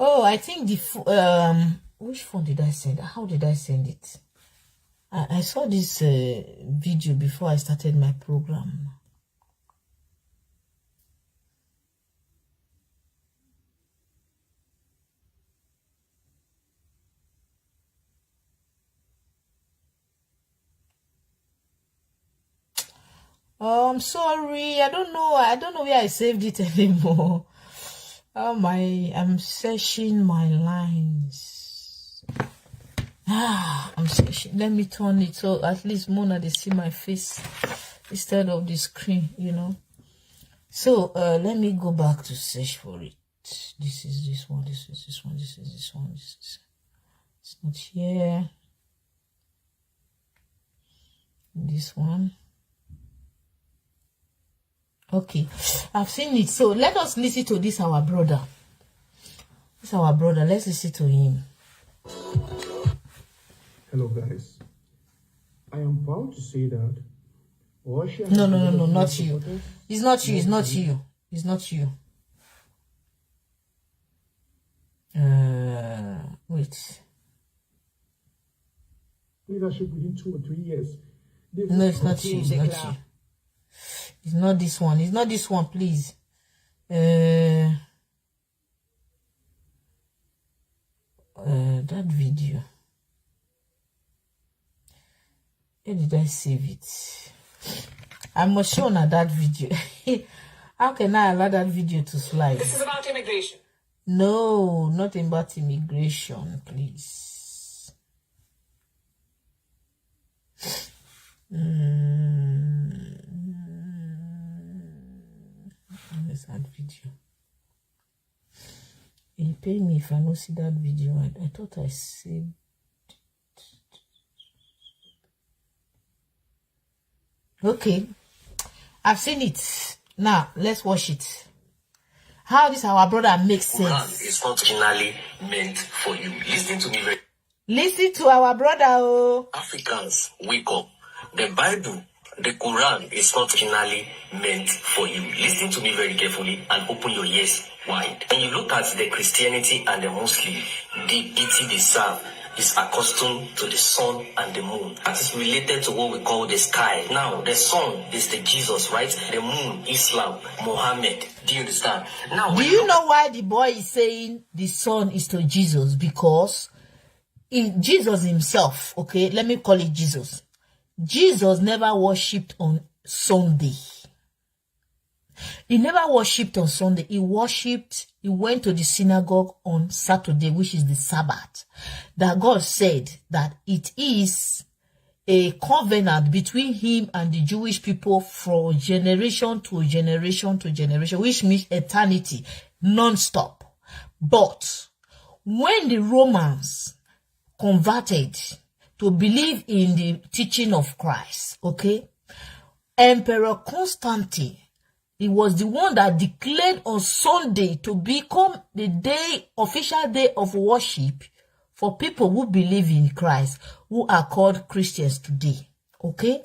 Oh, I think the which phone did I send? How did I send it? I saw this video before I started my program. Oh, I'm sorry. I don't know where I saved it anymore. Oh I'm searching my lines. I'm searching. Let me turn it so at least Mona they see my face instead of the screen, you know. So let me go back to search for it. This is this one, this is this one, this is this one, this is it's not here. This one. Okay, I've seen it. So let us listen to this our brother. This our brother. Let's listen to him. Hello guys. I am proud to say that Russia No, not you. It's not you, it's not you. It's not you. Wait. Leadership within 2 or 3 years. No, it's not you, it's not you. It's not this one. It's not this one, please. That video. Where did I save it? I must show on that video. How can I allow that video to slide? This is about immigration. No, not about immigration, please. Where's that video? He pay me if I don't see that video. I thought I saved it. Okay, I've seen it. Now let's watch it. How this our brother makes sense. It's not originally meant for you. Listen to me very. Listen to our brother. Oh, Africans, wake up. The Bible, the Quran is not originally meant for you. Listen to me very carefully and open your ears wide. When you look at the Christianity and the Muslim, the deity they serve is accustomed to the sun and the moon. That is related to what we call the sky. Now, the sun is the Jesus, right? The moon, Islam, Muhammad. Do you understand? Now, do you know why the boy is saying the sun is to Jesus? Because in Jesus himself, okay, let me call it Jesus. Jesus never worshipped on Sunday. He never worshipped on Sunday. He went to the synagogue on Saturday, which is the Sabbath. That God said that it is a covenant between him and the Jewish people from generation to generation to generation, which means eternity, non-stop. But when the Romans converted to believe in the teaching of Christ, okay, Emperor Constantine, he was the one that declared on Sunday to become the day, official day of worship for people who believe in Christ, who are called Christians today. Okay?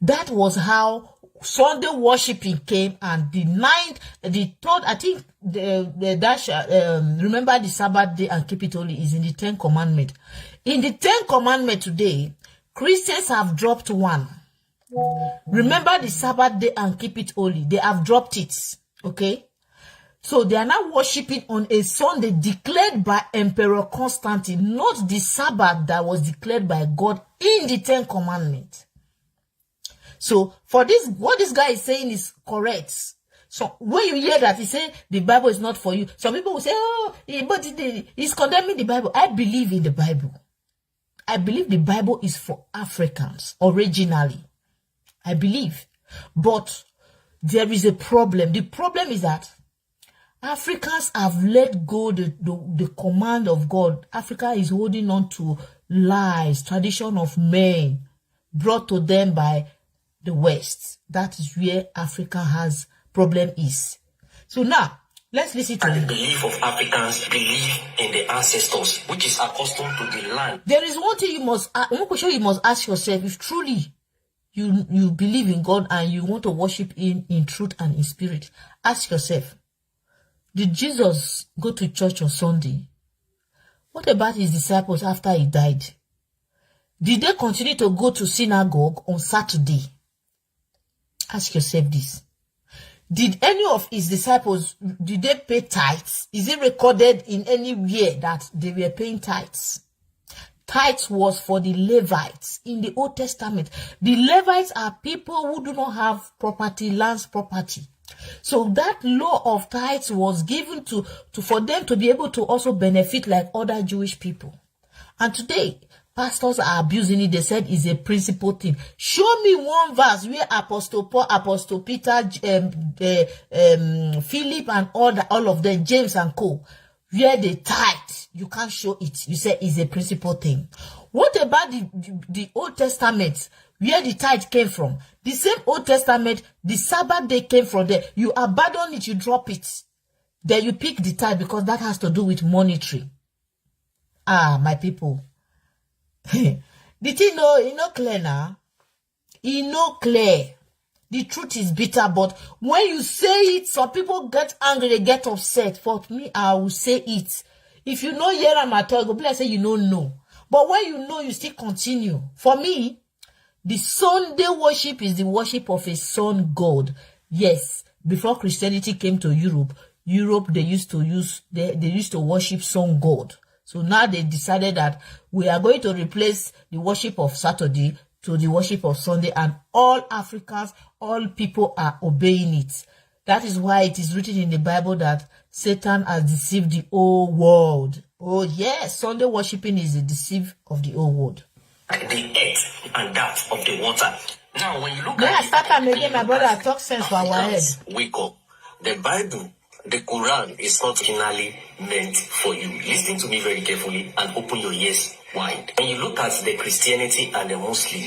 That was how Sunday worshiping came, and the third, I think, remember the Sabbath day and keep it holy is in the 10 Commandments. In the 10 Commandments today, Christians have dropped one. Remember the Sabbath day and keep it holy. They have dropped it. Okay? So they are now worshiping on a Sunday declared by Emperor Constantine, not the Sabbath that was declared by God in the 10 Commandments. So for this, what this guy is saying is correct. So when you hear that he say the Bible is not for you, some people will say, oh, but he's condemning the Bible. I believe in the Bible. I believe the Bible is for Africans originally. I believe. But there is a problem. The problem is that Africans have let go the command of God. Africa is holding on to lies, tradition of men brought to them by the West. That is where Africa has problem is. So now, let's listen to the belief of Africans believe in the ancestors, which is accustomed to the land. There is one thing you must ask yourself, if truly you believe in God and you want to worship in truth and in spirit. Ask yourself, did Jesus go to church on Sunday? What about his disciples after he died? Did they continue to go to synagogue on Saturday? Ask yourself this. Did any of his disciples, did they pay tithes? Is it recorded in anywhere that they were paying tithes? Tithes was for the Levites in the Old Testament. The Levites are people who do not have property, lands property. So that law of tithes was given to for them to be able to also benefit like other Jewish people. And today, Pastors are abusing it. They said it's a principle thing. Show me one verse where Apostle Paul, Apostle Peter, Philip, and all of them, James and co, where they tithe. You can't show it. You say it's a principle thing. What about the Old Testament, where the tithe came from? The same Old Testament, the Sabbath day came from there. You abandon it, you drop it. Then you pick the tithe because that has to do with monetary. My people. The thing, clear now. Clear. The truth is bitter, but when you say it, some people get angry, they get upset. For me, I will say it. If you know here I'm at all, go say you don't know. But when you know, you still continue. For me, the Sunday worship is the worship of a sun god. Yes, before Christianity came to Europe, they used to worship sun god. So now they decided that we are going to replace the worship of Saturday to the worship of Sunday, and all Africans, all people are obeying it. That is why it is written in the Bible that Satan has deceived the whole world. Oh yes, Sunday worshiping is the deceive of the whole world. The earth and that of the water. Now, when you look at again, my brother talk sense for our head. Wake up. The Bible, the Quran is not originally meant for you. Listen to me very carefully and open your ears wide. When you look at the Christianity and the Muslim,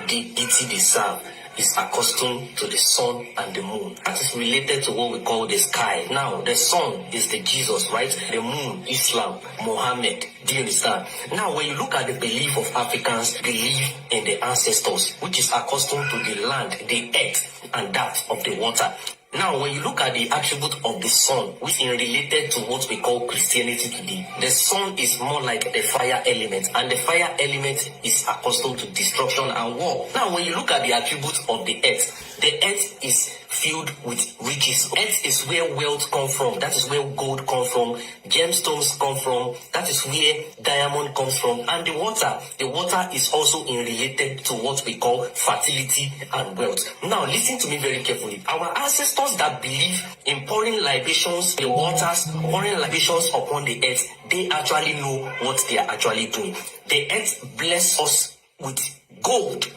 the deity they serve is accustomed to the sun and the moon. That is related to what we call the sky. Now, the sun is the Jesus, right? The moon, Islam, Muhammad. Do you understand? Now, when you look at the belief of Africans, believe in the ancestors, which is accustomed to the land, the earth, and that of the water. Now, when you look at the attribute of the sun, which is related to what we call Christianity today, the sun is more like the fire element, and the fire element is accustomed to destruction and war. Now, when you look at the attributes of the earth is filled with riches. Earth is where wealth comes from. That is where gold comes from. Gemstones come from. That is where diamond comes from. And the water is also related to what we call fertility and wealth. Now, listen to me very carefully. Our ancestors that believe in pouring libations in waters, pouring libations upon the earth, they actually know what they are actually doing. The earth bless us with gold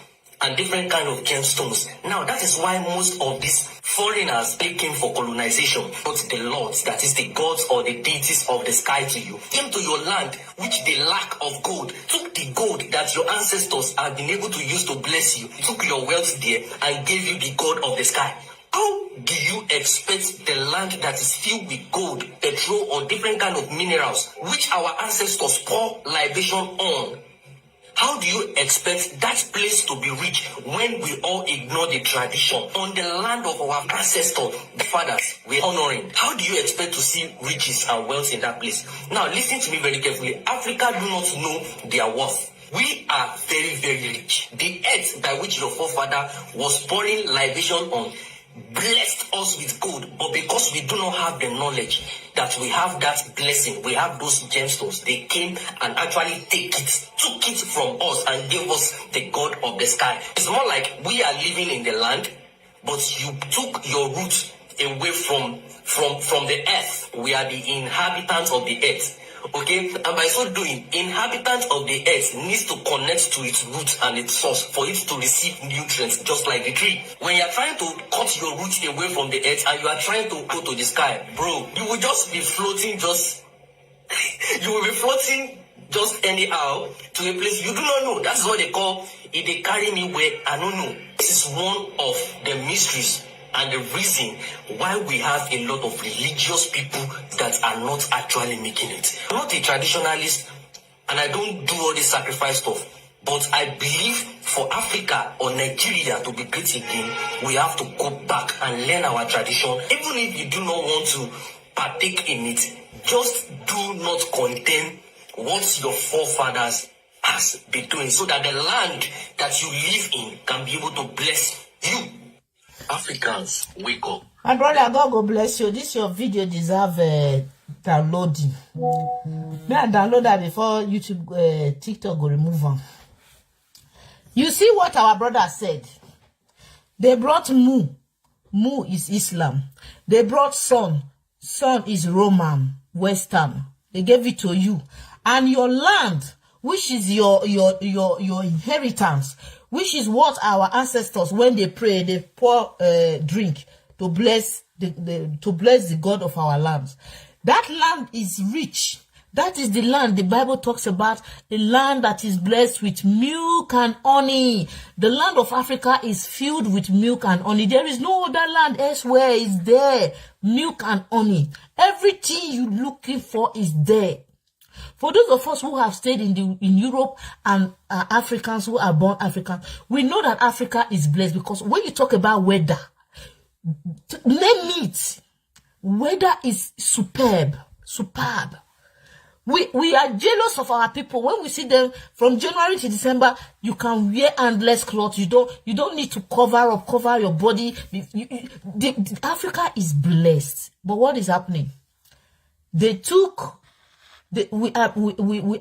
and different kind of gemstones. Now, that is why most of these foreigners, they came for colonization. But the lords, that is the gods or the deities of the sky to you, came to your land, which they lack of gold, took the gold that your ancestors have been able to use to bless you, took your wealth there and gave you the god of the sky. How do you expect the land that is filled with gold, petrol, or different kind of minerals, which our ancestors pour libation on? How do you expect that place to be rich when we all ignore the tradition on the land of our ancestors, the fathers we're honoring? How do you expect to see riches and wealth in that place? Now, listen to me very carefully. Africa do not know their worth. We are very, very rich. The earth by which your forefather was pouring libation on blessed us with gold, but because we do not have the knowledge that we have that blessing, we have those gemstones, they came and actually took it from us and gave us the God of the sky. It's more like we are living in the land, but you took your roots away from the earth. We are the inhabitants of the earth. Okay, and by so doing, inhabitants of the earth needs to connect to its roots and its source for it to receive nutrients, just like the tree. When you're trying to cut your roots away from the earth and you are trying to go to the sky, bro, you will just be floating just anyhow to a place you do not know. That's what they call, if they carry me where I don't know. This is one of the mysteries and the reason why we have a lot of religious people that are not actually making it. I'm not a traditionalist and I don't do all this sacrifice stuff. But I believe for Africa or Nigeria to be great again, we have to go back and learn our tradition. Even if you do not want to partake in it, just do not condemn what your forefathers has been doing, so that the land that you live in can be able to bless you. Africans, wake up. My brother, God go bless you. This your video deserve downloading. May I download that before YouTube, TikTok go remove them. You see what our brother said? They brought Mu. Mu is Islam. They brought Sun. Sun is Roman, Western. They gave it to you. And your land, which is your inheritance, which is what our ancestors, when they pray, they pour drink to bless the God of our lands. That land is rich. That is the land the Bible talks about, a land that is blessed with milk and honey. The land of Africa is filled with milk and honey. There is no other land elsewhere is there. Milk and honey. Everything you're looking for is there. For those of us who have stayed in Europe and Africans who are born African, we know that Africa is blessed, because when you talk about weather, name it, weather is superb. We are jealous of our people. When we see them from January to December, you can wear endless clothes. You don't need to cover your body. Africa is blessed. But what is happening? We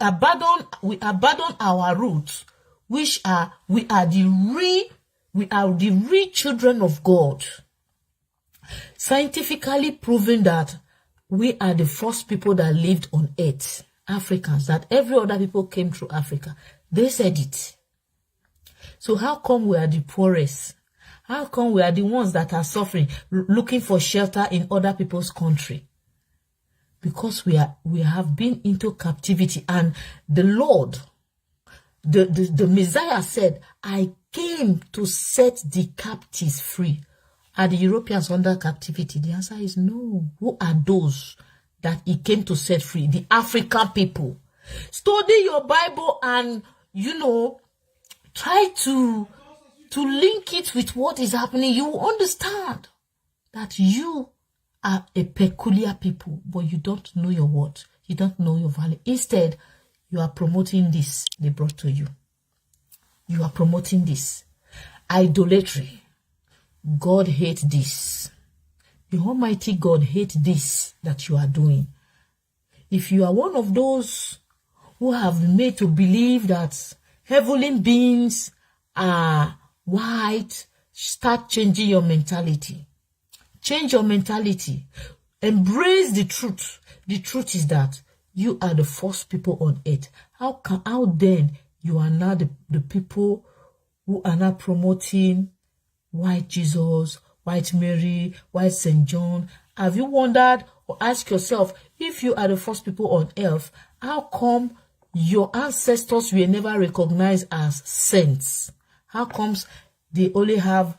abandon our roots, which are we are the real children of God. Scientifically proven that we are the first people that lived on earth, Africans, that every other people came through Africa. They said it. So how come we are the poorest? How come we are the ones that are suffering, looking for shelter in other people's country? Because we have been into captivity, and the Lord, the Messiah said, I came to set the captives free. Are the Europeans under captivity? The answer is no. Who are those that he came to set free? The African people. Study your Bible and, try to link it with what is happening. You will understand that you are a peculiar people, but you don't know your worth. You don't know your value. Instead, you are promoting this they brought to you. You are promoting this. Idolatry. God hates this. The Almighty God hates this that you are doing. If you are one of those who have been made to believe that heavenly beings are white, start changing your mentality. Change your mentality. Embrace the truth. The truth is that you are the first people on earth. How then you are now the people who are now promoting white Jesus, white Mary, white St. John? Have you wondered or asked yourself, if you are the first people on earth, how come your ancestors were never recognized as saints? How comes they only have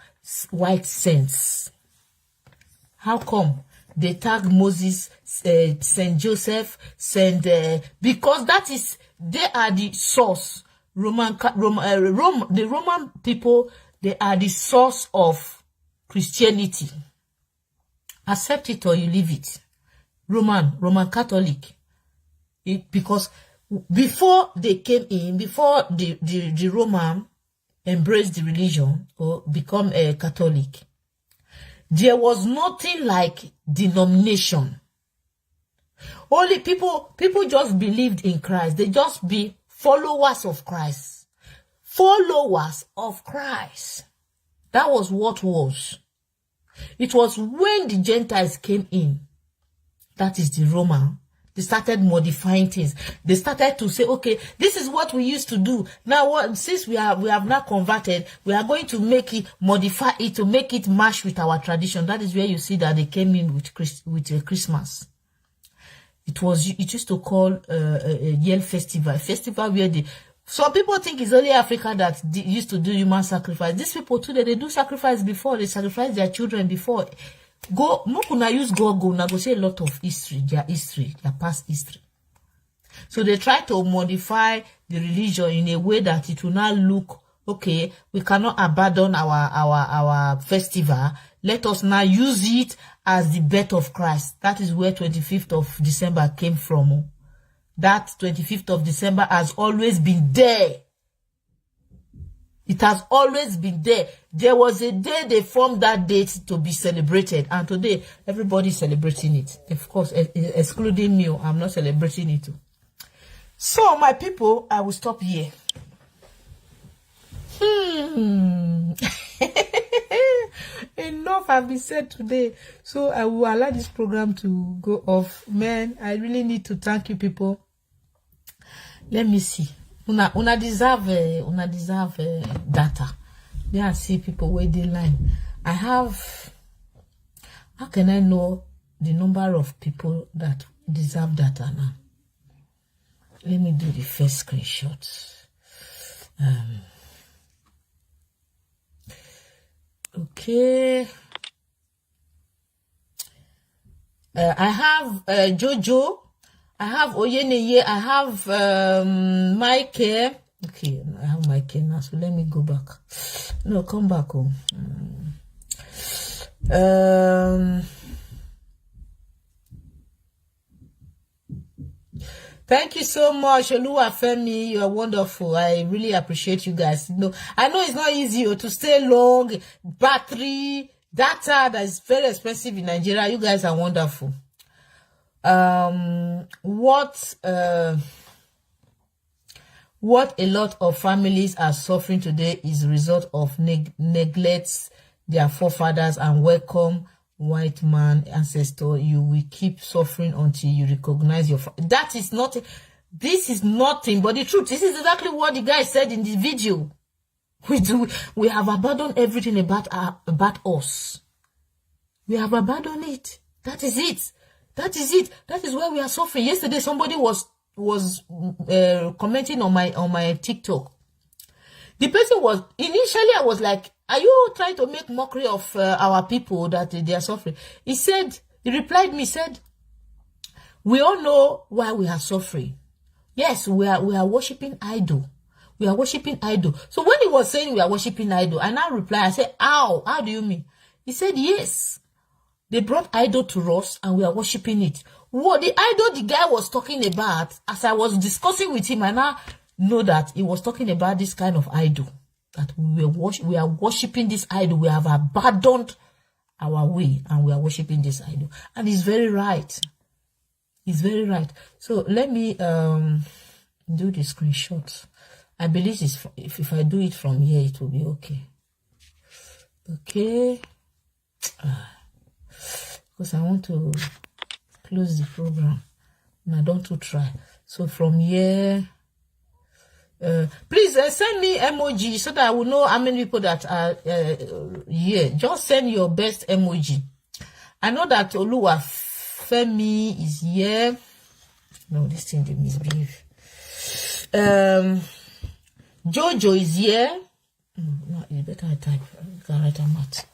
white saints? How come they tag Moses, St. Joseph, because they are the source. The Roman people, they are the source of Christianity. Accept it or you leave it. Roman Catholic. Because before they came in, before the Roman embraced the religion or become a Catholic, there was nothing like denomination. Only people just believed in Christ. They just be followers of Christ. Followers of Christ. That was what was. It was when the Gentiles came in, that is the Roman, they started modifying things. They started to say, okay, this is what we used to do. Now, since we have now converted, we are going to modify it to make it match with our tradition. That is where you see that they came in with Christmas. It used to call a Yale festival where some people think it's only Africa that used to do human sacrifice. These people today, they do sacrifice before. They sacrifice their children before. Use Google, now go see a lot of history, their past history. So they try to modify the religion in a way that it will not look, okay, we cannot abandon our festival. Let us now use it as the birth of Christ. That is where 25th of December came from. That 25th of December has always been there. It has always been there. There was a day they formed that date to be celebrated. And today, everybody's celebrating it. Of course, excluding me, I'm not celebrating it too. So, my people, I will stop here. Enough have been said today. So, I will allow this program to go off. Man, I really need to thank you people. Let me see. Una deserve data. There I see people waiting line. I have. How can I know the number of people that deserve data now? Let me do the first screenshot. Okay. I have Jojo. I have Oyeneye. I have Mike. Okay, I have Mike now. So let me go back. No, come back home. Thank you so much, Oluwafemi. You are wonderful. I really appreciate you guys. I know it's not easy to stay long. Battery, data that is very expensive in Nigeria. You guys are wonderful. What a lot of families are suffering today is a result of neglects their forefathers and welcome white man ancestor. You will keep suffering until you recognize your that is not. This is nothing but the truth. This is exactly what the guy said in the video. We have abandoned everything about us. We have abandoned it. That is it. That is it. That is why we are suffering. Yesterday, somebody was commenting on my TikTok. The person was initially, I was like, "Are you trying to make mockery of our people that they are suffering?" He replied me, said, "We all know why we are suffering. Yes, we are worshiping idol. We are worshiping idol." So when he was saying we are worshiping idol, I now replied, I said, "How do you mean?" He said, "Yes. They brought idol to us and we are worshiping it." What the idol the guy was talking about, as I was discussing with him, I now know that he was talking about this kind of idol. That we are worshiping this idol. We have abandoned our way and we are worshiping this idol. And he's very right. He's very right. So let me do the screenshot. I believe if I do it from here, it will be okay. Okay. Because I want to close the program. And I don't want to try. So from here, please send me emoji so that I will know how many people that are here. Just send your best emoji. I know that Oluwafemi is here. No, this thing didn't misbehave. Jojo is here. No, it's better I type. You can write a math.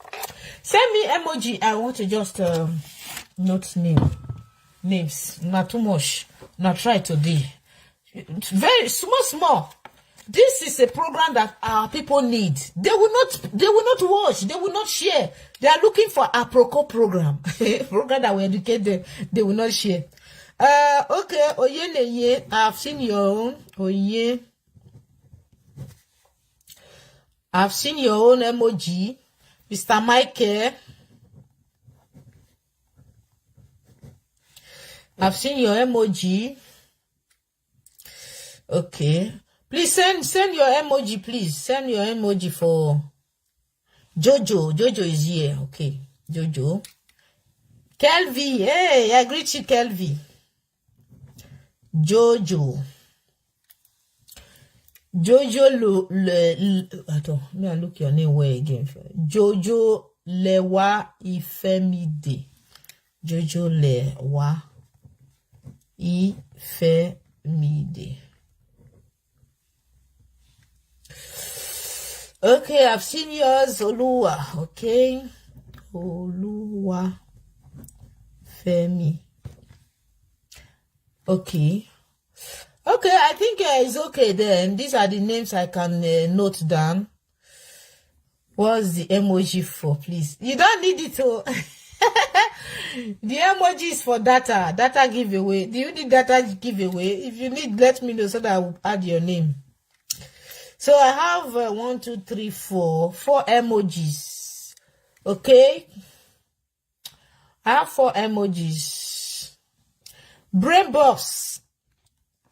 Send me emoji. I want to just note names. Not too much. Not try today. Very small. This is a program that our people need. They will not watch. They will not share. They are looking for a Proco program. Program that will educate them. They will not share. Okay. Oyeneye. I've seen your own. Oye. I've seen your own emoji. Mr. Michael. I've seen your emoji. Okay. Please send your emoji, please. Send your emoji for Jojo. Jojo is here. Okay. Jojo. Kelvi. Hey, I greet you, Kelvi. Jojo. Jojo attends, may I look your name where again? Jojo Lewa Ifemide. Jojo Lewa Ifemide. Okay, I've seen yours, Oluwa. Okay. Oluwa Femi. Okay. Okay, I think it's okay then. These are the names I can note down. What's the emoji for, please? You don't need it to. The emoji is for data. Data giveaway. Do you need data giveaway? If you need, let me know so that I will add your name. So I have 1, 2, 3, 4 emojis. Okay. I have 4 emojis. Brainbox.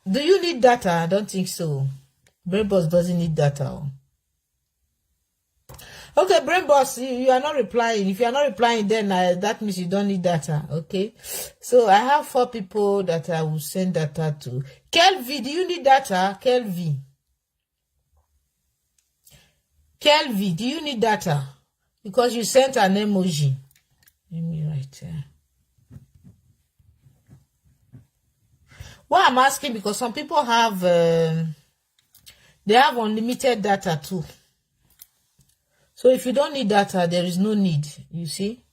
Do you need data? I don't think so. Brainbox doesn't need data. Okay, Brainbox, you are not replying. If you are not replying, then that means you don't need data. Okay. So I have 4 people that I will send data to. Kelvi, do you need data? Kelvi. Kelvi, do you need data? Because you sent an emoji. Let me write here. Well, I'm asking because some people have they have unlimited data too. So if you don't need data, there is no need. You see.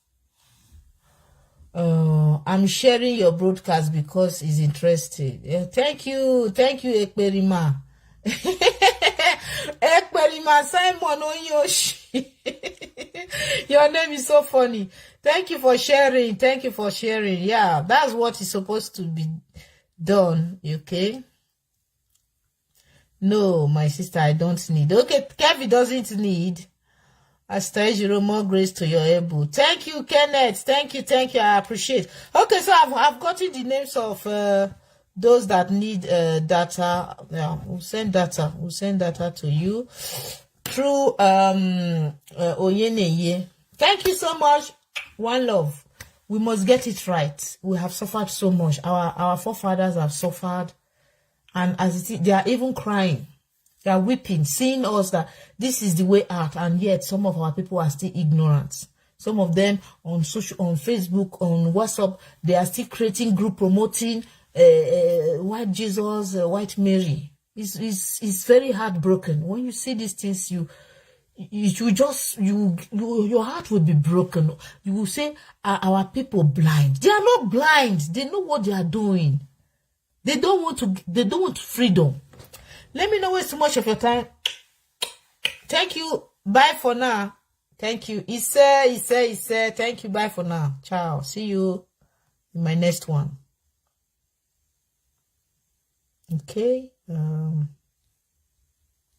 I'm sharing your broadcast because it's interesting. Thank you, Ekperima. Ekperima Simon Onyoshi. Your name is so funny. Thank you for sharing. Thank you for sharing. Yeah, that's what is supposed to be done. Okay. No, my sister, I don't need. Okay, Kevin doesn't need. Ejiro, more grace to your elbow. Thank you, Kenneth. Thank you. I appreciate. Okay, so I've gotten the names of those that need data. Yeah, we'll send data. We'll send data to you through Oyeneye. Thank you so much. One love. We must get it right. We have suffered so much. Our forefathers have suffered, and as it is, they are even crying. They are weeping, seeing us that this is the way out, and yet some of our people are still ignorant. Some of them on Facebook, on WhatsApp, they are still creating group promoting white Jesus, white Mary. It's very heartbroken when you see these things. Your heart will be broken. You will say, are our people blind? They are not blind. They know what they are doing. They don't want freedom. Let me not waste too much of your time. Thank you. Bye for now. Thank you. Ise. Thank you. Bye for now. Ciao. See you in my next one. Okay.